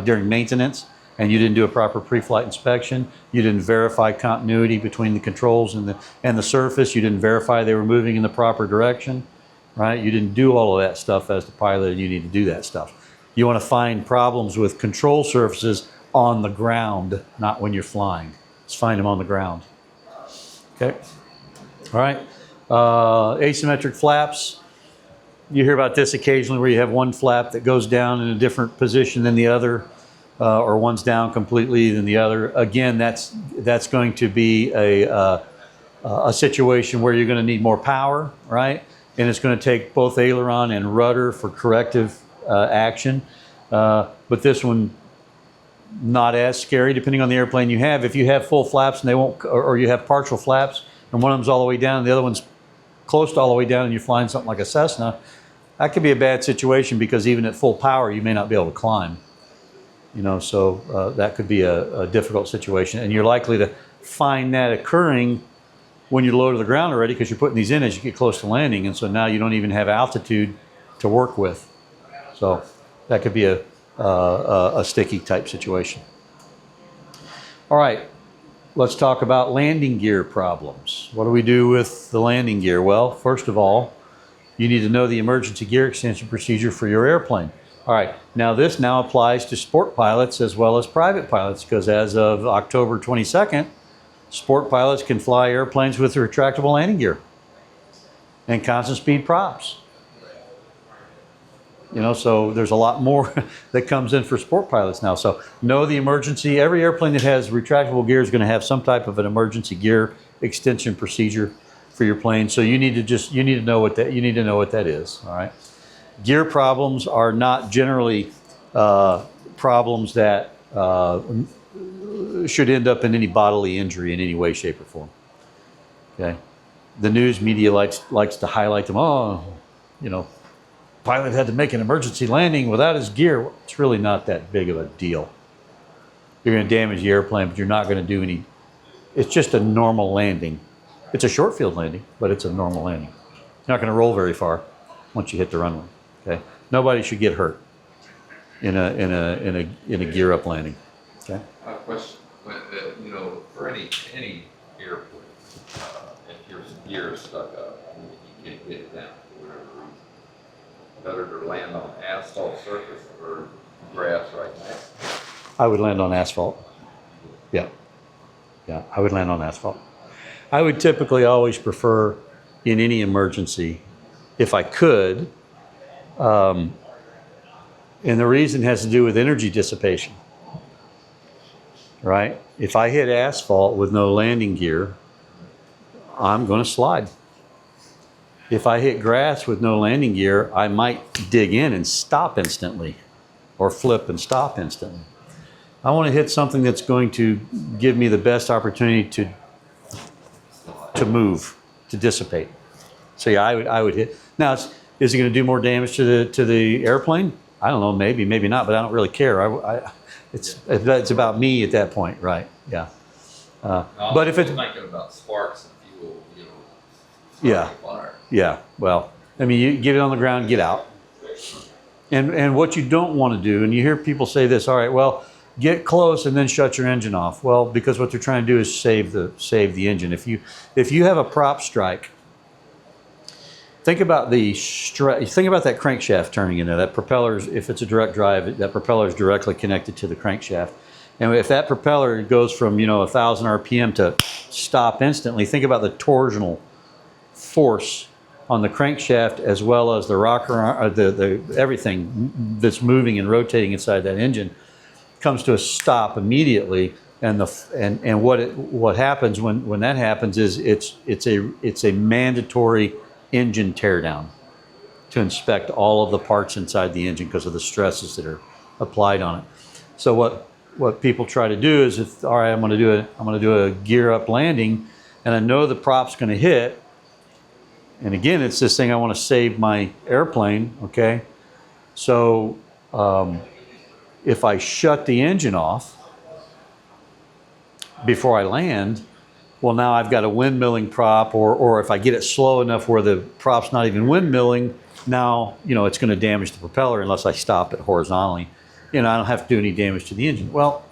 during maintenance, and you didn't do a proper pre-flight inspection. You didn't verify continuity between the controls and the surface. You didn't verify they were moving in the proper direction, right? You didn't do all of that stuff as the pilot, and you need to do that stuff. You want to find problems with control surfaces on the ground, not when you're flying. Let's find them on the ground. Okay. All right. Asymmetric flaps. You hear about this occasionally, where you have one flap that goes down in a different position than the other, or one's down completely than the other. Again, that's going to be a situation where you're going to need more power, right? And it's going to take both aileron and rudder for corrective action. But this one, not as scary, depending on the airplane you have. If you have full flaps and they won't, or you have partial flaps, and one of them's all the way down and the other one's close to all the way down, and you're flying something like a Cessna, that could be a bad situation, because even at full power, you may not be able to climb. So that could be a difficult situation, and you're likely to find that occurring when you're low to the ground already, because you're putting these in as you get close to landing, and so now you don't even have altitude to work with. So that could be a sticky type situation. All right, let's talk about landing gear problems. What do we do with the landing gear? Well, first of all, you need to know the emergency gear extension procedure for your airplane. All right, now this now applies to sport pilots as well as private pilots, because as of October 22nd, sport pilots can fly airplanes with retractable landing gear and constant speed props. So there's a lot more that comes in for sport pilots now. So know the emergency. Every airplane that has retractable gear is going to have some type of an emergency gear extension procedure. for your plane. So you need to know what that is. All right. Gear problems are not generally problems that should end up in any bodily injury in any way, shape, or form. Okay. The news media likes to highlight them. Oh, pilot had to make an emergency landing without his gear. Well, it's really not that big of a deal. You're going to damage the airplane, but you're not going to do any. It's just a normal landing. It's a short field landing, but it's a normal landing. You're not going to roll very far once you hit the runway. Okay. Nobody should get hurt in a gear up landing. Okay. Question, for any airplane, if your gear is stuck up and you can't get it down for whatever reason, better to land on asphalt surface or grass right now? I would land on asphalt. Yeah. Yeah, I would land on asphalt. I would typically always prefer, in any emergency, if I could, and the reason has to do with energy dissipation, right? If I hit asphalt with no landing gear, I'm going to slide. If I hit grass with no landing gear, I might dig in and stop instantly, or flip and stop instantly. I want to hit something that's going to give me the best opportunity to move, to dissipate. So yeah, I would hit. Now, is it going to do more damage to the airplane? I don't know, maybe not, but I don't really care. It's about me at that point, right? Yeah. But if it's thinking about sparks and fuel, yeah, fire. Yeah. Well, I mean, you get it on the ground, get out. And what you don't want to do, and you hear people say this, all right, well, get close and then shut your engine off. Well, because what they're trying to do is save the engine. If you have a prop strike, think about that crankshaft turning in there. That propeller, if it's a direct drive, that propeller is directly connected to the crankshaft. And if that propeller goes from 1,000 RPM to stop instantly, think about the torsional force on the crankshaft as well as the rocker, the everything that's moving and rotating inside that engine comes to a stop immediately. And what happens when that happens is it's a mandatory engine teardown to inspect all of the parts inside the engine because of the stresses that are applied on it. So what people try to do is, if all right, I'm going to do a gear up landing, and I know the prop's going to hit. And again, it's this thing, I want to save my airplane. Okay, so if I shut the engine off before I land, well, now I've got a windmilling prop, or if I get it slow enough where the prop's not even windmilling, now it's going to damage the propeller unless I stop it horizontally. I don't have to do any damage to the engine. Well,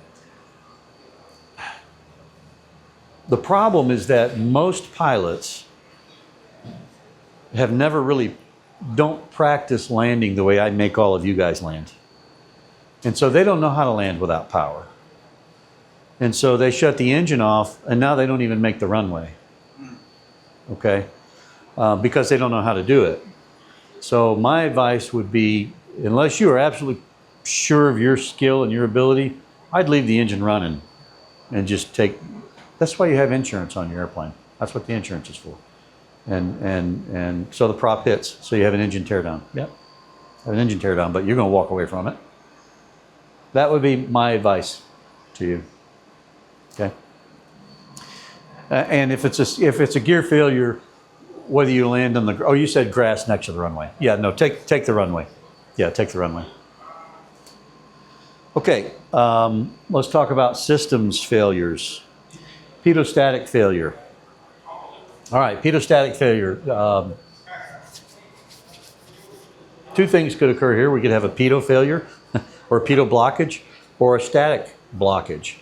the problem is that most pilots don't practice landing the way I make all of you guys land. And so they don't know how to land without power. And so they shut the engine off, and now they don't even make the runway. Okay? Because they don't know how to do it. So my advice would be, unless you are absolutely sure of your skill and your ability, I'd leave the engine running and just that's why you have insurance on your airplane. That's what the insurance is for. And so the prop hits, so you have an engine teardown. Yep. Have an engine teardown, but you're going to walk away from it. That would be my advice to you. Okay. And if it's a gear failure, whether you land on you said grass next to the runway. Yeah, no, take the runway. Yeah, take the runway. Okay, let's talk about systems failures. Pedostatic failure. All right, pedostatic failure. Two things could occur here. We could have a pedo failure, or a pedo blockage, or a static blockage.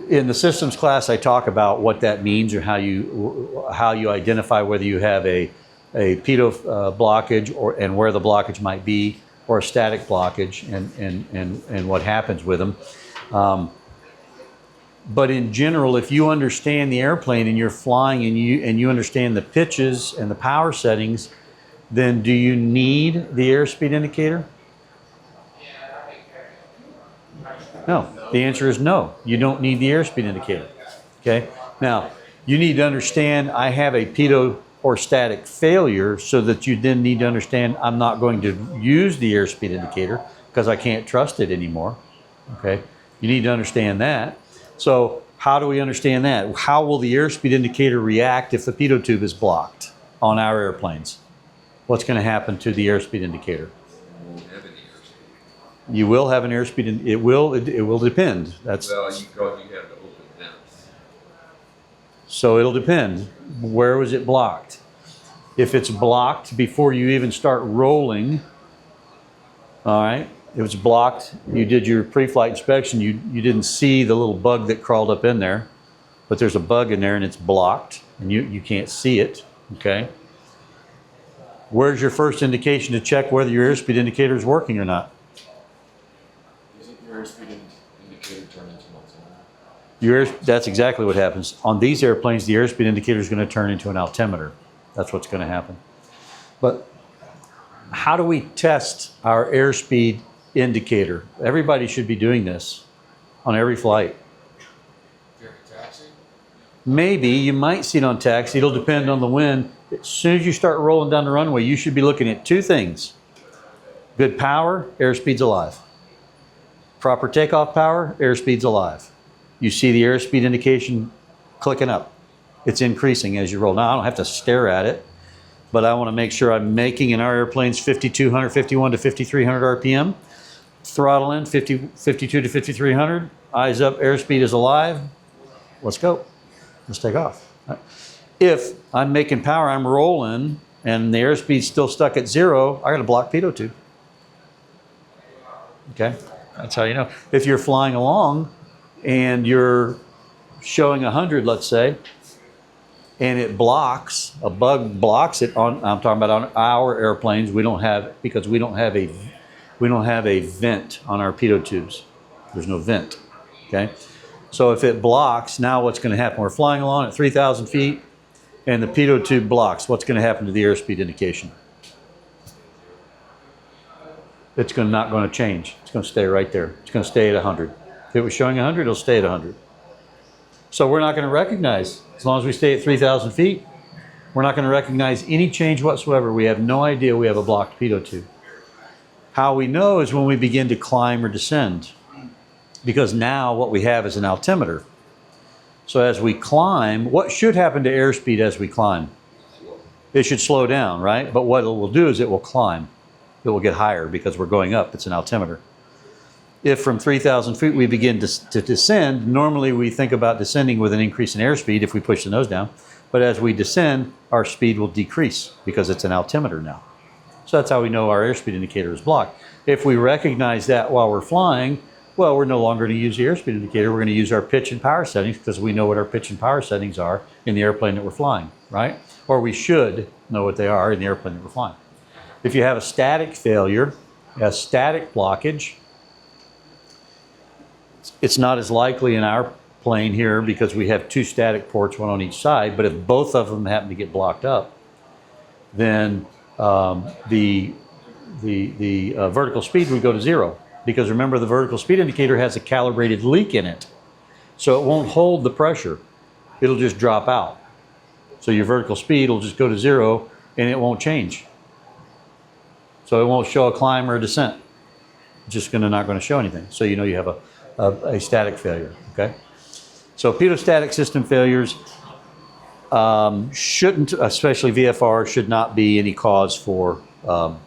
In the systems class, I talk about what that means, or how you identify whether you have a pedo blockage, and where the blockage might be, or a static blockage, and what happens with them. But in general, if you understand the airplane and you're flying and you understand the pitches and the power settings, then do you need the airspeed indicator? No. The answer is no. You don't need the airspeed indicator. Okay? Now, you need to understand I have a pitot or static failure, so that you then need to understand I'm not going to use the airspeed indicator because I can't trust it anymore. Okay? You need to understand that. So how do we understand that? How will the airspeed indicator react if the pitot tube is blocked on our airplanes? What's going to happen to the airspeed indicator? You won't have any airspeed. You will have an airspeed. It will depend. That's Well, you have to open vents. so it'll depend. Where was it blocked? If it's blocked before you even start rolling, all right. It was blocked. You did your pre-flight inspection. You didn't see the little bug that crawled up in there, but there's a bug in there and it's blocked, and you can't see it. Okay. Where's your first indication to check whether your airspeed indicator is working or not? Isn't your airspeed indicator turn into altimeter? That's exactly what happens. On these airplanes, the airspeed indicator is going to turn into an altimeter. That's what's going to happen. But how do we test our airspeed indicator? Everybody should be doing this on every flight. During a taxi? Maybe you might see it on taxi. It'll depend on the wind. As soon as you start rolling down the runway, you should be looking at two things. Good power, airspeed's alive. Proper takeoff power, airspeed's alive. You see the airspeed indication clicking up. It's increasing as you roll. Now, I don't have to stare at it, but I want to make sure I'm making in our airplanes 5,200, 51 to 5,300 RPM. Throttle in, 52 to 5,300. Eyes up, airspeed is alive. Let's go. Let's take off. If I'm making power, I'm rolling, and the airspeed's still stuck at 0, I got to block pitot tube. Okay? That's how you know. If you're flying along and you're showing 100, let's say, and it blocks, a bug blocks it on, I'm talking about on our airplanes, because we don't have a vent on our pitot tubes. There's no vent, okay? So if it blocks, now what's going to happen? We're flying along at 3,000 feet, and the pitot tube blocks. What's going to happen to the airspeed indication? It's not going to change. It's going to stay right there. It's going to stay at 100. If it was showing 100, it'll stay at 100. So we're not going to recognize, as long as we stay at 3,000 feet, we're not going to recognize any change whatsoever. We have no idea we have a blocked pitot tube. How we know is when we begin to climb or descend, because now what we have is an altimeter. So as we climb, what should happen to airspeed as we climb? It should slow down, right? But what it will do is it will climb. It will get higher because we're going up. It's an altimeter. If from 3,000 feet we begin to descend, normally we think about descending with an increase in airspeed if we push the nose down. But as we descend, our speed will decrease because it's an altimeter now. So that's how we know our airspeed indicator is blocked. If we recognize that while we're flying, well, we're no longer going to use the airspeed indicator. We're going to use our pitch and power settings because we know what our pitch and power settings are in the airplane that we're flying, right? Or we should know what they are in the airplane that we're flying. If you have a static failure, a static blockage, it's not as likely in our plane here because we have two static ports, one on each side. But if both of them happen to get blocked up, then the vertical speed would go to 0. Because remember, the vertical speed indicator has a calibrated leak in it. So it won't hold the pressure. It'll just drop out. So your vertical speed will just go to 0 and it won't change. So it won't show a climb or a descent. It's just not going to show anything. So you know you have a static failure, okay? So pitot-static system failures shouldn't, especially VFR, should not be any cause for an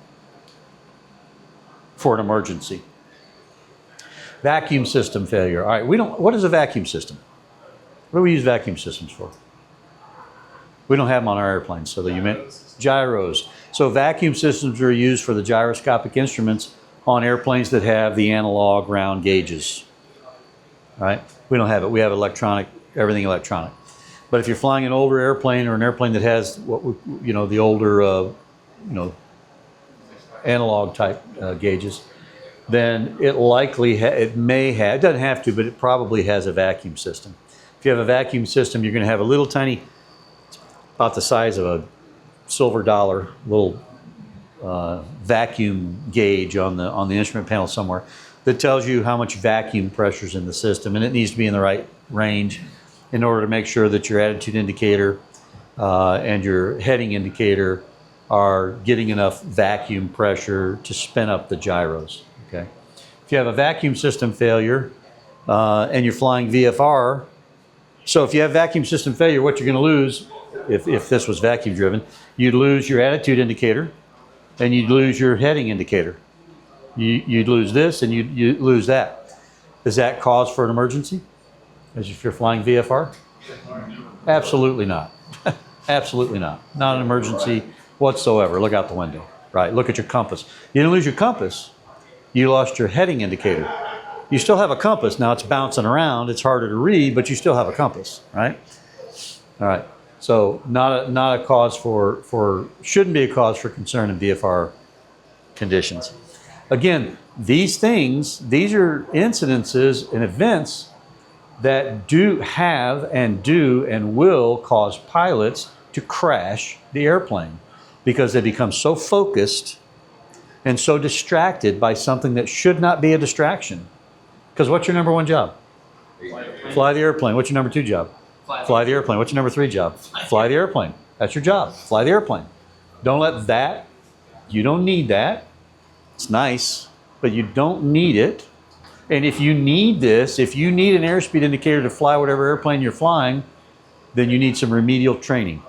emergency. Vacuum system failure. All right, what is a vacuum system? What do we use vacuum systems for? We don't have them on our airplanes, so you meant gyros. So vacuum systems are used for the gyroscopic instruments on airplanes that have the analog round gauges. Right? We don't have it. We have electronic, everything electronic. But if you're flying an older airplane or an airplane that has the older analog type gauges, then it likely it may have, it doesn't have to, but it probably has a vacuum system. If you have a vacuum system, you're going to have a little tiny, about the size of a silver dollar, little vacuum gauge on the instrument panel somewhere that tells you how much vacuum pressure is in the system, and it needs to be in the right range in order to make sure that your attitude indicator and your heading indicator are getting enough vacuum pressure to spin up the gyros. Okay. If you have a vacuum system failure and you're flying VFR, so if you have vacuum system failure, what you're going to lose, if this was vacuum driven, you'd lose your attitude indicator and you'd lose your heading indicator. You'd lose this and you'd lose that. Is that cause for an emergency? As if you're flying VFR? Absolutely not. Absolutely not. Not an emergency whatsoever. Look out the window, right? Look at your compass. You didn't lose your compass. You lost your heading indicator. You still have a compass. Now it's bouncing around. It's harder to read, but you still have a compass, right? All right. So not a cause shouldn't be a cause for concern in VFR conditions. Again, these are incidences and events that do and will cause pilots to crash the airplane because they become so focused and so distracted by something that should not be a distraction. Because what's your number one job? Fly the airplane. What's your number two job? Fly the airplane. What's your number three job? Fly the airplane. That's your job. Fly the airplane. Don't let that, you don't need that. It's nice, but you don't need it. And if you need this, if you need an airspeed indicator to fly whatever airplane you're flying, then you need some remedial training.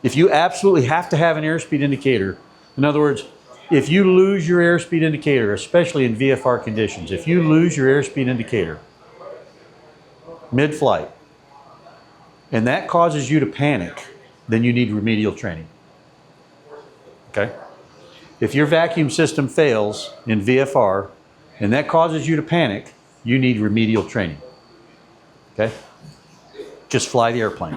If you absolutely have to have an airspeed indicator, in other words, if you lose your airspeed indicator, especially in VFR conditions, if you lose your airspeed indicator mid-flight, and that causes you to panic, then you need remedial training. Okay? If your vacuum system fails in VFR, and that causes you to panic, you need remedial training. Okay? Just fly the airplane.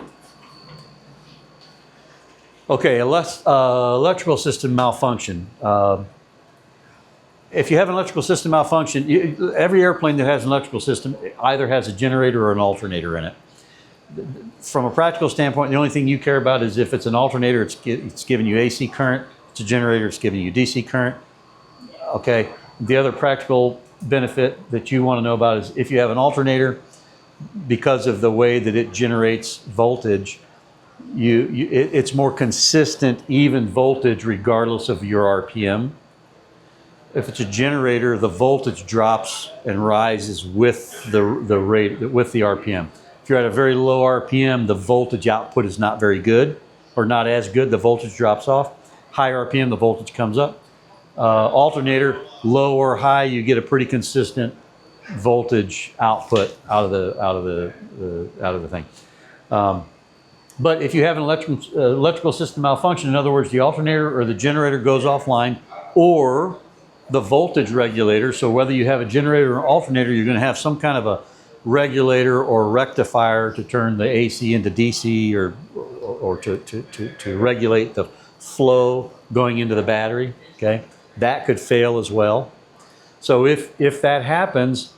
Okay, electrical system malfunction. If you have an electrical system malfunction, every airplane that has an electrical system either has a generator or an alternator in it. From a practical standpoint, the only thing you care about is if it's an alternator, it's giving you AC current. If it's a generator, it's giving you DC current. Okay. The other practical benefit that you want to know about is if you have an alternator, because of the way that it generates voltage, it's more consistent, even voltage regardless of your RPM. If it's a generator, the voltage drops and rises with the rate, with the RPM. If you're at a very low RPM, the voltage output is not very good or not as good. The voltage drops off. High RPM, the voltage comes up. Alternator, low or high, you get a pretty consistent voltage output out of the thing. But if you have an electrical system malfunction, in other words, the alternator or the generator goes offline, or the voltage regulator, so whether you have a generator or alternator, you're going to have some kind of a regulator or rectifier to turn the AC into DC or to regulate the flow going into the battery. Okay, that could fail as well. So if that happens,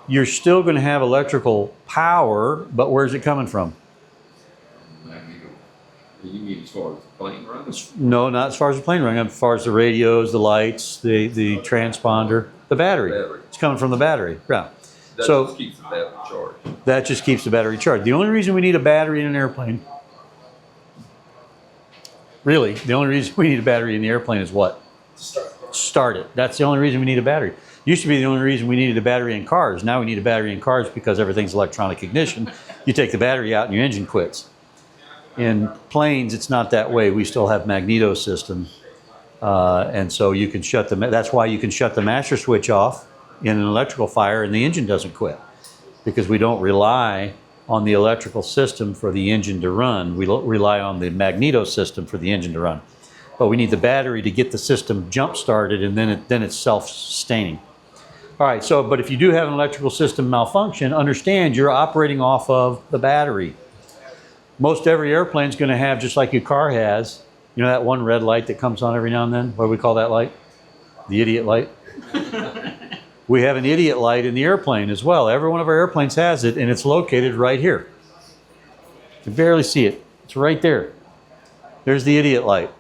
you're still going to have electrical power, but where's it coming from? You mean as far as the plane runs? No, not as far as the plane running. As far as the radios, the lights, the transponder, the battery. It's coming from the battery. Yeah. That So just keeps the battery charged. that just keeps the battery charged. The only reason we need a battery in an airplane, really, the only reason we need a battery in the airplane is what? Start it. That's the only reason we need a battery. Used to be the only reason we needed a battery in cars. Now we need a battery in cars because everything's electronic ignition. You take the battery out and your engine quits. In planes, it's not that way. We still have magneto system. And so you can shut that's why you can shut the master switch off in an electrical fire and the engine doesn't quit. Because we don't rely on the electrical system for the engine to run. We rely on the magneto system for the engine to run. But we need the battery to get the system jump started, and then it's self-sustaining. All right, so, but if you do have an electrical system malfunction, understand you're operating off of the battery. Most every airplane is going to have, just like your car has, you know that one red light that comes on every now and then? What do we call that light? The idiot light? We have an idiot light in the airplane as well. Every one of our airplanes has it, and it's located right here. You can barely see it. It's right there. There's the idiot light,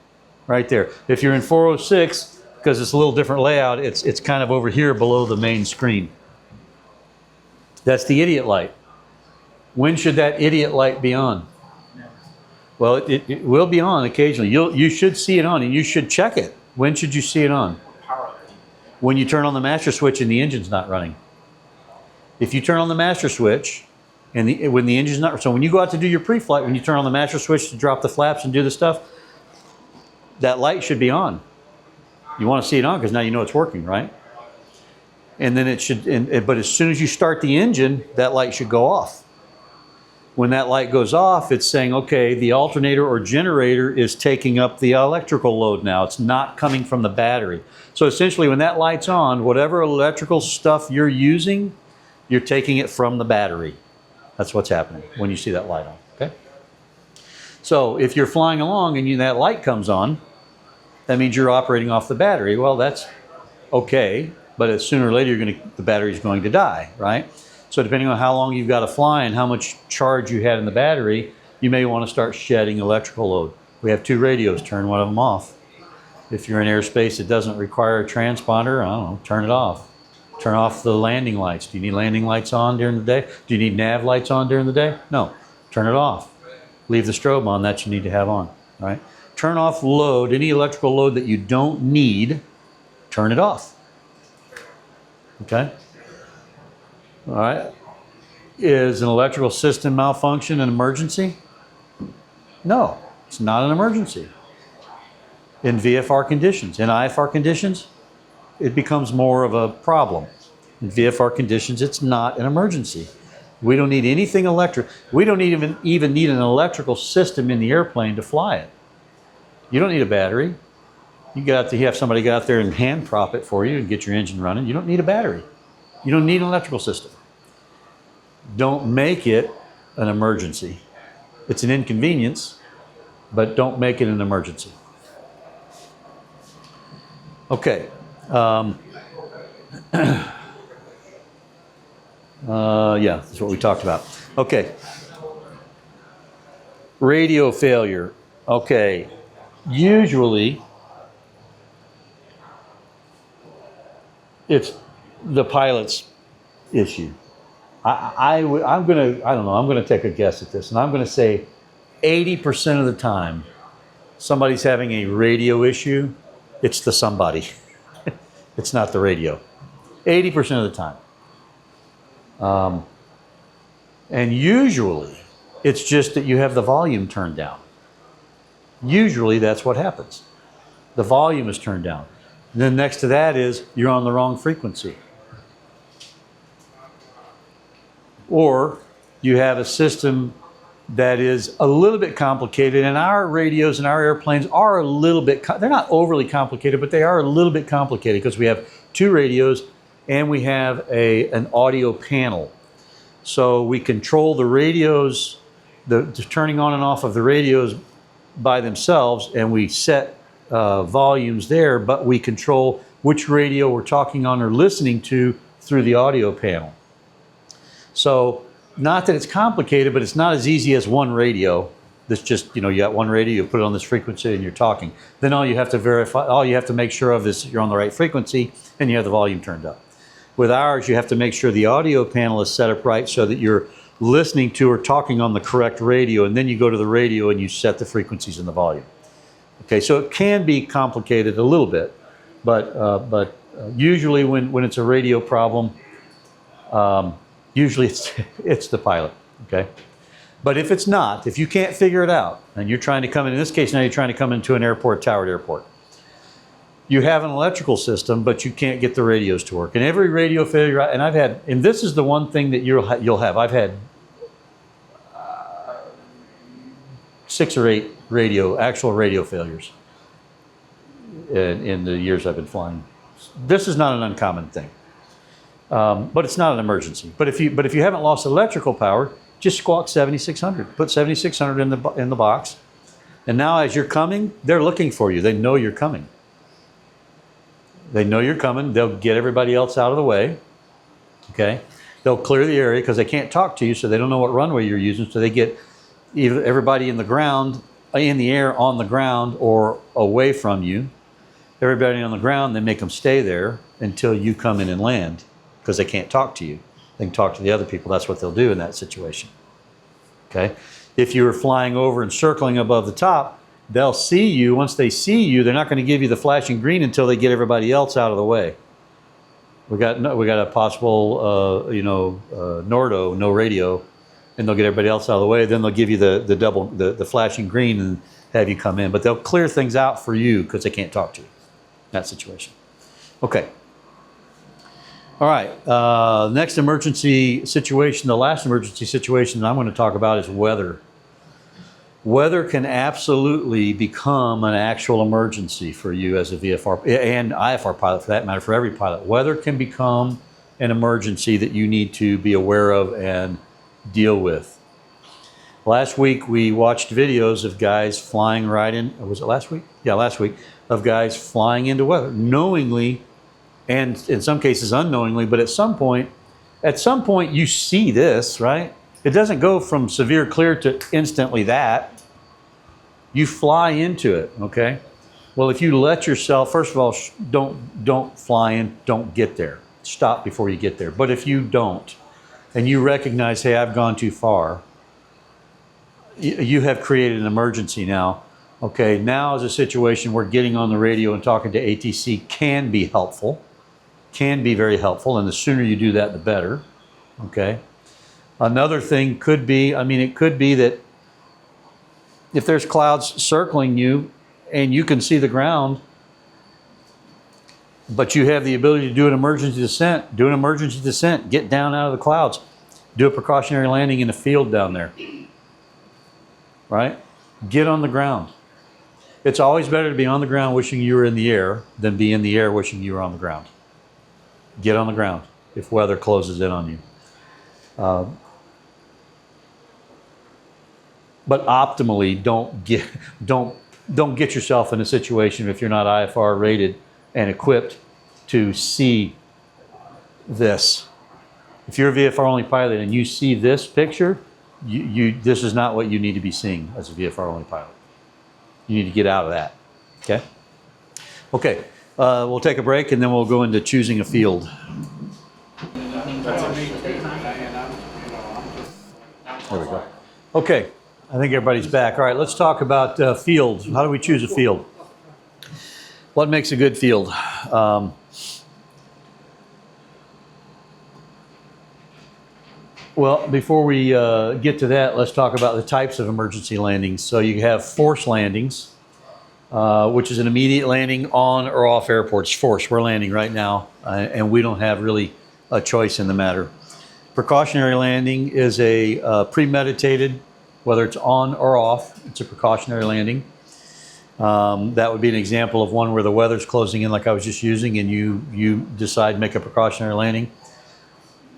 right there. If you're in 406, because it's a little different layout. It's kind of over here below the main screen. That's the idiot light. When should that idiot light be on? Well, it will be on occasionally. You should see it on, and you should check it. When should you see it on? When you turn on the master switch and the engine's not running. If you turn on the master switch and when the engine's not, so when you go out to do your pre-flight, when you turn on the master switch to drop the flaps and do the stuff, that light should be on. You want to see it on because now you know it's working, right? And then it should, but as soon as you start the engine, that light should go off. When that light goes off, it's saying, okay, the alternator or generator is taking up the electrical load now. It's not coming from the battery. So essentially, when that light's on, whatever electrical stuff you're using, you're taking it from the battery. That's what's happening when you see that light on, okay? So if you're flying along and that light comes on, that means you're operating off the battery. Well, that's okay, but sooner or later, the battery's going to die, right? So depending on how long you've got to fly and how much charge you had in the battery, you may want to start shedding electrical load. We have 2 radios, turn one of them off. If you're in airspace that doesn't require a transponder, I don't know, turn it off. Turn off the landing lights. Do you need landing lights on during the day? Do you need nav lights on during the day? No, turn it off. Leave the strobe on, that you need to have on, right? Turn off load, any electrical load that you don't need, turn it off, okay? All right. Is an electrical system malfunction an emergency? No, it's not an emergency. In VFR conditions, in IFR conditions, it becomes more of a problem. In VFR conditions, it's not an emergency. We don't need anything electric. We don't even need an electrical system in the airplane to fly it. You don't need a battery. You have somebody get out there and hand prop it for you and get your engine running. You don't need a battery. You don't need an electrical system. Don't make it an emergency. It's an inconvenience, but don't make it an emergency. Okay. Yeah, that's what we talked about. Okay. Radio failure. Okay. Usually, it's the pilot's issue. I'm gonna take a guess at this, and I'm gonna say 80% of the time, somebody's having a radio issue, it's the somebody. It's not the radio. 80% of the time. And usually, it's just that you have the volume turned down. Usually, that's what happens. The volume is turned down. And then next to that is you're on the wrong frequency. Or you have a system that is a little bit complicated, and our radios and our airplanes are a little bit, they're not overly complicated, but they are a little bit complicated because we have 2 radios and we have an audio panel. So we control the radios, the turning on and off of the radios by themselves, and we set volumes there, but we control which radio we're talking on or listening to through the audio panel. So, not that it's complicated, but it's not as easy as one radio. That's just, you got one radio, you put it on this frequency and you're talking. Then all you have to verify, all you have to make sure of is you're on the right frequency and you have the volume turned up. With ours, you have to make sure the audio panel is set up right so that you're listening to or talking on the correct radio, and then you go to the radio and you set the frequencies and the volume. Okay, so it can be complicated a little bit, but usually when it's a radio problem, usually it's the pilot, okay? But if it's not, if you can't figure it out, and you're trying to come in this case now you're trying to come into an airport, towered airport. You have an electrical system, but you can't get the radios to work. And every radio failure, and this is the one thing that you'll have. I've had 6 or 8 actual radio failures in the years I've been flying. This is not an uncommon thing. But it's not an emergency. But if you haven't lost electrical power, just squawk 7600. Put 7600 in the box, and now as you're coming, they're looking for you. They know you're coming. They know you're coming. They'll get everybody else out of the way. Okay, they'll clear the area because they can't talk to you, so they don't know what runway you're using. So they get either everybody in the ground, in the air, on the ground, or away from you. everybody on the ground, they make them stay there until you come in and land, because they can't talk to you. They can talk to the other people. That's what they'll do in that situation. Okay? If you were flying over and circling above the top, they'll see you. Once they see you, they're not going to give you the flashing green until they get everybody else out of the way. We got a possible, Nordo, no radio, and they'll get everybody else out of the way. Then they'll give you the flashing green and have you come in. But they'll clear things out for you because they can't talk to you in that situation. Okay. All right. Next emergency situation, the last emergency situation that I'm going to talk about is weather. Weather can absolutely become an actual emergency for you as a VFR and IFR pilot, for that matter, for every pilot. Weather can become an emergency that you need to be aware of and deal with. Last week we watched videos of guys flying right in, was it last week? Yeah, last week, of guys flying into weather, knowingly and in some cases unknowingly, but at some point you see this, right? It doesn't go from severe clear to instantly that. You fly into it, okay? Well, if you let yourself, first of all, don't fly in, don't get there. Stop before you get there. But if you don't, and you recognize, hey, I've gone too far, you have created an emergency now. Okay, now is a situation where getting on the radio and talking to ATC can be helpful, can be very helpful, and the sooner you do that, the better, okay? Another thing could be, it could be that if there's clouds circling you and you can see the ground, but you have the ability to do an emergency descent, do an emergency descent, get down out of the clouds, do a precautionary landing in a field down there, right? Get on the ground. It's always better to be on the ground wishing you were in the air than be in the air wishing you were on the ground. Get on the ground if weather closes in on you. But optimally, don't get yourself in a situation if you're not IFR rated and equipped to see this. If you're a VFR only pilot and you see this picture, this is not what you need to be seeing as a VFR only pilot. You need to get out of that. Okay. Okay. We'll take a break and then we'll go into choosing a field. There we go. Okay. I think everybody's back. All right, let's talk about fields. How do we choose a field? What makes a good field? Well, before we get to that, let's talk about the types of emergency landings. So you have force landings, which is an immediate landing on or off airports. Force, we're landing right now, and we don't have really a choice in the matter. Precautionary landing is a premeditated, whether it's on or off, it's a precautionary landing. That would be an example of one where the weather's closing in like I was just using and you decide to make a precautionary landing,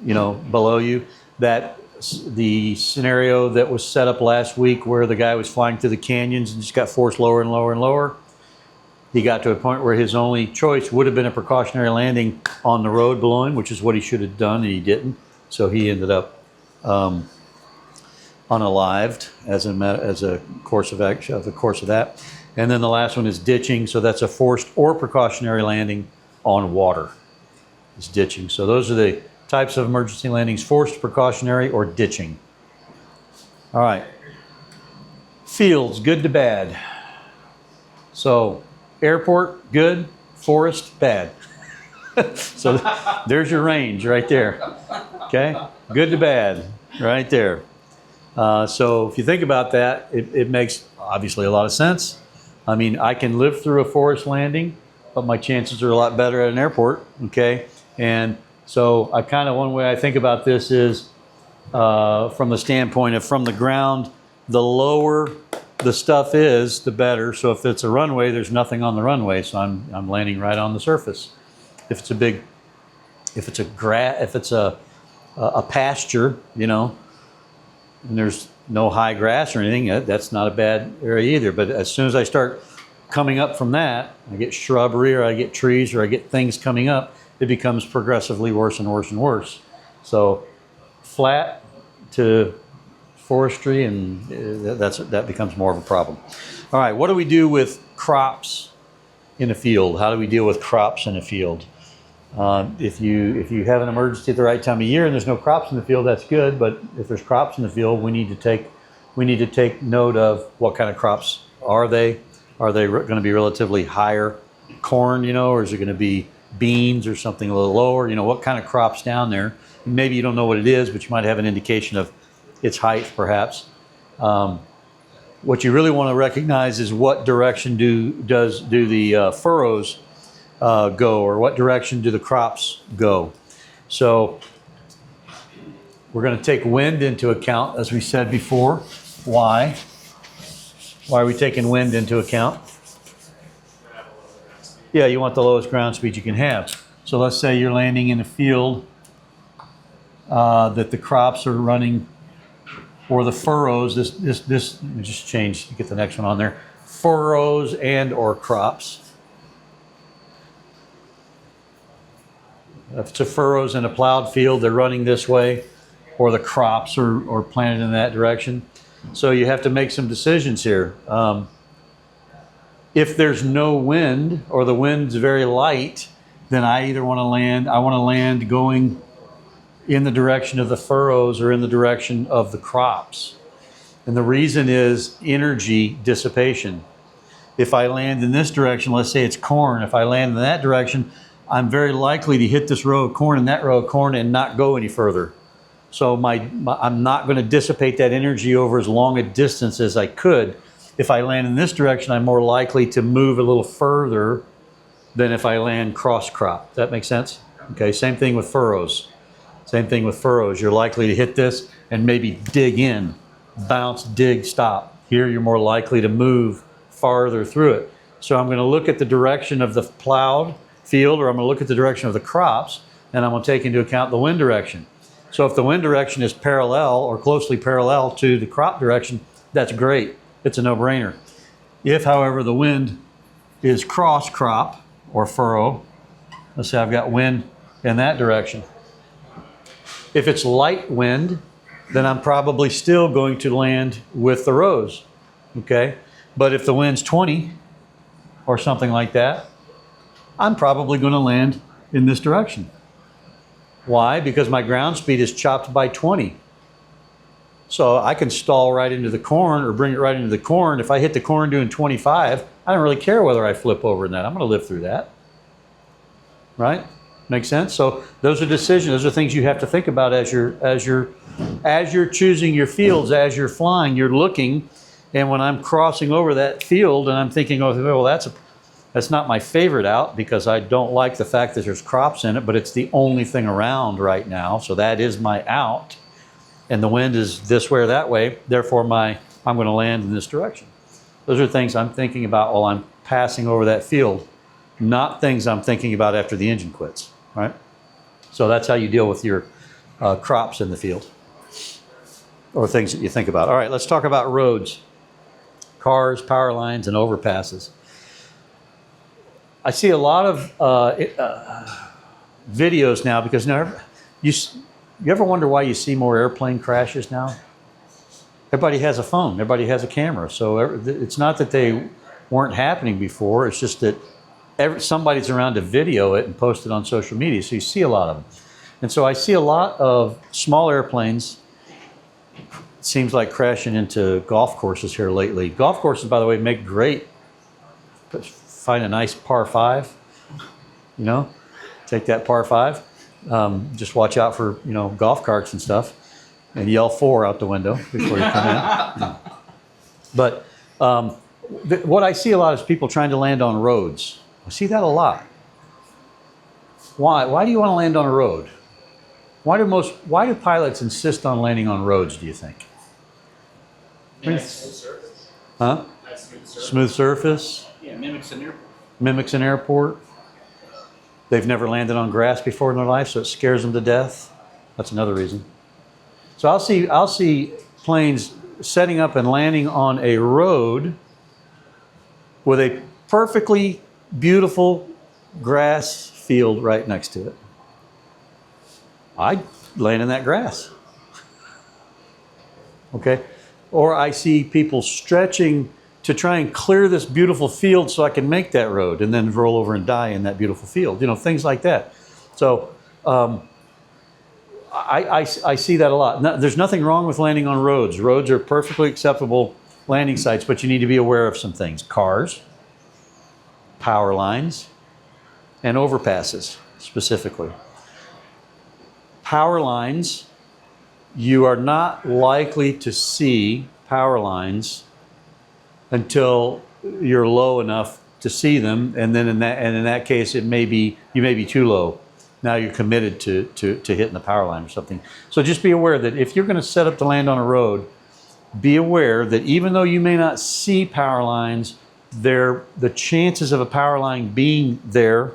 below you. The scenario that was set up last week where the guy was flying through the canyons and just got forced lower and lower and lower. He got to a point where his only choice would have been a precautionary landing on the road below him, which is what he should have done, and he didn't. So he ended up unalived as a course of action, the course of that. And then the last one is ditching. So that's a forced or precautionary landing on water. It's ditching. So those are the types of emergency landings: forced, precautionary, or ditching. All right. Fields, good to bad. So airport, good. Forest, bad. So there's your range right there. Okay? Good to bad right there. So if you think about that, it makes obviously a lot of sense. I can live through a forest landing, but my chances are a lot better at an airport, okay? And so one way I think about this is from the standpoint of from the ground, the lower the stuff is, the better. So if it's a runway, there's nothing on the runway, so I'm landing right on the surface. If it's a pasture, and there's no high grass or anything, that's not a bad area either. But as soon as I start coming up from that, I get shrubbery or I get trees or I get things coming up, it becomes progressively worse and worse and worse. So flat to forestry, and that becomes more of a problem. All right, what do we do with crops in a field? How do we deal with crops in a field? If you have an emergency at the right time of year and there's no crops in the field, that's good. But if there's crops in the field, we need to take note of what kind of crops are they? Are they going to be relatively higher corn, or is it going to be beans or something a little lower? What kind of crops down there? Maybe you don't know what it is, but you might have an indication of its height, perhaps. What you really want to recognize is what direction do the furrows go, or what direction do the crops go. So we're going to take wind into account, as we said before. Why? Why are we taking wind into account? Yeah, you want the lowest ground speed you can have. So let's say you're landing in a field that the crops are running, or the furrows. This. Let me just change to get the next one on there. Furrows and or crops. If it's a furrows in a plowed field, they're running this way, or the crops are planted in that direction. So you have to make some decisions here. If there's no wind, or the wind's very light, then I want to land going in the direction of the furrows or in the direction of the crops. And the reason is energy dissipation. If I land in this direction, let's say it's corn, if I land in that direction, I'm very likely to hit this row of corn and that row of corn and not go any further. So I'm not going to dissipate that energy over as long a distance as I could. If I land in this direction, I'm more likely to move a little further than if I land cross crop. Does that make sense? Okay, same thing with furrows. Same thing with furrows. You're likely to hit this and maybe dig in, bounce, dig, stop. Here you're more likely to move farther through it. So I'm going to look at the direction of the plowed field, or I'm going to look at the direction of the crops, and I'm going to take into account the wind direction. So if the wind direction is parallel or closely parallel to the crop direction, that's great. It's a no-brainer. If, however, the wind is cross crop or furrow, let's say I've got wind in that direction. If it's light wind, then I'm probably still going to land with the rows, okay? But if the wind's 20 or something like that, I'm probably going to land in this direction. Why? Because my ground speed is chopped by 20. So I can stall right into the corn or bring it right into the corn. If I hit the corn doing 25, I don't really care whether I flip over in that. I'm going to live through that. Right? Make sense? So those are decisions. Those are things you have to think about as you're choosing your fields, as you're flying. You're looking, and when I'm crossing over that field, and I'm thinking, oh, well, that's not my favorite out because I don't like the fact that there's crops in it, but it's the only thing around right now. So that is my out, and the wind is this way or that way. Therefore, I'm going to land in this direction. Those are things I'm thinking about while I'm passing over that field, not things I'm thinking about after the engine quits. Right? So that's how you deal with your crops in the field, or things that you think about. All right, let's talk about roads, cars, power lines, and overpasses. I see a lot of videos now because you ever wonder why you see more airplane crashes now? Everybody has a phone. Everybody has a camera. So it's not that they weren't happening before. It's just that somebody's around to video it and post it on social media, so you see a lot of them. And so I see a lot of small airplanes, it seems like, crashing into golf courses here lately. Golf courses, by the way, make great, find a nice par 5, take that par 5. Just watch out for, golf carts and stuff, and yell 4 out the window before you come in. But what I see a lot is people trying to land on roads. I see that a lot. Why? Why do you want to land on a road? Why do pilots insist on landing on roads, do you think? Smooth surface. Huh? Smooth surface? Yeah, mimics an airport. Mimics an airport. They've never landed on grass before in their life, so it scares them to death. That's another reason. So I'll see planes setting up and landing on a road with a perfectly beautiful grass field right next to it. I'd land in that grass. Okay? Or I see people stretching to try and clear this beautiful field so I can make that road and then roll over and die in that beautiful field. You know, things like that. So I see that a lot. No, there's nothing wrong with landing on roads. Roads are perfectly acceptable landing sites, but you need to be aware of some things. Cars, power lines, and overpasses specifically. Power lines, you are not likely to see power lines until you're low enough to see them, and then in that case, you may be too low. Now you're committed to hitting the power line or something. So just be aware that if you're going to set up to land on a road, be aware that even though you may not see power lines, the chances of a power line being there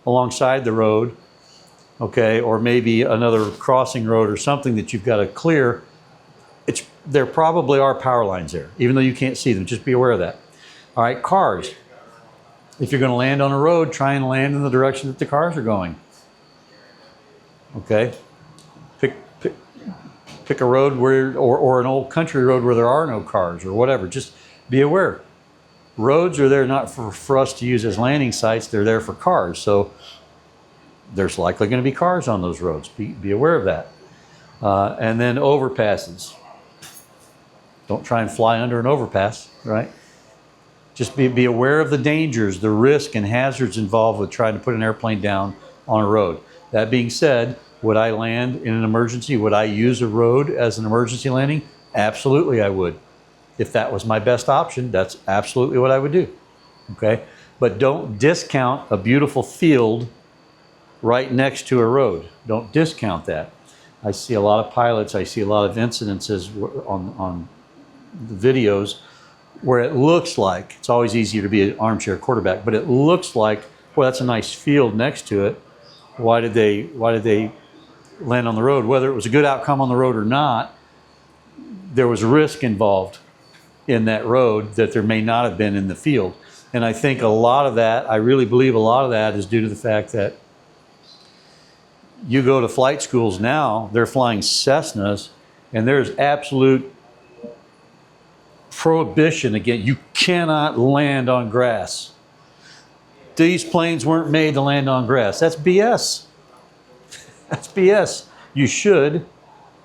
alongside the road, okay, or maybe another crossing road or something that you've got to clear, there probably are power lines there, even though you can't see them. Just be aware of that. All right, cars. If you're going to land on a road, try and land in the direction that the cars are going. Okay, pick a road or an old country road where there are no cars or whatever. Just be aware. Roads are there not for us to use as landing sites. They're there for cars. So there's likely going to be cars on those roads. Be aware of that. And then overpasses. Don't try and fly under an overpass, right? Just be aware of the dangers, the risk and hazards involved with trying to put an airplane down on a road. That being said, would I land in an emergency? Would I use a road as an emergency landing? Absolutely, I would. If that was my best option, that's absolutely what I would do. Okay? But don't discount a beautiful field right next to a road. Don't discount that. I see a lot of pilots, I see a lot of incidences on the videos where it looks like, it's always easier to be an armchair quarterback, but it looks like, well, that's a nice field next to it. Why did they land on the road? Whether it was a good outcome on the road or not, there was risk involved in that road that there may not have been in the field. And I think a lot of that, I really believe a lot of that is due to the fact that you go to flight schools now, they're flying Cessnas, and there's absolute prohibition again. You cannot land on grass. These planes weren't made to land on grass. That's BS. That's BS. You should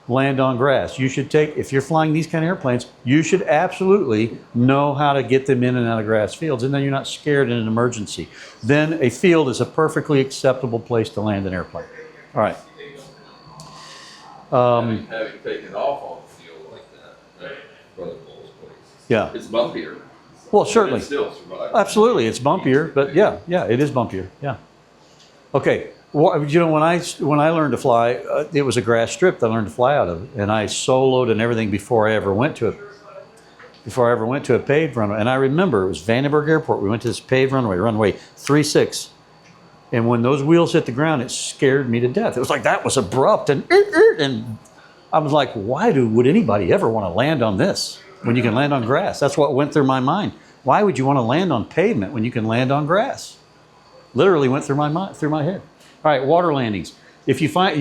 land on grass. You should if you're flying these kind of airplanes, you should absolutely know how to get them in and out of grass fields, and then you're not scared in an emergency. Then a field is a perfectly acceptable place to land an airplane. All right. Having taken off on the field like that, Brother Bull's place. Yeah. It's bumpier. Well, certainly. It still survives. Absolutely, it's bumpier, but yeah, it is bumpier. Yeah. Okay. Well, you know, when I learned to fly, it was a grass strip that I learned to fly out of, and I soloed and everything before I ever went to a paved runway. And I remember it was Vandenberg Airport. We went to this paved runway 36, and when those wheels hit the ground, it scared me to death. It was like that was abrupt, and I was like, why would anybody ever want to land on this when you can land on grass? That's what went through my mind. Why would you want to land on pavement when you can land on grass? Literally went through my mind, through my head. All right, water landings. If you fly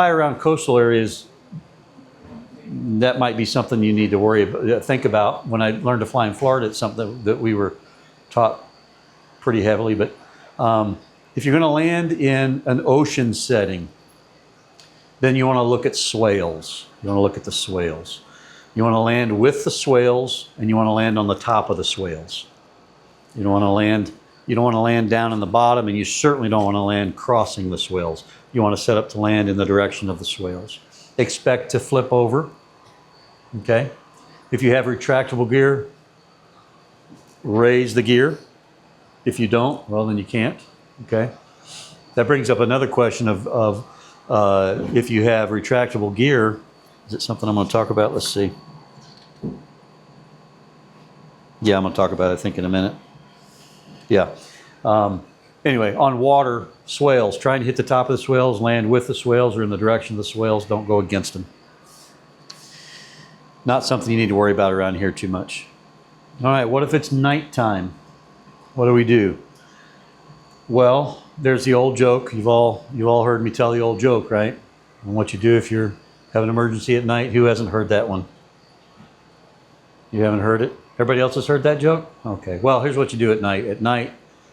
around coastal areas, that might be something you need to think about. When I learned to fly in Florida, it's something that we were taught pretty heavily. But if you're going to land in an ocean setting, then you want to look at swales. You want to look at the swales. You want to land with the swales, and you want to land on the top of the swales. You don't want to land down in the bottom, and you certainly don't want to land crossing the swales. You want to set up to land in the direction of the swales. Expect to flip over, okay? If you have retractable gear, raise the gear. If you don't, well, then you can't, okay? That brings up another question of if you have retractable gear. Is it something I'm going to talk about? Let's see. Yeah, I'm going to talk about it, I think, in a minute. Yeah. Anyway, on water, swales. Try and hit the top of the swales, land with the swales or in the direction of the swales. Don't go against them. Not something you need to worry about around here too much. All right, what if it's nighttime? What do we do? Well, there's the old joke. You've all heard me tell the old joke, right? And what you do if you have an emergency at night. Who hasn't heard that one? You haven't heard it? Everybody else has heard that joke? Okay. Well, here's what you do at night. At night,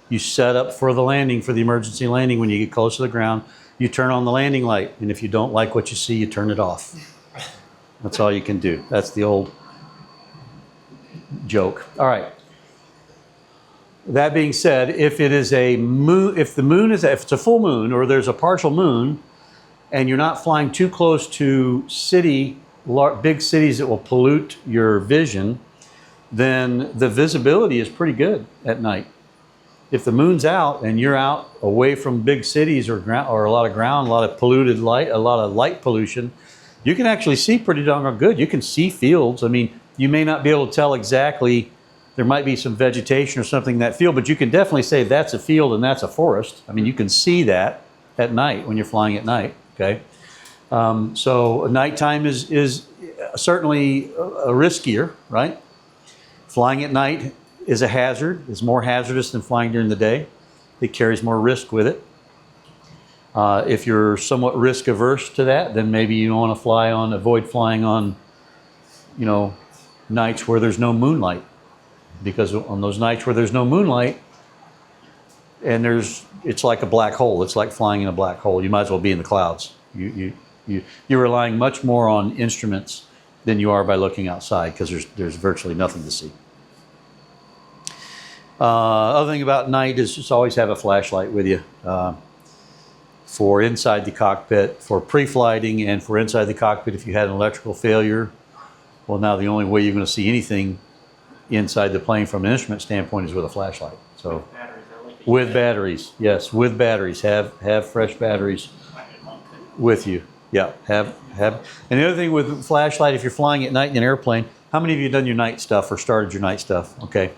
you set up for the landing, for the emergency landing. When you get close to the ground, you turn on the landing light. And if you don't like what you see, you turn it off. That's all you can do. That's the old joke. All right. That being said, if it is a moon, if it's a full moon or there's a partial moon, and you're not flying too close to big cities that will pollute your vision, then the visibility is pretty good at night. If the moon's out and you're out away from big cities or a lot of ground, a lot of polluted light, a lot of light pollution, you can actually see pretty darn good. You can see fields. I mean, you may not be able to tell exactly. There might be some vegetation or something in that field, but you can definitely say that's a field and that's a forest. I mean, you can see that at night when you're flying at night. Okay, so nighttime is certainly riskier, right? Flying at night is a hazard. It's more hazardous than flying during the day. It carries more risk with it. If you're somewhat risk averse to that, then maybe you want to avoid flying on, nights where there's no moonlight. Because on those nights where there's no moonlight, and it's like a black hole. It's like flying in a black hole. You might as well be in the clouds. You're relying much more on instruments than you are by looking outside, because there's virtually nothing to see. Other thing about night is just always have a flashlight with you for inside the cockpit, for pre-flighting, and for inside the cockpit if you had an electrical failure. Well, now the only way you're going to see anything inside the plane from an instrument standpoint is with a flashlight. So with batteries, yes, with batteries. Have fresh batteries with you. Yeah, have. And the other thing with flashlight, if you're flying at night in an airplane, how many of you have done your night stuff or started your night stuff? Okay.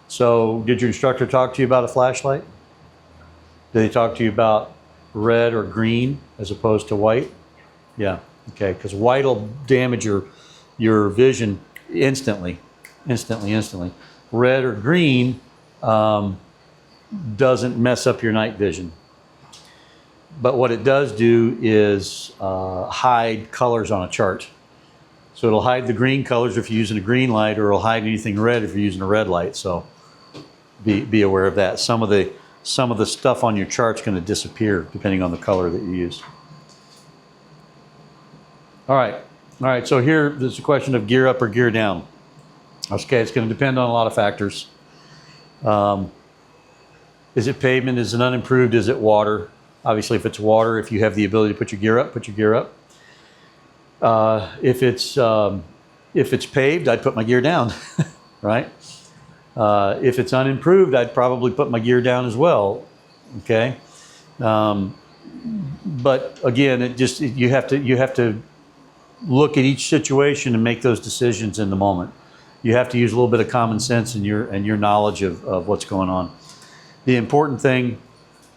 So did your instructor talk to you about a flashlight? Did they talk to you about red or green as opposed to white? Yeah. Okay. Because white will damage your vision instantly. Red or green doesn't mess up your night vision. But what it does do is hide colors on a chart. So it'll hide the green colors if you're using a green light, or it'll hide anything red if you're using a red light. So be aware of that. Some of the stuff on your chart's going to disappear depending on the color that you use. All right. So here there's a question of gear up or gear down. Okay, it's going to depend on a lot of factors. Is it pavement? Is it unimproved? Is it water? Obviously, if it's water, if you have the ability to put your gear up, put your gear up. If it's paved, I'd put my gear down, right? If it's unimproved, I'd probably put my gear down as well. Okay, but again, you have to look at each situation and make those decisions in the moment. You have to use a little bit of common sense and your knowledge of what's going on. The important thing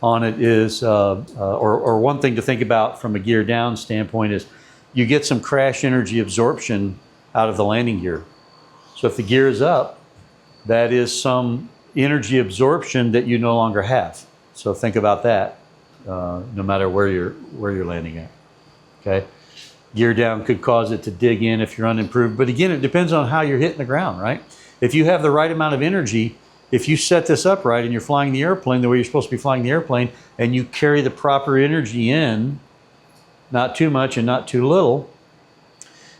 on it is, or one thing to think about from a gear down standpoint is, you get some crash energy absorption out of the landing gear. So if the gear is up, that is some energy absorption that you no longer have. So think about that, no matter where you're landing at. Okay. Gear down could cause it to dig in if you're unimproved. But again, it depends on how you're hitting the ground, right? If you have the right amount of energy, if you set this up right and you're flying the airplane the way you're supposed to be flying the airplane, and you carry the proper energy in, not too much and not too little,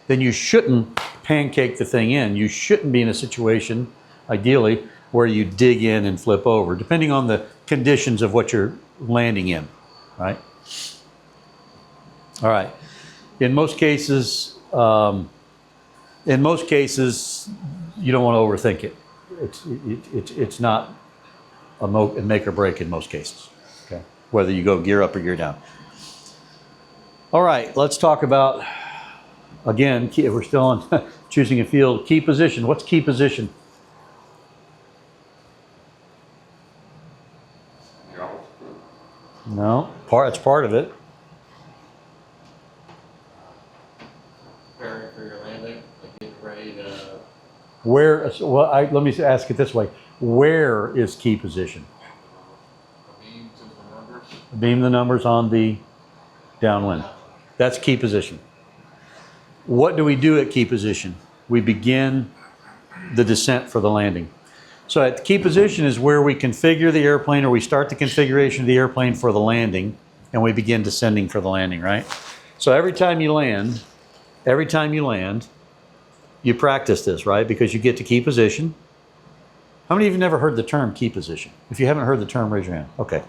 then you shouldn't pancake the thing in. You shouldn't be in a situation, ideally, where you dig in and flip over, depending on the conditions of what you're landing in, right? All right. In most cases, you don't want to overthink it. It's not a make or break in most cases. Okay, whether you go gear up or gear down. All right, let's talk about, again, if we're still on choosing a field, key position. What's key position? No, it's part of it. Preparing for your landing, like getting ready to. Let me ask it this way. Where is key position? Beam to the numbers. Beam the numbers on the downwind. That's key position. What do we do at key position? We begin the descent for the landing. So at key position is where we configure the airplane, or we start the configuration of the airplane for the landing, and we begin descending for the landing, right? So every time you land, you practice this, right? Because you get to key position. How many of you never heard the term key position? If you haven't heard the term, raise your hand. Okay.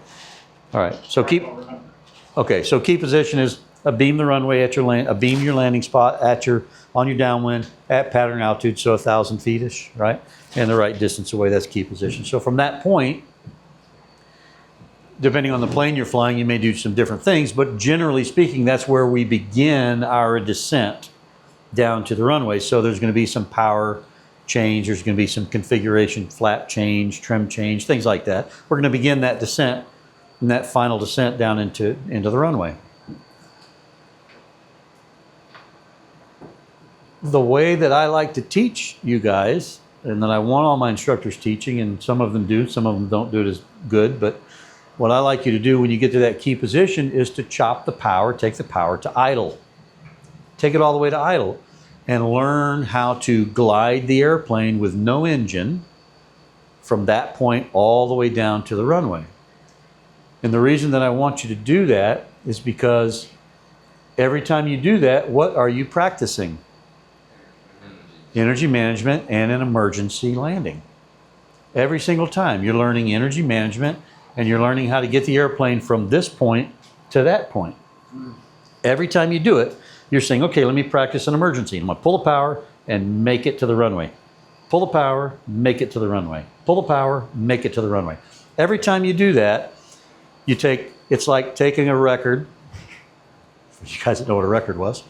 All right. So key position is beam the runway at your beam your landing spot at on your downwind at pattern altitude, so 1,000 feet-ish, right? And the right distance away, that's key position. So from that point, depending on the plane you're flying, you may do some different things, but generally speaking, that's where we begin our descent down to the runway. So there's going to be some power change, there's going to be some configuration, flap change, trim change, things like that. We're going to begin that descent and that final descent down into the runway. The way that I like to teach you guys, and that I want all my instructors teaching, and some of them do, some of them don't do it as good, but what I like you to do when you get to that key position is to chop the power, take the power to idle. Take it all the way to idle and learn how to glide the airplane with no engine from that point all the way down to the runway. And the reason that I want you to do that is because every time you do that, what are you practicing? Energy management and an emergency landing. Every single time you're learning energy management and you're learning how to get the airplane from this point to that point. Every time you do it, you're saying, okay, let me practice an emergency. I'm going to pull the power and make it to the runway. Pull the power, make it to the runway. Pull the power, make it to the runway. Every time you do that, it's like taking a record. For you guys that know what a record was.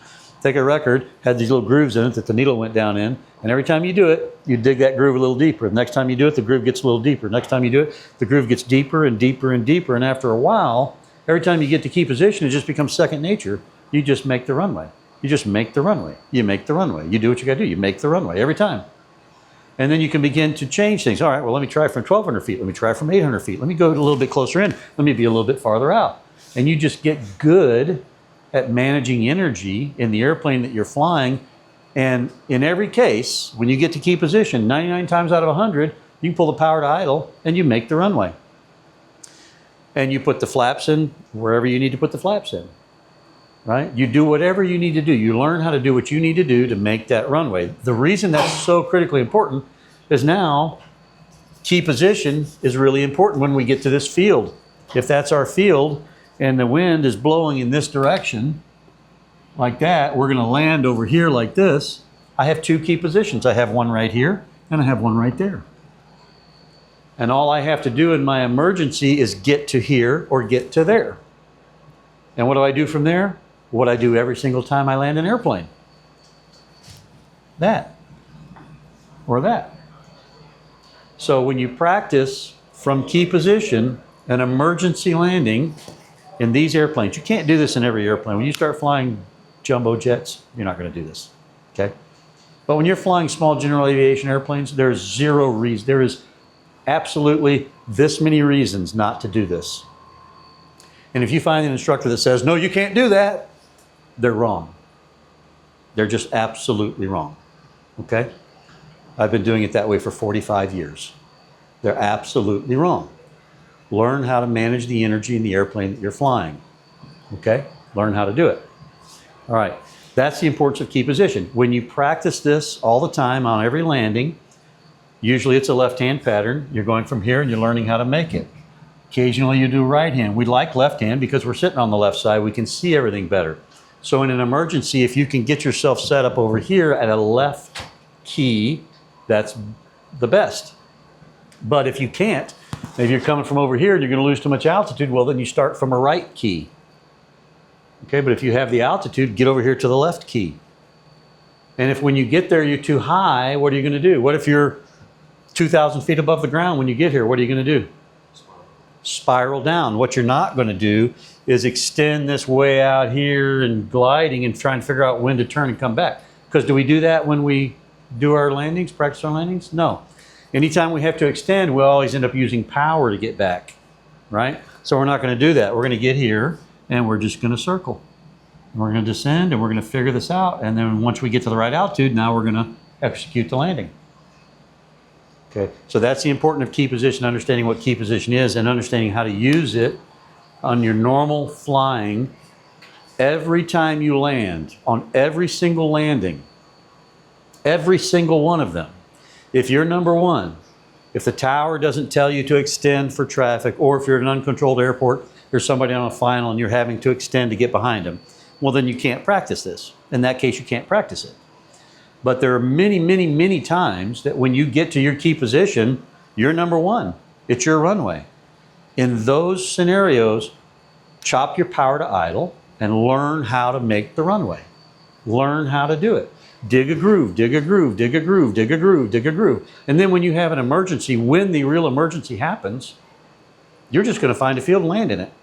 Take a record, had these little grooves in it that the needle went down in, and every time you do it, you dig that groove a little deeper. The next time you do it, the groove gets a little deeper. Next time you do it, the groove gets deeper and deeper and deeper, and after a while, every time you get to key position, it just becomes second nature. You just make the runway. You just make the runway. You make the runway. You do what you got to do. You make the runway every time. And then you can begin to change things. All right, well, let me try from 1,200 feet. Let me try from 800 feet. Let me go a little bit closer in. Let me be a little bit farther out. And you just get good at managing energy in the airplane that you're flying. And in every case, when you get to key position, 99 times out of 100, you can pull the power to idle and you make the runway. And you put the flaps in wherever you need to put the flaps in, right? You do whatever you need to do. You learn how to do what you need to do to make that runway. The reason that's so critically important is now key position is really important when we get to this field. If that's our field, and the wind is blowing in this direction, like that, we're going to land over here like this. I have two key positions. I have one right here, and I have one right there. And all I have to do in my emergency is get to here or get to there. And what do I do from there? What I do every single time I land an airplane. That. Or that. So when you practice from key position, an emergency landing, in these airplanes, you can't do this in every airplane. When you start flying jumbo jets, you're not going to do this, okay? But when you're flying small general aviation airplanes, there's zero reason. There is absolutely this many reasons not to do this. And if you find an instructor that says, no, you can't do that, they're wrong. They're just absolutely wrong, okay? I've been doing it that way for 45 years. They're absolutely wrong. Learn how to manage the energy in the airplane that you're flying. Okay? Learn how to do it. All right. That's the importance of key position. When you practice this all the time on every landing, usually it's a left-hand pattern. You're going from here and you're learning how to make it. Occasionally you do right hand. We like left hand because we're sitting on the left side. We can see everything better. So in an emergency, if you can get yourself set up over here at a left key, that's the best. But if you can't, if you're coming from over here and you're going to lose too much altitude, well, then you start from a right key. Okay, but if you have the altitude, get over here to the left key. And if when you get there you're too high, what are you going to do? What if you're 2,000 feet above the ground when you get here? What are you going to do? Spiral down. What you're not going to do is extend this way out here and gliding and try and figure out when to turn and come back. Because do we do that when we do our landings, practice our landings? No. Anytime we have to extend, we always end up using power to get back, right? So we're not going to do that. We're going to get here, and we're just going to circle. And we're going to descend, and we're going to figure this out. And then once we get to the right altitude, now we're going to execute the landing. Okay, so that's the importance of key position, understanding what key position is and understanding how to use it on your normal flying every time you land, on every single landing, every single one of them. If you're number one, if the tower doesn't tell you to extend for traffic, or if you're at an uncontrolled airport, there's somebody on a final and you're having to extend to get behind them, well, then you can't practice this. In that case, you can't practice it. But there are many, many, many times that when you get to your key position, you're number one. It's your runway. In those scenarios, chop your power to idle and learn how to make the runway. Learn how to do it. Dig a groove, dig a groove, dig a groove, dig a groove, dig a groove. And then when you have an emergency, when the real emergency happens, you're just going to find a field and land in it.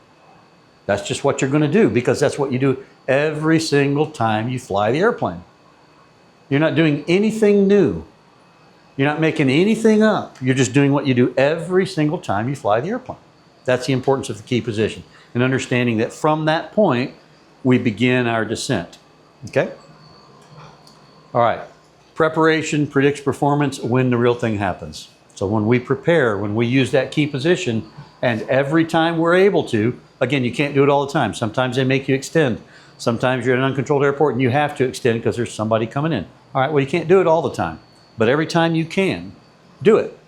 That's just what you're going to do, because that's what you do every single time you fly the airplane. You're not doing anything new. You're not making anything up. You're just doing what you do every single time you fly the airplane. That's the importance of the key position, and understanding that from that point, we begin our descent. Okay? All right. Preparation predicts performance when the real thing happens. So when we prepare, when we use that key position, and every time we're able to, again, you can't do it all the time. Sometimes they make you extend. Sometimes you're at an uncontrolled airport and you have to extend because there's somebody coming in. All right, well, you can't do it all the time. But every time you can, do it.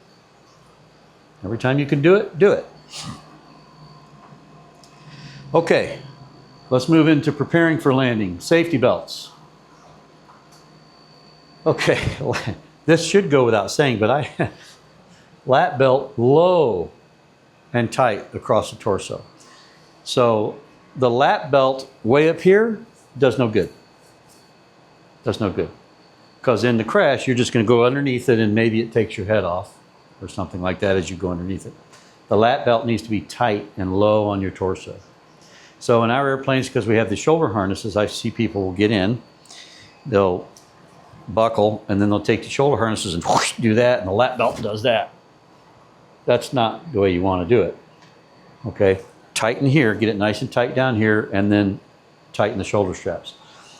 Every time you can do it, do it. Okay, let's move into preparing for landing. Safety belts. Okay, this should go without saying, but lat belt low and tight across the torso. So the lat belt way up here does no good. Does no good. Because in the crash, you're just going to go underneath it and maybe it takes your head off or something like that as you go underneath it. The lat belt needs to be tight and low on your torso. So in our airplanes, because we have the shoulder harnesses, I see people will get in, they'll buckle, and then they'll take the shoulder harnesses and whoosh, do that, and the lat belt does that. That's not the way you want to do it. Okay? Tighten here, get it nice and tight down here, and then tighten the shoulder straps.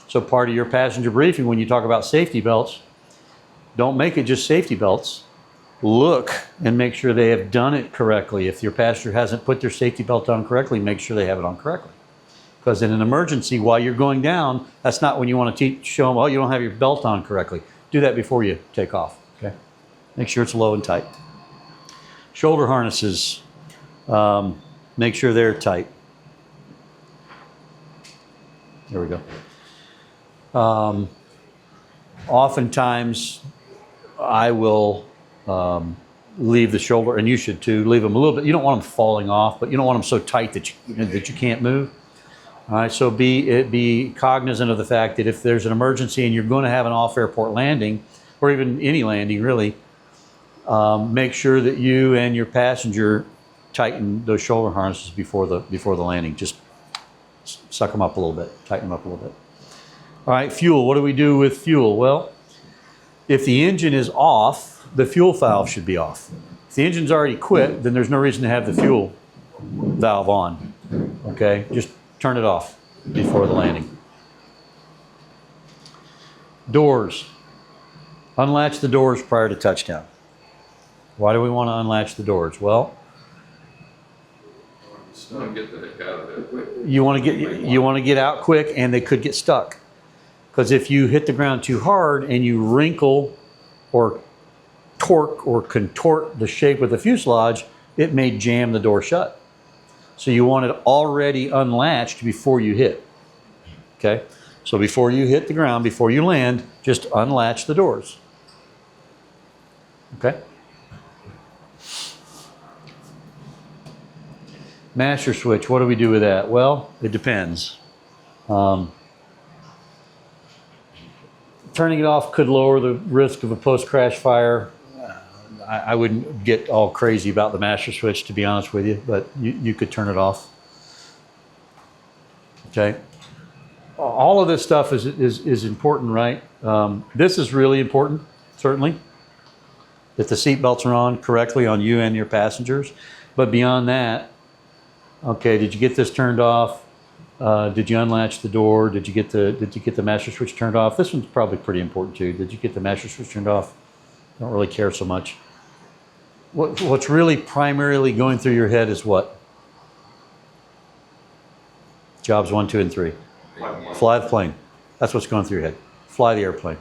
So part of your passenger briefing, when you talk about safety belts, don't make it just safety belts. Look and make sure they have done it correctly. If your passenger hasn't put their safety belt on correctly, make sure they have it on correctly. Because in an emergency, while you're going down, that's not when you want to show them, oh, you don't have your belt on correctly. Do that before you take off, okay? Make sure it's low and tight. Shoulder harnesses, make sure they're tight. There we go. Oftentimes, I will leave the shoulder, and you should too, leave them a little bit. You don't want them falling off, but you don't want them so tight that you can't move. All right, so be cognizant of the fact that if there's an emergency and you're going to have an off-airport landing, or even any landing really, make sure that you and your passenger tighten those shoulder harnesses before the landing. Just suck them up a little bit, tighten them up a little bit. All right, fuel. What do we do with fuel? Well, if the engine is off, the fuel valve should be off. If the engine's already quit, then there's no reason to have the fuel valve on. Okay, just turn it off before the landing. Doors. Unlatch the doors prior to touchdown. Why do we want to unlatch the doors? Well, Get the heck out of there quick. you want to get out quick, and they could get stuck. Because if you hit the ground too hard and you wrinkle or torque or contort the shape of the fuselage, it may jam the door shut. So you want it already unlatched before you hit. Okay? So before you hit the ground, before you land, just unlatch the doors. Okay? Master switch, what do we do with that? Well, it depends. Turning it off could lower the risk of a post-crash fire. I wouldn't get all crazy about the master switch, to be honest with you, but you could turn it off. Okay? All of this stuff is important, right? This is really important, certainly, that the seat belts are on correctly on you and your passengers. But beyond that, okay, did you get this turned off? Did you unlatch the door? Did you get the master switch turned off? This one's probably pretty important too. Did you get the master switch turned off? Don't really care so much. what's really primarily going through your head is what? Jobs 1, 2, and 3. Fly the plane. That's what's going through your head. Fly the airplane.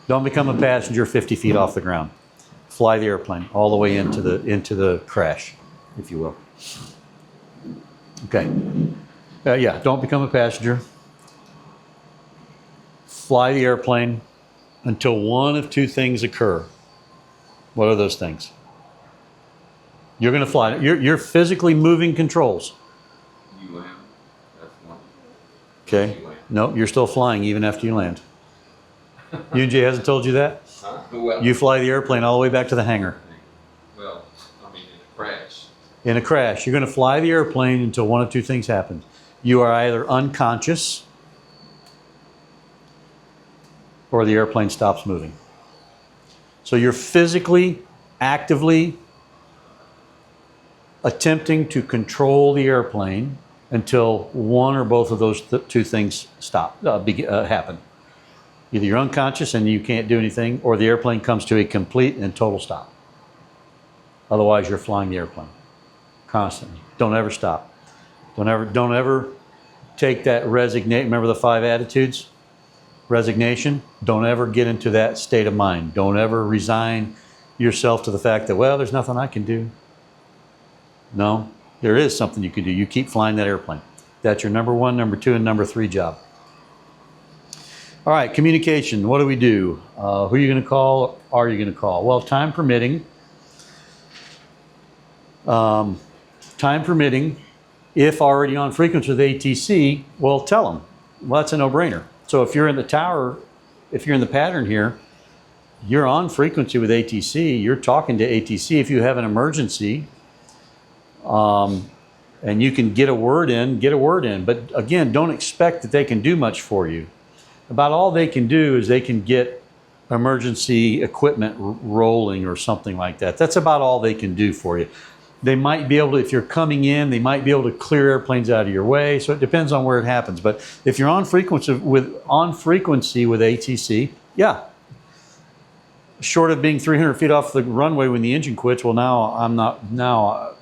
Don't become a passenger 50 feet off the ground. Fly the airplane all the way into the crash, if you will. Okay. Yeah, don't become a passenger. Fly the airplane until one of two things occur. What are those things? You're going to fly. You're physically moving controls. You land, that's one. Okay. You land. No, you're still flying even after you land. UJ hasn't told you that? Huh? Well, You fly the airplane all the way back to the hangar. well, I mean, in a crash. In a crash, you're going to fly the airplane until one of two things happen. You are either unconscious or the airplane stops moving. So you're physically, actively attempting to control the airplane until one or both of those two things happen. Either you're unconscious and you can't do anything, or the airplane comes to a complete and total stop. Otherwise, you're flying the airplane constantly. Don't ever stop. Don't ever take that resignation. Remember the 5 attitudes? Resignation. Don't ever get into that state of mind. Don't ever resign yourself to the fact that, well, there's nothing I can do. No, there is something you can do. You keep flying that airplane. That's your number 1, number 2, and number 3 job. All right, communication. What do we do? Who are you going to call? Are you going to call? Well, time permitting. Time permitting, if already on frequency with ATC, well, tell them. Well, that's a no-brainer. So if you're in the tower, if you're in the pattern here, you're on frequency with ATC, you're talking to ATC. If you have an emergency, and you can get a word in, get a word in. But again, don't expect that they can do much for you. About all they can do is they can get emergency equipment rolling or something like that. That's about all they can do for you. They might be able to, if you're coming in, they might be able to clear airplanes out of your way. So it depends on where it happens. But if you're on frequency with ATC, yeah. Short of being 300 feet off the runway when the engine quits, well, now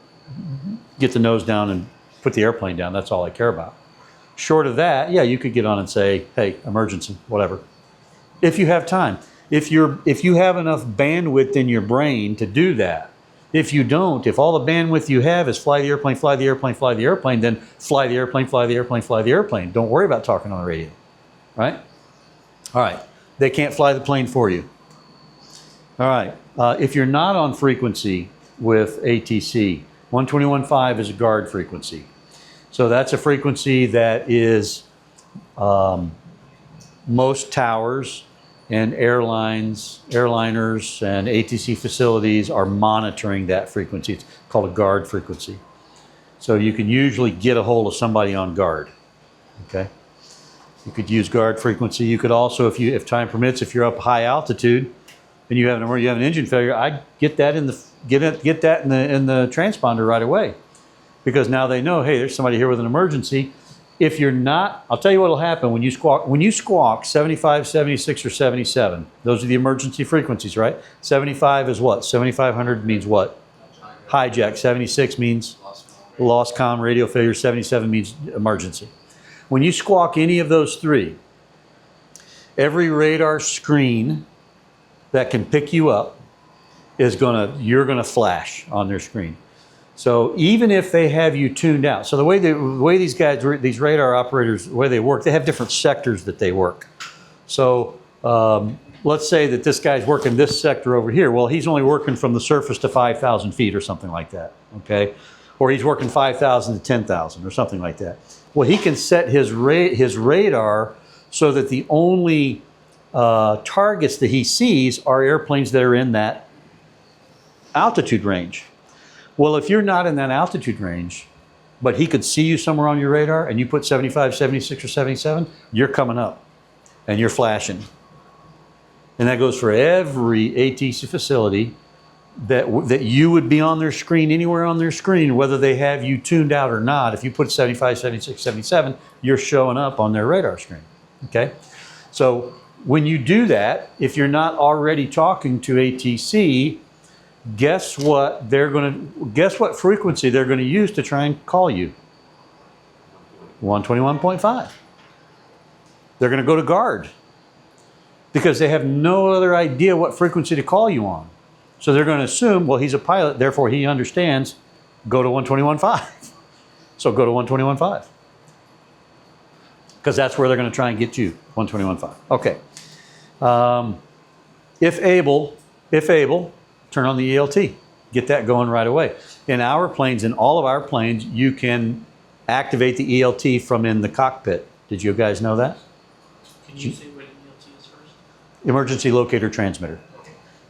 get the nose down and put the airplane down. That's all I care about. Short of that, yeah, you could get on and say, hey, emergency, whatever. If you have time. If you have enough bandwidth in your brain to do that. If you don't, if all the bandwidth you have is fly the airplane, fly the airplane, fly the airplane, then fly the airplane, fly the airplane, fly the airplane. Don't worry about talking on the radio, right? All right, they can't fly the plane for you. All right, if you're not on frequency with ATC, 121.5 is a guard frequency. So that's a frequency that is most towers and airliners and ATC facilities are monitoring that frequency. It's called a guard frequency. So you can usually get a hold of somebody on guard, okay? You could use guard frequency. You could also, if time permits, if you're up high altitude and you have an engine failure, I'd get that in the transponder right away, because now they know, hey, there's somebody here with an emergency. If you're not, I'll tell you what will happen when you squawk. When you squawk 75, 76, or 77, those are the emergency frequencies, right? 75 is what? 7500 means what? Hijack. 76 means lost comm, radio failure. 77 means emergency. When you squawk any of those three, every radar screen that can pick you up you're gonna flash on their screen. So even if they have you tuned out, so the way these radar operators, the way they work, they have different sectors that they work. So let's say that this guy's working this sector over here. Well, he's only working from the surface to 5,000 feet or something like that, okay? Or he's working 5,000 to 10,000 or something like that. Well, he can set his radar so that the only targets that he sees are airplanes that are in that altitude range. Well, if you're not in that altitude range, but he could see you somewhere on your radar and you put 75, 76, or 77, you're coming up and you're flashing. And that goes for every ATC facility that you would be on their screen, anywhere on their screen, whether they have you tuned out or not. If you put 75, 76, 77, you're showing up on their radar screen, okay? So when you do that, if you're not already talking to ATC, Guess what guess what frequency they're going to use to try and call you? 121.5. They're going to go to guard because they have no other idea what frequency to call you on. So they're going to assume, well, he's a pilot, therefore he understands, go to 121.5. So go to 121.5. Because that's where they're going to try and get you, 121.5. Okay. If able, turn on the ELT. Get that going right away. In our planes, in all of our planes, you can activate the ELT from in the cockpit. Did you guys know that? Can you say what ELT is first? Emergency locator transmitter.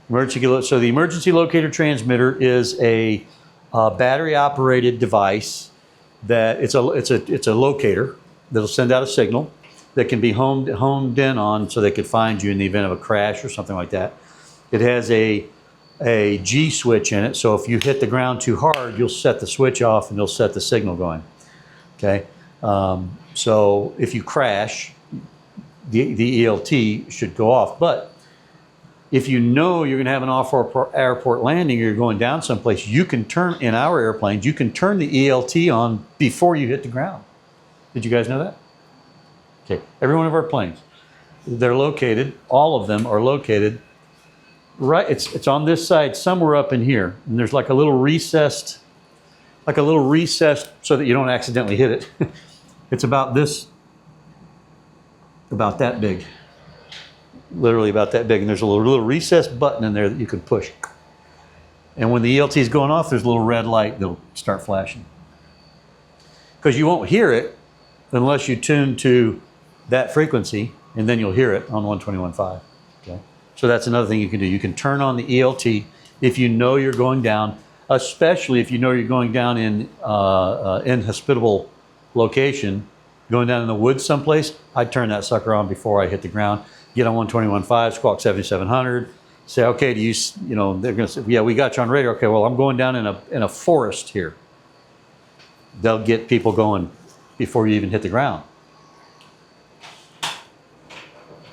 So the emergency locator transmitter is a battery-operated device that it's a locator that'll send out a signal that can be homed in on so they could find you in the event of a crash or something like that. It has a G switch in it, so if you hit the ground too hard, you'll set the switch off and it'll set the signal going. Okay, so if you crash, the ELT should go off. But if you know you're going to have an off-airport landing or you're going down someplace, you can turn, in our airplanes, you can turn the ELT on before you hit the ground. Did you guys know that? Okay, every one of our planes, they're located, all of them are located right, it's on this side, somewhere up in here, and there's like a little recessed so that you don't accidentally hit it. It's about that big. Literally about that big, and there's a little recessed button in there that you can push. And when the ELT is going off, there's a little red light that'll start flashing. Because you won't hear it unless you tune to that frequency, and then you'll hear it on 121.5. Okay? So that's another thing you can do. You can turn on the ELT if you know you're going down, especially if you know you're going down in inhospitable location, going down in the woods someplace. I'd turn that sucker on before I hit the ground. Get on 121.5, squawk 7700. Say, okay, they're going to say, yeah, we got you on radar. Okay, well, I'm going down in a forest here. They'll get people going before you even hit the ground.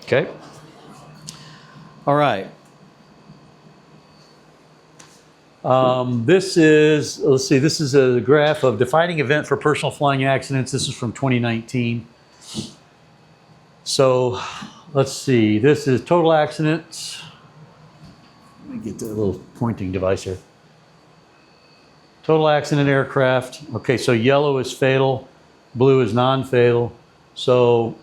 Okay. All right. This is a graph of defining event for personal flying accidents. This is from 2019. So let's see, this is total accidents. Let me get the little pointing device here. Total accident aircraft. Okay, so yellow is fatal, blue is non-fatal. So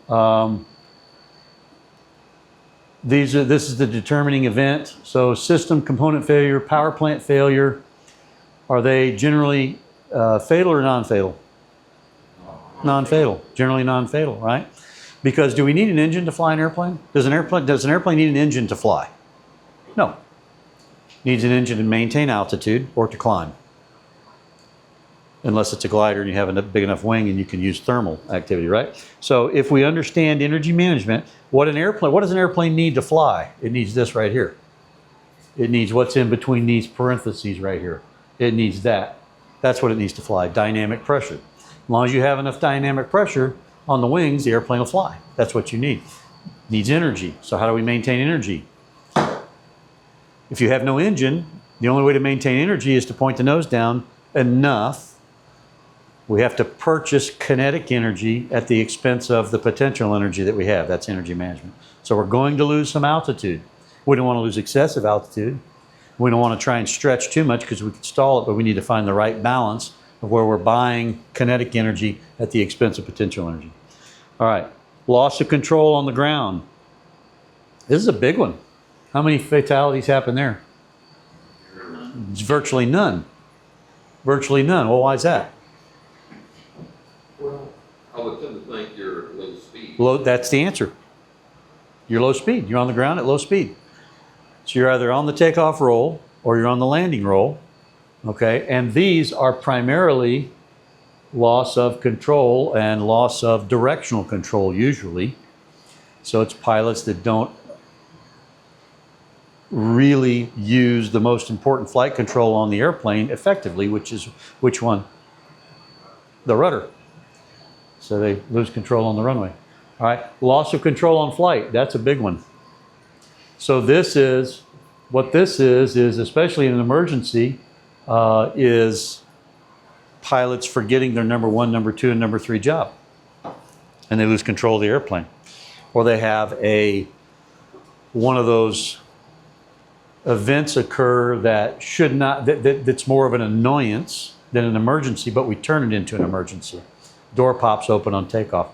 this is the determining event. So system component failure, power plant failure. Are they generally fatal or non-fatal? Non-fatal, generally non-fatal, right? Because do we need an engine to fly an airplane? Does an airplane need an engine to fly? No. Needs an engine to maintain altitude or to climb. Unless it's a glider and you have a big enough wing and you can use thermal activity, right? So if we understand energy management, what does an airplane need to fly? It needs this right here. It needs what's in between these parentheses right here. It needs that. That's what it needs to fly, dynamic pressure. As long as you have enough dynamic pressure on the wings, the airplane will fly. That's what you need. Needs energy. So how do we maintain energy? If you have no engine, the only way to maintain energy is to point the nose down enough. We have to purchase kinetic energy at the expense of the potential energy that we have. That's energy management. So we're going to lose some altitude. We don't want to lose excessive altitude. We don't want to try and stretch too much because we could stall it, but we need to find the right balance of where we're buying kinetic energy at the expense of potential energy. All right, loss of control on the ground. This is a big one. How many fatalities happen there? It's virtually none. Virtually none. Well, why is that? Well, I would tend to think you're at low speed. That's the answer. You're low speed. You're on the ground at low speed. So you're either on the takeoff roll or you're on the landing roll. Okay, and these are primarily loss of control and loss of directional control usually. So it's pilots that don't really use the most important flight control on the airplane effectively, which is which one? The rudder. So they lose control on the runway. All right, loss of control on flight, that's a big one. So this is What this is especially in an emergency, is pilots forgetting their number one, number two, and number three job. And they lose control of the airplane. Or they have one of those events occur that should not, that's more of an annoyance than an emergency, but we turn it into an emergency. Door pops open on takeoff.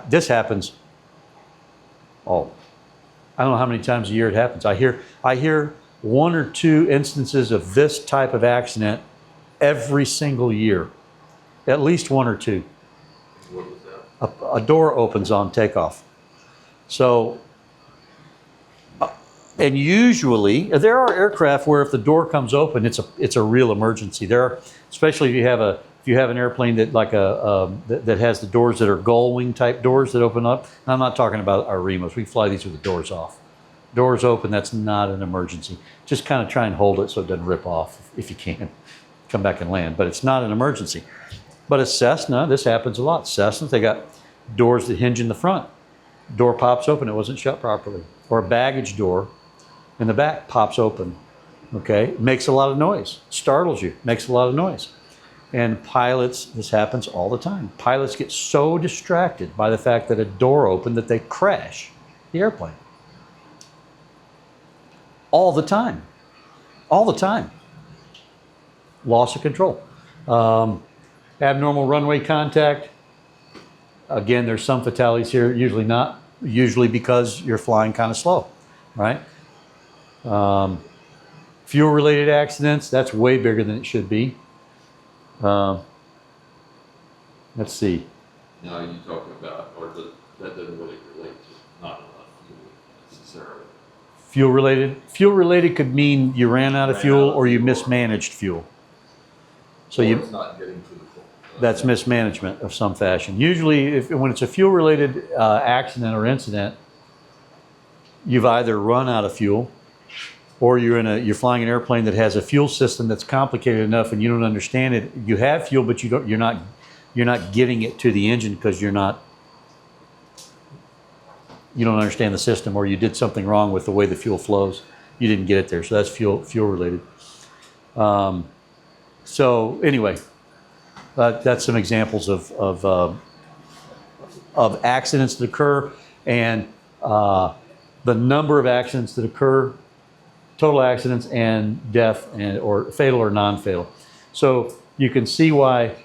This happens, I don't know how many times a year it happens. I hear one or two instances of this type of accident every single year. At least one or two. What was that? A door opens on takeoff. So, and usually there are aircraft where if the door comes open, it's a real emergency. There are, especially if you have an airplane that that has the doors that are gull wing type doors that open up. And I'm not talking about our Remos. We fly these with the doors off. Doors open, that's not an emergency. Just kind of try and hold it so it doesn't rip off if you can. Come back and land, but it's not an emergency. But a Cessna, this happens a lot. Cessnas, they got doors that hinge in the front. Door pops open, it wasn't shut properly. Or a baggage door in the back pops open, okay? Makes a lot of noise, startles you, makes a lot of noise. And pilots, this happens all the time. Pilots get so distracted by the fact that a door opened that they crash the airplane. All the time, all the time. Loss of control. Abnormal runway contact. Again, there's some fatalities here, usually not, usually because you're flying kind of slow, right? Fuel-related accidents, that's way bigger than it should be. Let's see. Now you're talking about, that doesn't really relate to not enough fuel necessarily. Fuel-related could mean you ran out of fuel or you mismanaged fuel. So It's not getting to the that's mismanagement of some fashion. Usually, when it's a fuel-related accident or incident, you've either run out of fuel, or you're flying an airplane that has a fuel system that's complicated enough and you don't understand it. You have fuel, but you're not getting it to the engine because you don't understand the system, or you did something wrong with the way the fuel flows. You didn't get it there, so that's fuel-related. So anyway. That's some examples of accidents that occur, and the number of accidents that occur, total accidents and death, or fatal or non-fatal. So you can see why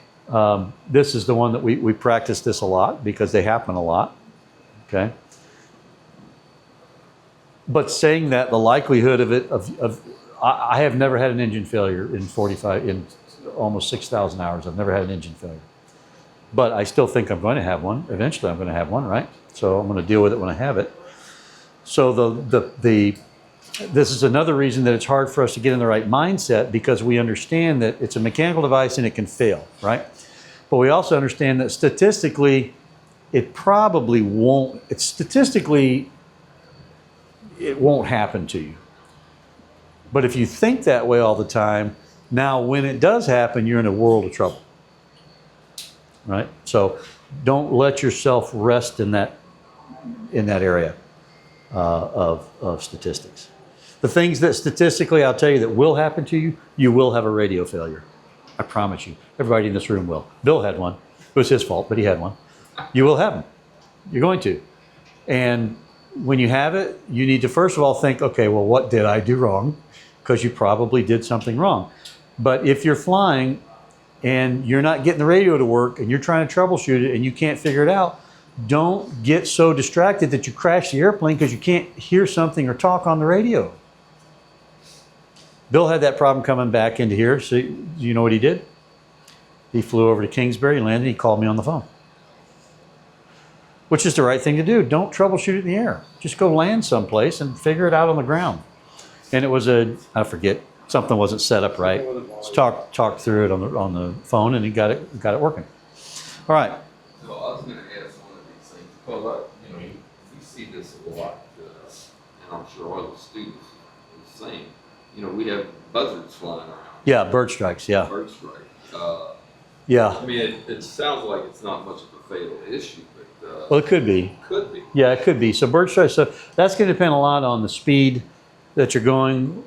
this is the one that we practice this a lot, because they happen a lot. Okay. But saying that, the likelihood of it, I have never had an engine failure in almost 6,000 hours. I've never had an engine failure. But I still think I'm going to have one. Eventually I'm going to have one, right? So I'm going to deal with it when I have it. So this is another reason that it's hard for us to get in the right mindset, because we understand that it's a mechanical device and it can fail, right? But we also understand that statistically, it probably won't, it won't happen to you. But if you think that way all the time, now when it does happen, you're in a world of trouble, right? So don't let yourself rest in that area of statistics. The things that statistically, I'll tell you, that will happen to you, you will have a radio failure. I promise you. Everybody in this room will. Bill had one. It was his fault, but he had one. You will have them. You're going to. And when you have it, you need to first of all think, okay, well, what did I do wrong? Because you probably did something wrong. But if you're flying and you're not getting the radio to work and you're trying to troubleshoot it and you can't figure it out, don't get so distracted that you crash the airplane because you can't hear something or talk on the radio. Bill had that problem coming back into here. So you know what he did? He flew over to Kingsbury, landed, he called me on the phone. Which is the right thing to do. Don't troubleshoot it in the air. Just go land someplace and figure it out on the ground. And it was I forget, something wasn't set up right. Let's talk through it on the phone, and he got it working. All right. So I was going to ask one of these things, because we see this a lot, and I'm sure all the students are the same. We have buzzards flying around. Yeah, bird strikes. Yeah. Bird strike. Yeah. I mean, it sounds like it's not much of a fatal issue, but Well, it could be. Could be. Yeah, it could be. So bird strikes. So that's going to depend a lot on the speed that you're going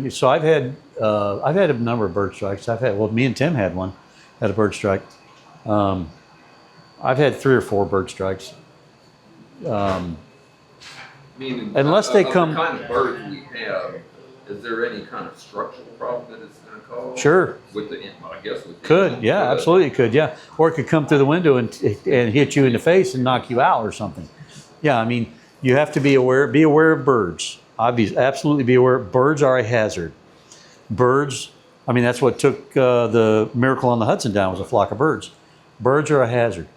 so I've had a number of bird strikes. Me and Tim had one, had a bird strike. I've had 3 or 4 bird strikes. Meaning, Unless they of come- the kind of birds we have, is there any kind of structural problem that it's going to cause? Sure. With the, I guess with the Could, yeah, could. absolutely could, yeah. Or it could come through the window and hit you in the face and knock you out or something. Yeah, I mean, you have to be aware of birds. Absolutely be aware. Birds are a hazard. Birds, I mean, that's what took the Miracle on the Hudson down, was a flock of birds. Birds are a hazard.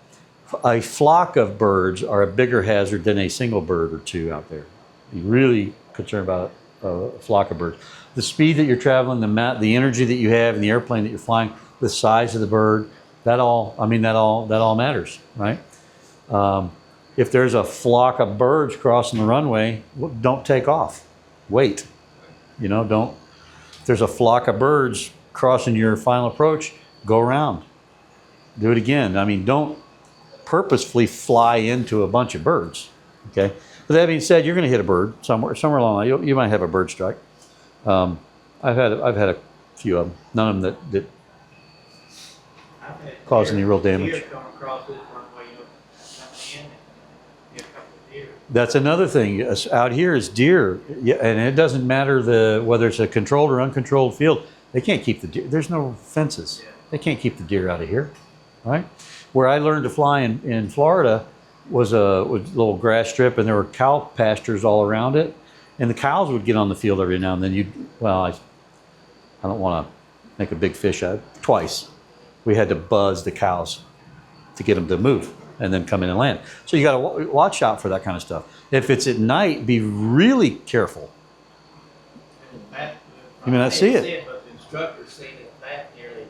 A flock of birds are a bigger hazard than a single bird or two out there. You're really concerned about a flock of birds. The speed that you're traveling, the energy that you have in the airplane that you're flying, the size of the bird, that all matters, right? If there's a flock of birds crossing the runway, don't take off. Wait. Don't. If there's a flock of birds crossing your final approach, go around. Do it again. I mean, don't purposefully fly into a bunch of birds. Okay. But that being said, you're going to hit a bird somewhere along the line. You might have a bird strike. I've had a few of them. None of them that I've had cause any real damage. Deer come across this runway, coming in and hit a couple of deer. That's another thing. Yes, out here is deer, yeah, and it doesn't matter whether it's a controlled or uncontrolled field. They can't keep the deer. There's no fences. Yeah. They can't keep the deer out of here, right? Where I learned to fly in Florida was a little grass strip, and there were cow pastures all around it, and the cows would get on the field every now and then. I don't want to make a big fish out. Twice, we had to buzz the cows to get them to move and then come in and land. So you got to watch out for that kind of stuff. If it's at night, be really careful. You may not see it. But the instructor's saying that nearly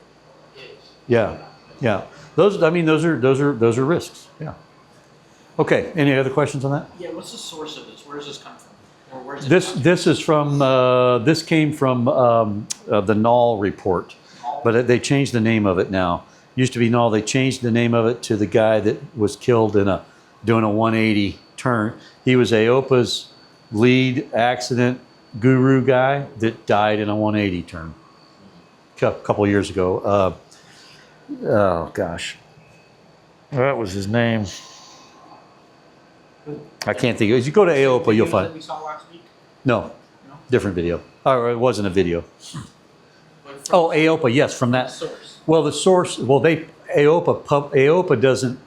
is. Yeah, yeah. Those are risks. Yeah. Okay. Any other questions on that? Yeah, what's the source of this? Where does this come from? Or where's it This come this is from this came from the Knoll report, but they changed the name of it now. Used to be Knoll. They changed the name of it to the guy that was killed doing a 180 turn. He was AOPA's lead accident guru guy that died in a 180 turn a couple of years ago. Oh gosh, what was his name? I can't think of it. If you go to AOPA, you'll videos find that we saw last week? no, No? different video. Or it wasn't a video. But from Oh, AOPA, yes, from the that. source. Well, the source. Well, AOPA doesn't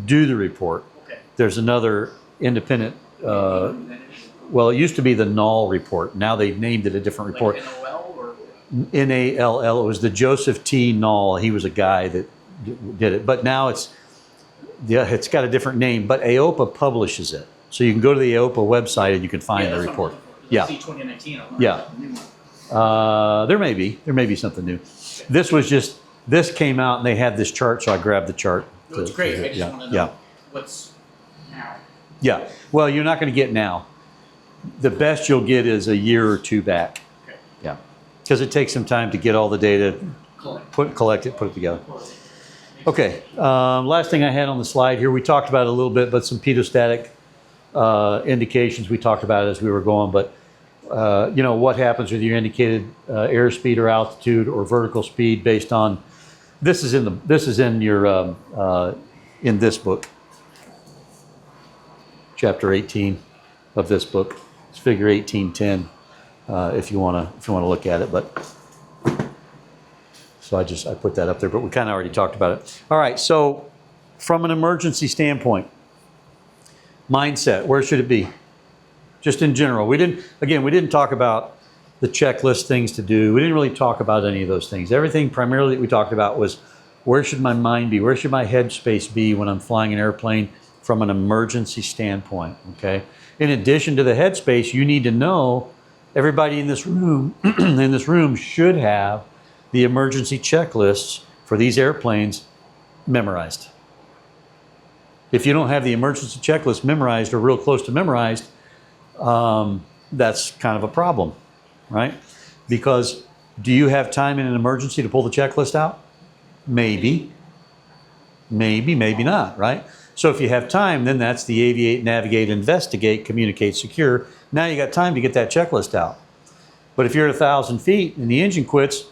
do the report. Okay. There's another independent. Well, it used to be the Knoll report. Now they've named it a different report. Like NOL or? NALL. It was the Joseph T. Knoll. He was a guy that did it. But now it's got a different name. But AOPA publishes it, so you can go to the AOPA website and you can find the that's what I'm report. looking for. Yeah. See 2019. I'm Yeah. New one. There may be something new. This came out and they had this chart, so I grabbed the chart. No, it's great. I just want to know Yeah. what's now. Yeah. Well, you're not going to get now. The best you'll get is a year or two back. Okay. Yeah. Because it takes some time to get all the data, collect it, put it together. Okay. Last thing I had on the slide here, we talked about it a little bit, but some pedostatic indications. We talked about it as we were going, but what happens with your indicated airspeed or altitude or vertical speed based on this is in your in this book, chapter 18 of this book. It's figure 1810 if you want to look at it. But so I put that up there, but we kind of already talked about it. All right, so from an emergency standpoint, mindset, where should it be? Just in general. We didn't talk about the checklist things to do. We didn't really talk about any of those things. Everything primarily that we talked about was where should my mind be? Where should my headspace be when I'm flying an airplane from an emergency standpoint, okay? In addition to the headspace, you need to know everybody in this room should have the emergency checklists for these airplanes memorized. If you don't have the emergency checklist memorized or real close to memorized, that's kind of a problem, right? Because do you have time in an emergency to pull the checklist out? Maybe, maybe not, right? So if you have time, then that's the aviate, navigate, investigate, communicate, secure. Now you got time to get that checklist out. But if you're at 1,000 feet and the engine quits,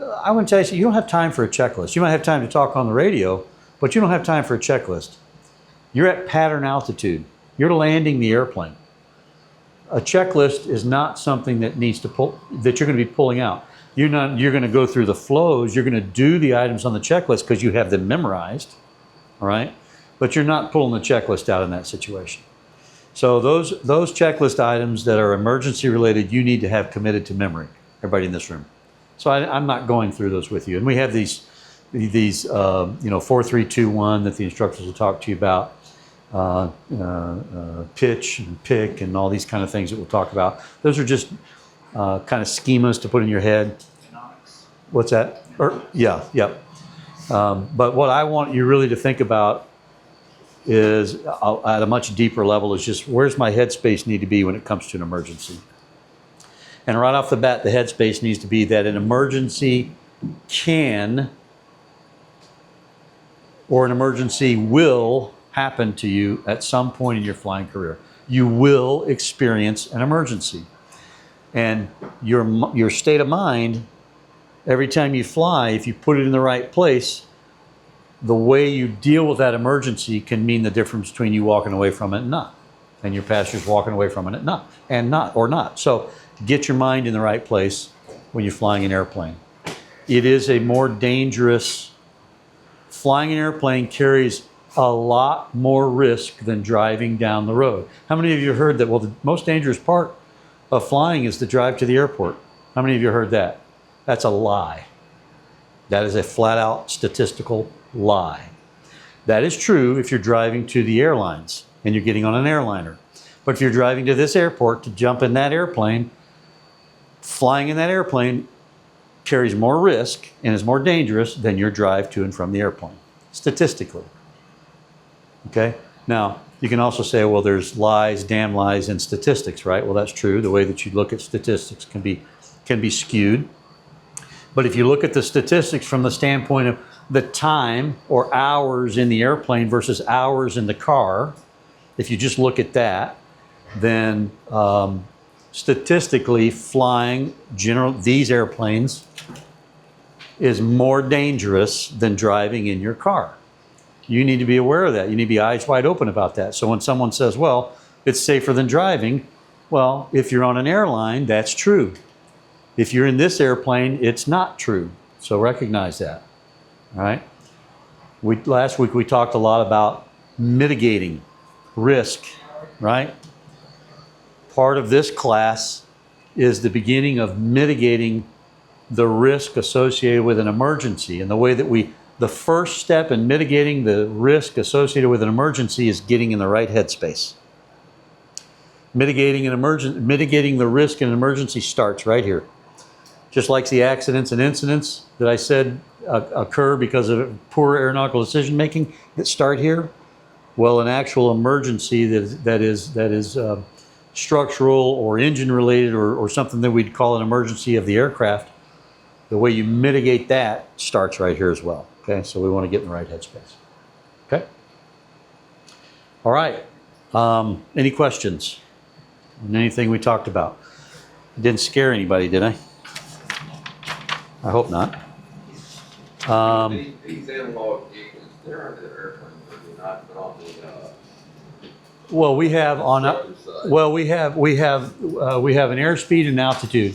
I want to tell you, you don't have time for a checklist. You might have time to talk on the radio, but you don't have time for a checklist. You're at pattern altitude. You're landing the airplane. A checklist is not something that needs to that you're going to be pulling out. You're going to go through the flows. You're going to do the items on the checklist because you have them memorized, all right? But you're not pulling the checklist out in that situation. So those checklist items that are emergency related, you need to have committed to memory, everybody in this room. So I'm not going through those with you. And we have these 4, 3, 2, 1 that the instructors will talk to you about, pitch and pick and all these kind of things that we'll talk about. Those are just kind of schemas to put in your head. Economics. What's that? Yeah. But what I want you really to think about is at a much deeper level is just where's my headspace need to be when it comes to an emergency. And right off the bat, the headspace needs to be that an emergency can or an emergency will happen to you at some point in your flying career. You will experience an emergency. And your state of mind, every time you fly, if you put it in the right place, the way you deal with that emergency can mean the difference between you walking away from it and not, and your passengers walking away from it and not. So get your mind in the right place when you're flying an airplane. It is a more dangerous, flying an airplane carries a lot more risk than driving down the road. How many of you heard that, well, the most dangerous part of flying is the drive to the airport? How many of you heard that? That's a lie. That is a flat out statistical lie. That is true if you're driving to the airlines and you're getting on an airliner. But if you're driving to this airport to jump in that airplane, flying in that airplane carries more risk and is more dangerous than your drive to and from the airplane, statistically. Okay? Now, you can also say, well, there's lies, damn lies in statistics, right? Well, that's true. The way that you look at statistics can be skewed. But if you look at the statistics from the standpoint of the time or hours in the airplane versus hours in the car, if you just look at that, then statistically flying these airplanes is more dangerous than driving in your car. You need to be aware of that. You need to be eyes wide open about that. So when someone says, well, it's safer than driving, well, if you're on an airline, that's true. If you're in this airplane, it's not true. So recognize that. All right? Last week we talked a lot about mitigating risk, right? Part of this class is the beginning of mitigating the risk associated with an emergency. And the way that the first step in mitigating the risk associated with an emergency is getting in the right headspace. Mitigating the risk in an emergency starts right here. Just like the accidents and incidents that I said occur because of poor aeronautical decision making that start here. Well, an actual emergency that is structural or engine related or something that we'd call an emergency of the aircraft, the way you mitigate that starts right here as well. Okay, so we want to get in the right headspace. Okay. All right. Any questions on anything we talked about? Didn't scare anybody, did I? I hope not. These analog gauges, they're on the airplane, but they're not, but on the, Well, we have instructor side. well, we have an airspeed and altitude.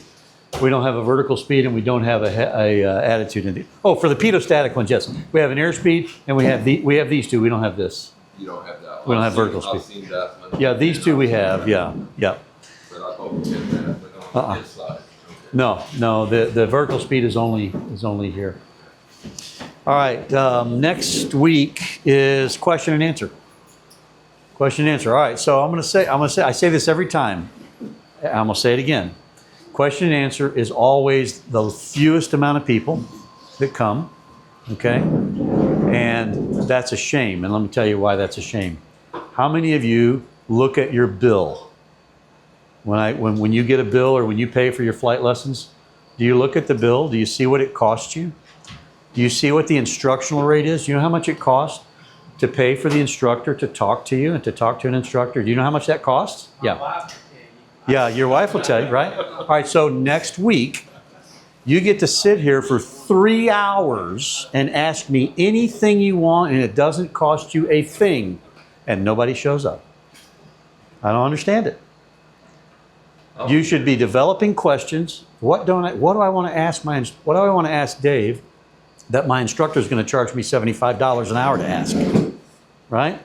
We don't have a vertical speed and we don't have a attitude in it. Oh, for the pedostatic ones, yes. We have an airspeed and we have these two. We don't have this. You don't have that. We don't have vertical I've speed. seen that one. Yeah, these two we have. Yeah. But I thought we had that, but on this side. Okay. No. The vertical speed is only here. All right. Next week is question and answer. Question and answer. All right. So I'm gonna say I say this every time. I'm gonna say it again. Question and answer is always the fewest amount of people that come. Okay. And that's a shame. And let me tell you why that's a shame. How many of you look at your bill? When you get a bill or when you pay for your flight lessons, do you look at the bill? Do you see what it costs you? Do you see what the instructional rate is? Do you know how much it costs to pay for the instructor to talk to you and to talk to an instructor. Do you know how much that costs? My Yeah. wife will tell you. Yeah, your wife will tell you, right? All right, so next week, you get to sit here for 3 hours and ask me anything you want, and it doesn't cost you a thing, and nobody shows up. I don't understand it. You should be developing questions. What do I want to ask Dave that my instructor is going to charge me $75 an hour to ask? Right?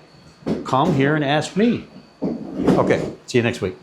Come here and ask me. Okay, see you next week.